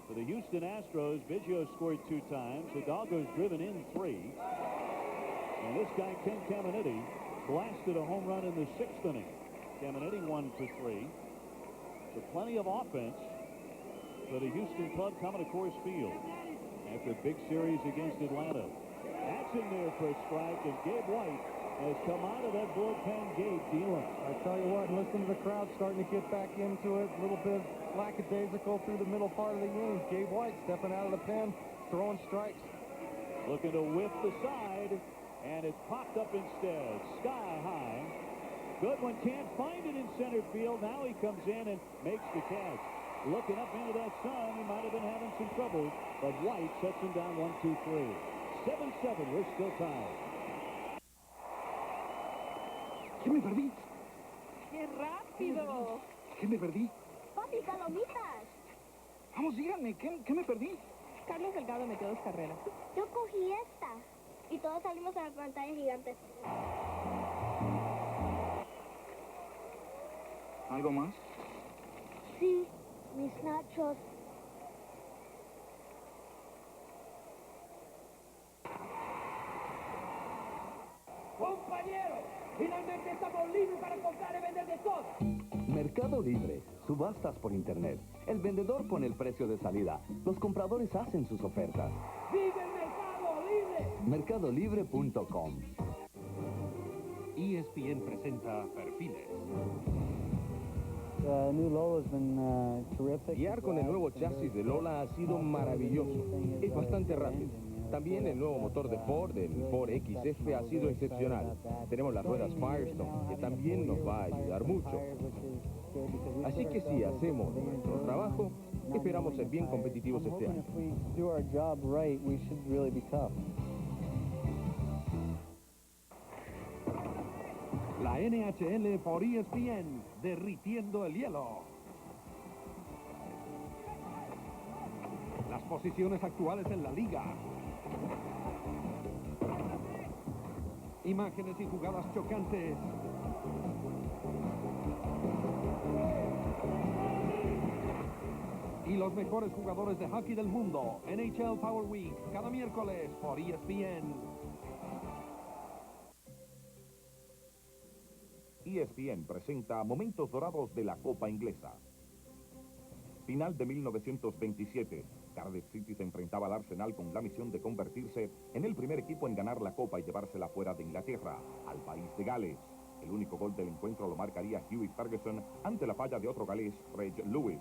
For the Houston Astros, Biggio scored 2 times. Hidalgo's driven in 3. And this guy, Ken Caminiti, blasted a home run in the 6th inning. Caminiti 1 for 3. So plenty of offense for the Houston club coming to Coors Field after a big series against Atlanta. That's in there for a strike, and Gabe White has come out of that bullpen gate dealing. I tell you what, listen to the crowd starting to get back into it. A little bit lackadaisical through the middle part of the inning. Gabe White stepping out of the pen, throwing strikes. Looking to whip the side, and it's popped up instead. Sky high. Goodwin can't find it in center field. Now he comes in and makes the catch. Looking up into that sun, he might have been having some trouble, but White sets him down 1-2-3. 7-7, we're still tied. ¿Qué me perdí? ¡Qué rápido! ¿Qué me perdí? ¡Papi, palomitas! Vamos, díganme, ¿qué me perdí? Carlos Delgado metió 2 carreras. Yo cogí esta. Y todos salimos a la pantalla gigante. ¿Algo más? Sí, mis nachos. Compañeros, Finalmente estamos libres para comprar y vender de todo. Mercado Libre, subastas por internet. El vendedor pone el precio de salida. Los compradores hacen sus ofertas. ¡Vive el Mercado Libre! Mercadolibre.com. ESPN presenta Perfiles. Guiar con el nuevo chasis de Lola ha sido maravilloso. Es bastante rápido. También el nuevo motor de Ford, el Ford XF, ha sido excepcional. Tenemos las ruedas Firestone, que también nos va a ayudar mucho. Así que si hacemos nuestro trabajo, esperamos ser bien competitivos este año. La NHL por ESPN, derritiendo el hielo. Las posiciones actuales en la liga. Imágenes y jugadas chocantes. Y los mejores jugadores de hockey del mundo. NHL Power Week, cada miércoles por ESPN. ESPN presenta momentos dorados de la Copa Inglesa. Final de 1927. Cardiff City se enfrentaba al Arsenal con la misión de convertirse en el primer equipo en ganar la Copa y llevársela fuera de Inglaterra, al país de Gales. El único gol del encuentro lo marcaría Hughie Ferguson ante la falla de otro galés, Reg Lewis.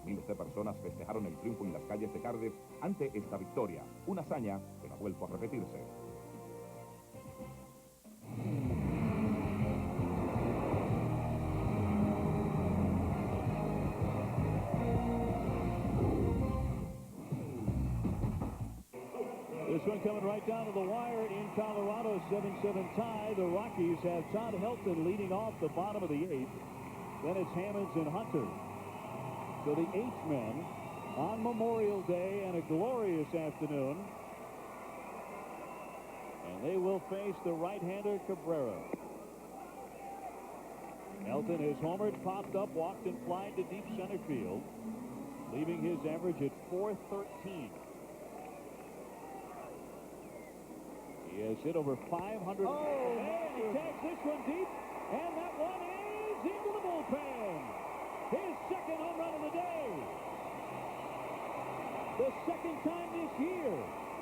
Miles de personas festejaron el triunfo en las calles de Cardiff ante esta victoria, una hazaña que no ha vuelto a repetirse. This one coming right down to the wire in Colorado, 7-7 tie. The Rockies have Todd Helton leading off the bottom of the eighth. Then it's Hammonds and Hunter. So the eighth men on Memorial Day and a glorious afternoon. And they will face the right-hander Cabrera. Helton has homered, popped up, walked and flied to deep center field, leaving his average at .413. He has hit over 500. And he tags this one deep, and that one is into the bullpen. His second home run of the day. The second time this year.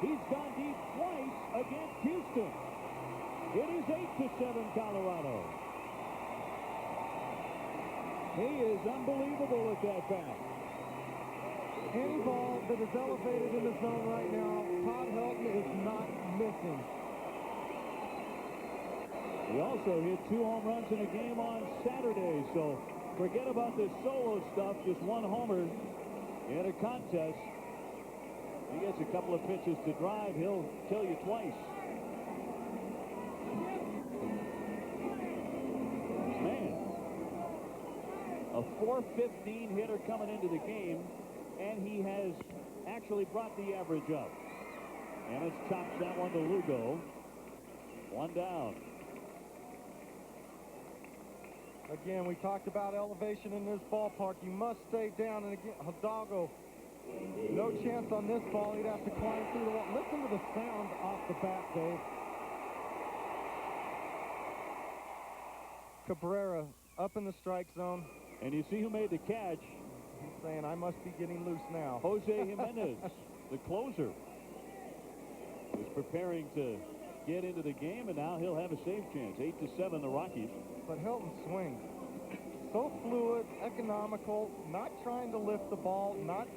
He's gone deep twice against Houston. It is 8-7 Colorado. He is unbelievable with that bat. Any ball that is elevated in the zone right now, Todd Helton is not missing. He also hit 2 home runs in a game on Saturday, so forget about this solo stuff. Just one homer in a contest. He gets a couple of pitches to drive, he'll kill you twice. Man, a .415 hitter coming into the game, and he has actually brought the average up. And it's chops that one to Lugo. One down. Again, we talked about elevation in this ballpark. You must stay down. And again, Hidalgo, no chance on this ball. He'd have to climb through the wall. Listen to the sound off the bat, Dave. Cabrera up in the strike zone. And you see who made the catch. He's saying, I must be getting loose now. Jose Jimenez, the closer, is preparing to get into the game, and now he'll have a save chance. 8-7, the Rockies. But Helton's swing, so fluid, economical, not trying to lift the ball, not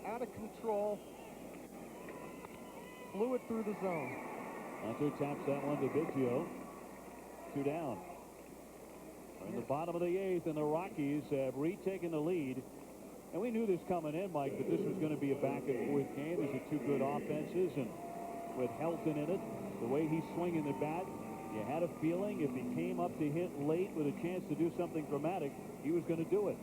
out of control. Fluid through the zone. Hunter taps that one to Biggio. 2 down. We're in the bottom of the eighth, and the Rockies have retaken the lead. And we knew this coming in, Mike, that this was going to be a back-and-forth game. These are 2 good offenses, and with Helton in it, the way he's swinging the bat, you had a feeling if he came up to hit late with a chance to do something dramatic, he was going to do it.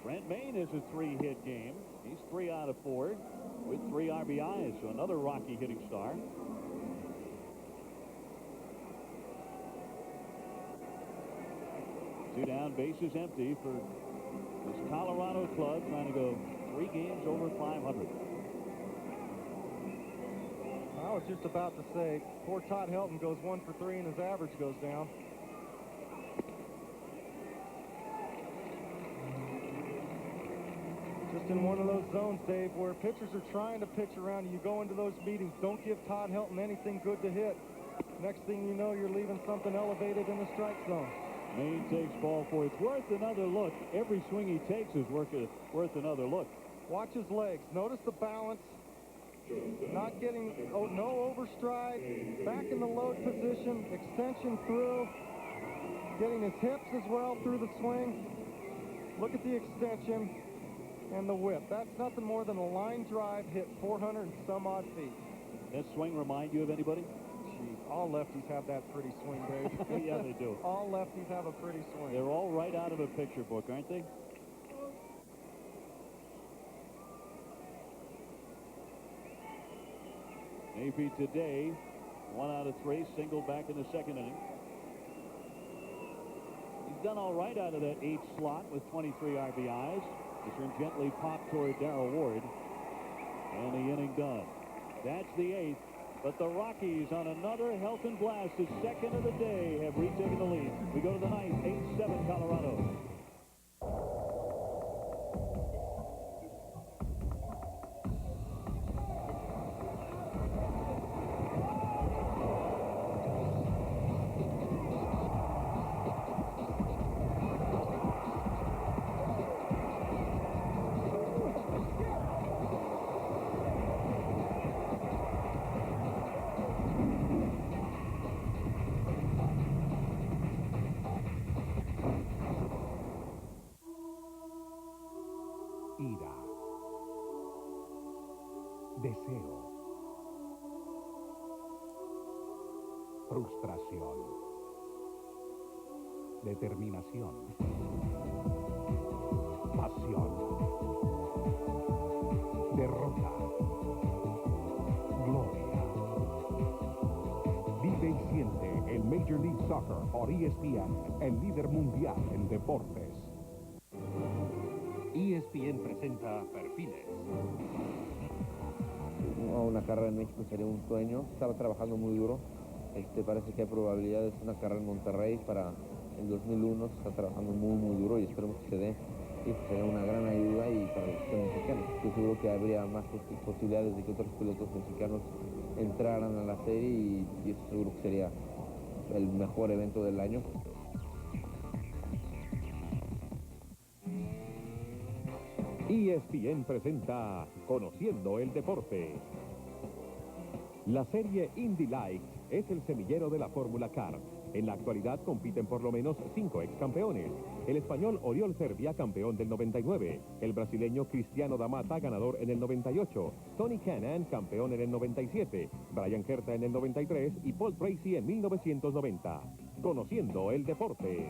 Brent Maine is a 3-hit game. He's 3 out of 4 with 3 RBIs, so another Rocky hitting star. Two down, bases empty for this Colorado club trying to go 3 games over 500. Well, was just about to say, poor Todd Helton goes 1 for 3 and his average goes down. Just in one of those zones, Dave, where pitchers are trying to pitch around you. You go into those meetings, don't give Todd Helton anything good to hit. Next thing you know, you're leaving something elevated in the strike zone. Maine takes ball 4. It's worth another look. Every swing he takes is worth another look. Watch his legs. Notice the balance. Not getting, no overstride. Back in the load position. Extension through. Getting his hips as well through the swing. Look at the extension and the whip. That's nothing more than a line drive hit 400 and some odd feet. That swing remind you of anybody? Jeez, all lefties have that pretty swing, Dave. Yeah, they do. All lefties have a pretty swing. They're all right out of a picture book, aren't they? Maybe today, 1 out of 3, single back in the second inning. He's done all right out of that 8 slot with 23 RBIs. This one gently popped toward Darrell Ward. And the inning done. That's the 8th. But the Rockies on another Helton blast, the second of the day, have retaken the lead. We go to the 9th, 8-7 Colorado. Ira, deseo, frustración, determinación, pasión, derrota, gloria. Vive y siente el Major League Soccer por ESPN, el líder mundial en deportes. ESPN presenta Perfiles. Una carrera en México sería un sueño. Estaba trabajando muy duro. Parece que hay probabilidades de una carrera en Monterrey para el 2001. Se está trabajando muy duro y esperemos que se dé. Y sería una gran ayuda y para los mexicanos. Estoy seguro que habría más posibilidades de que otros pilotos mexicanos entraran a la serie y estoy seguro que sería el mejor evento del año. ESPN presenta Conociendo el Deporte. La serie Indy Light es el semillero de la Fórmula Car. En la actualidad compiten por lo menos 5 ex campeones. El español Oriol Servia, campeón del 99. El brasileño Cristiano da Mata, ganador en el 98. Tony Kanaan, campeón en el 97. Brian Herta en el 93 y Paul Tracy en 1990. Conociendo el Deporte.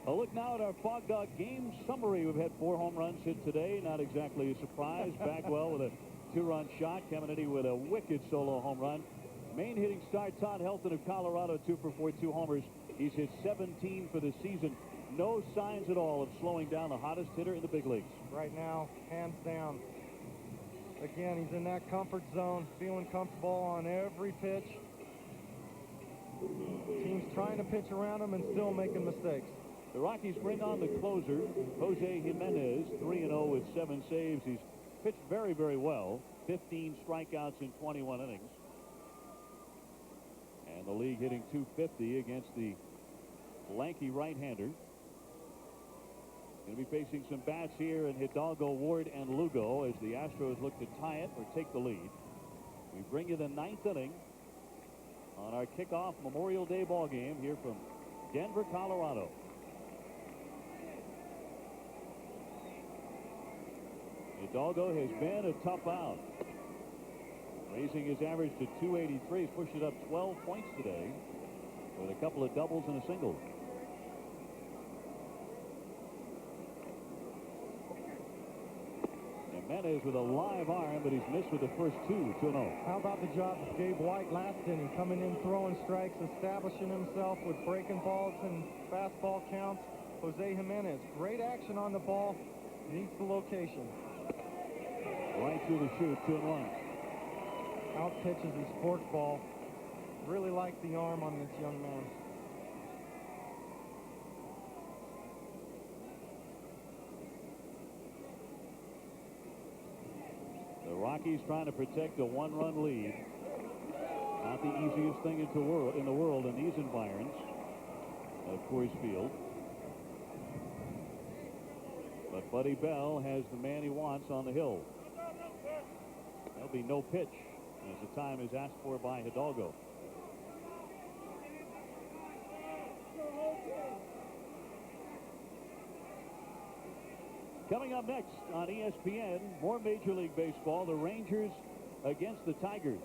A look now at our Fog Dog game summary. We've had 4 home runs hit today. Not exactly a surprise. Bagwell with a 2-run shot. Kennedy with a wicked solo home run. Main hitting star Todd Helton of Colorado, 2 for 4, 2 homers. He's hit 17 for the season. No signs at all of slowing down the hottest hitter in the big leagues. Right now, hands down. Again, he's in that comfort zone, feeling comfortable on every pitch. Team's trying to pitch around him and still making mistakes. The Rockies bring on the closer, Jose Jimenez, 3-0 with 7 saves. He's pitched very well. 15 strikeouts in 21 innings. And the league hitting .250 against the lanky right-hander. Going to be facing some bats here in Hidalgo, Ward, and Lugo as the Astros look to tie it or take the lead. We bring you the 9th inning on our kickoff Memorial Day ball game here from Denver, Colorado. Hidalgo has been a tough out. Raising his average to 283. He's pushed it up 12 points today with a couple of doubles and a single. Jimenez with a live arm, but he's missed with the first 2, 2-0. How about the job of Gabe White last inning, coming in, throwing strikes, establishing himself with breaking balls and fastball counts. Jose Jimenez, great action on the ball, needs the location. Right through the chute, 2-1. Out pitches his forkball. Really like the arm on this young man. The Rockies trying to protect a 1-run lead. Not the easiest thing in the world in these environs of Coors Field. But Buddy Bell has the man he wants on the hill. There'll be no pitch as the time is asked for by Hidalgo. Coming up next on ESPN, more Major League Baseball, the Rangers against the Tigers.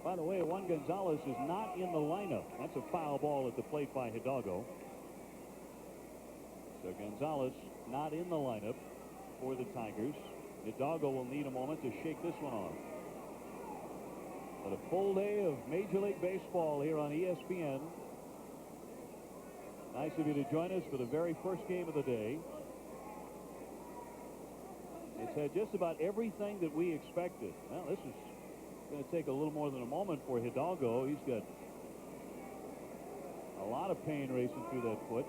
By the way, Juan Gonzalez is not in the lineup. That's a foul ball at the plate by Hidalgo. So Gonzalez not in the lineup for the Tigers. Hidalgo will need a moment to shake this one off. But a full day of Major League Baseball here on ESPN. Nice of you to join us for the very first game of the day. It's had just about everything that we expected. Well, this is going to take a little more than a moment for Hidalgo. He's got a lot of pain racing through that foot.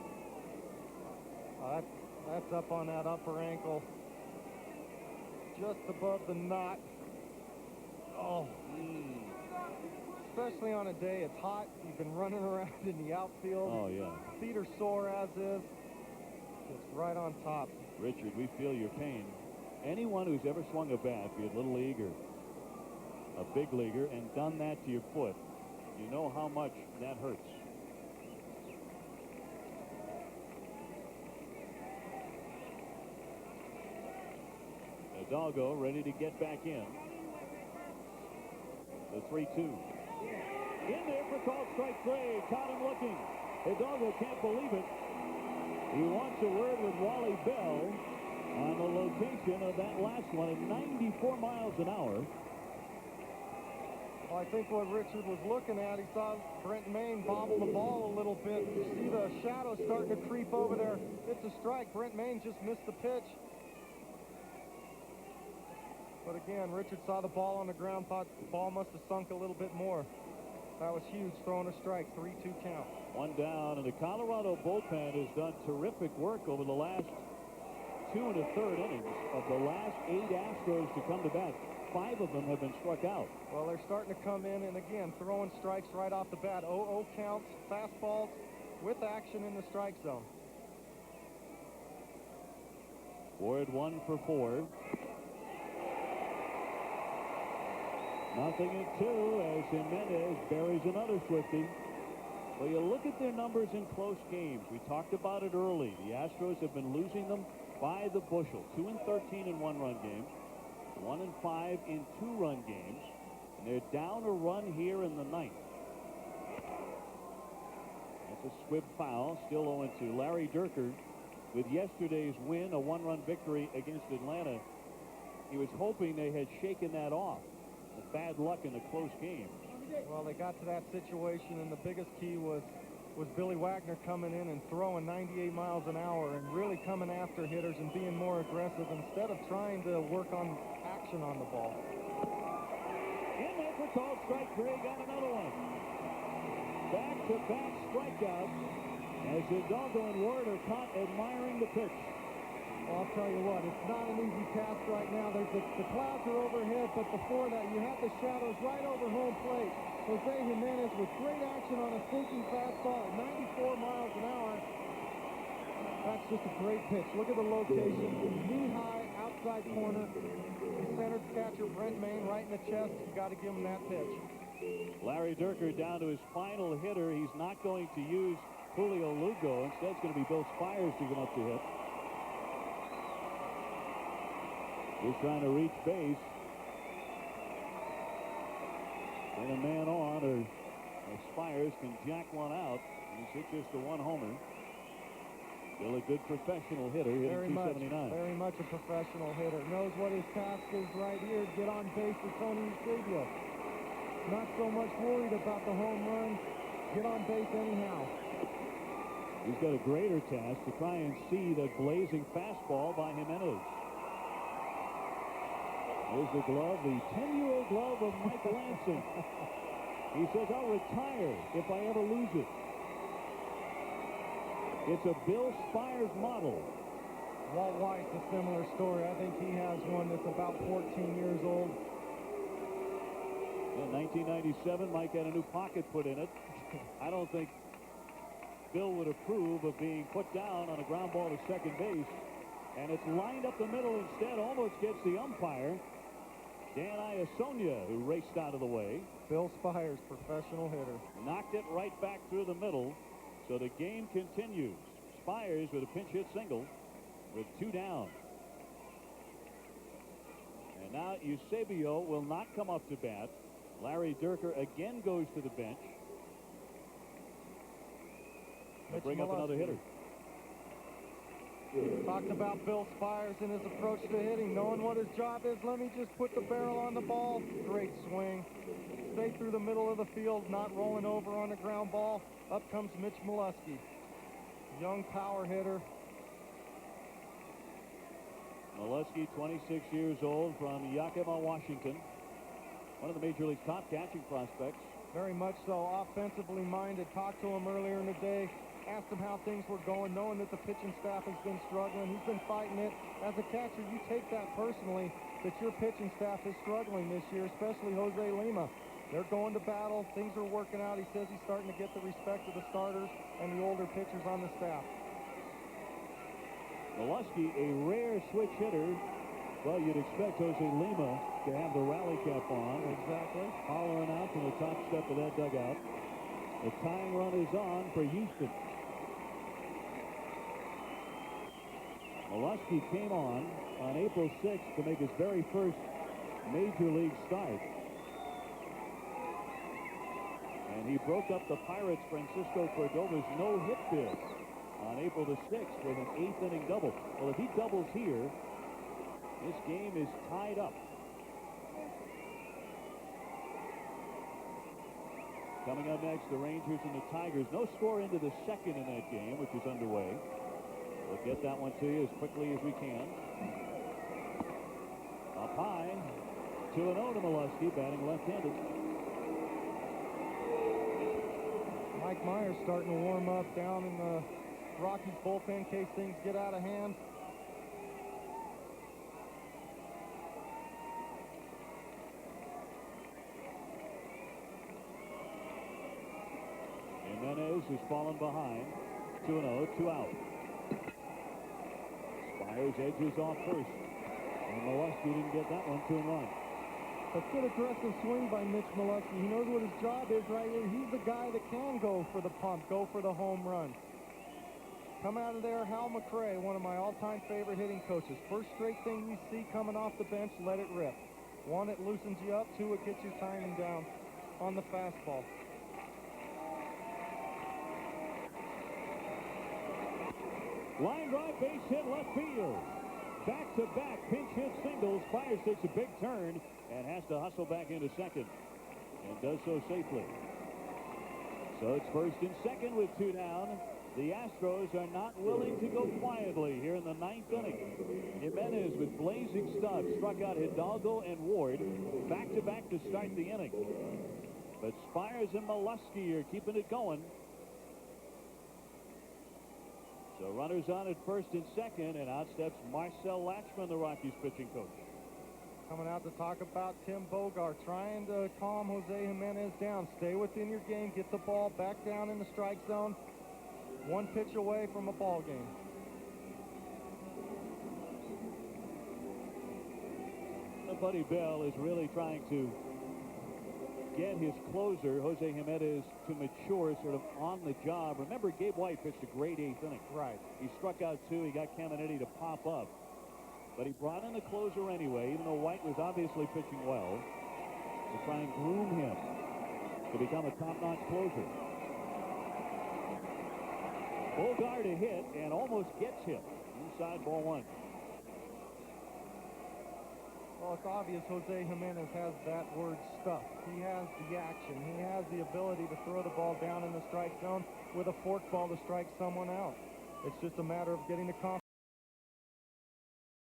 That's up on that upper ankle. Just above the knot. Oh. Especially on a day it's hot. You've been running around in the outfield. Oh, yeah. Feet are sore as is. It's right on top. Richard, we feel your pain. Anyone who's ever swung a bat, be it Little League or a big leaguer, and done that to your foot, you know how much that hurts. Hidalgo ready to get back in. The 3-2. In there for called strike 3. Caught him looking. Hidalgo can't believe it. He wants a word with Wally Bell on the location of that last one at 94 miles an hour. Well, I think what Richard was looking at, he saw Brent Maine bobble the ball a little bit. You see the shadow starting to creep over there. It's a strike. Brent Maine just missed the pitch. But again, Richard saw the ball on the ground, thought the ball must have sunk a little bit more. That was huge, throwing a strike, 3-2 count. One down, and the Colorado bullpen has done terrific work over the last 2 1/3 innings. Of the last 8 Astros to come to bat, 5 of them have been struck out. Well, they're starting to come in, and again, throwing strikes right off the bat. 0-0 counts, fastballs with action in the strike zone. Ward 1 for 4. Nothing at 2 as Jimenez buries another Swiftie. Well, you look at their numbers in close games. We talked about it early. The Astros have been losing them by the bushel. 2-13 in 1-run games. 1-5 in 2-run games. And they're down a run here in the 9th. That's a squib foul. Still 0-2. Larry Dierker, with yesterday's win, a 1-run victory against Atlanta, he was hoping they had shaken that off. The bad luck in a close game. Well, they got to that situation, and the biggest key was Billy Wagner coming in and throwing 98 miles an hour and really coming after hitters and being more aggressive instead of trying to work on action on the ball. In there for called strike 3, got another one. Back-to-back strikeouts as Hidalgo and Ward are caught admiring the pitch. Well, I'll tell you what, it's not an easy task right now. The clouds are overhead, but before that, you have the shadows right over home plate. Jose Jimenez with great action on a sinking fastball at 94 miles an hour. That's just a great pitch. Look at the location. Knee-high, outside corner. The center catcher, Brent Maine, right in the chest. You got to give him that pitch. Larry Dierker down to his final hitter. He's not going to use Julio Lugo. Instead, it's going to be Bill Spires to come up to hit. Just trying to reach base. And a man on, or Spires can jack one out. He's hit just the 1 homer. Still a good professional hitter, hitting 279. Very much a professional hitter. Knows what his task is right here. Get on base for Tony Eusebio. Not so much worried about the home run. Get on base anyhow. He's got a greater task to try and see that blazing fastball by Jimenez. Here's the glove, the 10-year-old glove of Mike Lansing. He says, I'll retire if I ever lose it. It's a Bill Spires model. Walt White's a similar story. I think he has one that's about 14 years old. In 1997, Mike had a new pocket put in it. I don't think Bill would approve of being put down on a ground ball to second base. And it's lined up the middle instead, almost gets the umpire. Dan Iasonia, who raced out of the way. Bill Spires, professional hitter. Knocked it right back through the middle. So the game continues. Spires with a pinch hit single with 2 down. And now Eusebio will not come up to bat. Larry Dierker again goes to the bench. They'll bring up another hitter. Talked about Bill Spires and his approach to hitting, knowing what his job is. Let me just put the barrel on the ball. Great swing. Stay through the middle of the field, not rolling over on the ground ball. Up comes Mitch Molesky. Young power hitter. Molesky, 26 years old, from Yakima, Washington. One of the Major League's top catching prospects. Very much so, offensively minded. Talked to him earlier in the day. Asked him how things were going, knowing that the pitching staff has been struggling. He's been fighting it. As a catcher, you take that personally, that your pitching staff is struggling this year, especially Jose Lima. They're going to battle. Things are working out. He says he's starting to get the respect of the starters and the older pitchers on the staff. Molesky, a rare switch hitter. Well, you'd expect Jose Lima to have the rally cap on. Exactly. Hollering out from the top step of that dugout. The tying run is on for Houston. Molesky came on April 6th to make his very first Major League start. And he broke up the Pirates' Francisco Cordova's no-hit bid on April the 6th with an 8th-inning double. Well, if he doubles here, this game is tied up. Coming up next, the Rangers and the Tigers. No score into the second in that game, which is underway. We'll get that one to you as quickly as we can. Up high, 2-0 to Molesky, batting left-handed. Mike Myers starting to warm up down in the Rockies bullpen in case things get out of hand. Jimenez has fallen behind. 2-0, 2 out. Spires edges off first. And Molesky didn't get that one. 2-1. A good aggressive swing by Mitch Molesky. He knows what his job is right here. He's the guy that can go for the pump, go for the home run. Come out of there, Hal McRae, one of my all-time favorite hitting coaches. First straight thing you see coming off the bench, let it rip. 1, it loosens you up. 2, it gets your timing down on the fastball. Line drive, base hit, left field. Back-to-back pinch hit singles. Spires takes a big turn and has to hustle back into second. And does so safely. So it's first and second with 2 down. The Astros are not willing to go quietly here in the 9th inning. Jimenez with blazing stuff struck out Hidalgo and Ward back-to-back to start the inning. But Spires and Molesky are keeping it going. So runners on at first and second, and out steps Marcel Latchman, the Rockies pitching coach. Coming out to talk about Tim Bogart, trying to calm Jose Jimenez down. Stay within your game, get the ball back down in the strike zone. 1 pitch away from a ball game. Buddy Bell is really trying to get his closer, Jose Jimenez, to mature sort of on the job. Remember, Gabe White pitched a great 8th inning. Right. He struck out 2. He got Caminiti to pop up. But he brought in the closer anyway, even though White was obviously pitching well, to try and groom him to become a top-notch closer. Bogart a hit and almost gets him. Inside ball 1. Well, it's obvious Jose Jimenez has that word stuffed. He has the action. He has the ability to throw the ball down in the strike zone with a fork ball to strike someone out. It's just a matter of getting the confidence.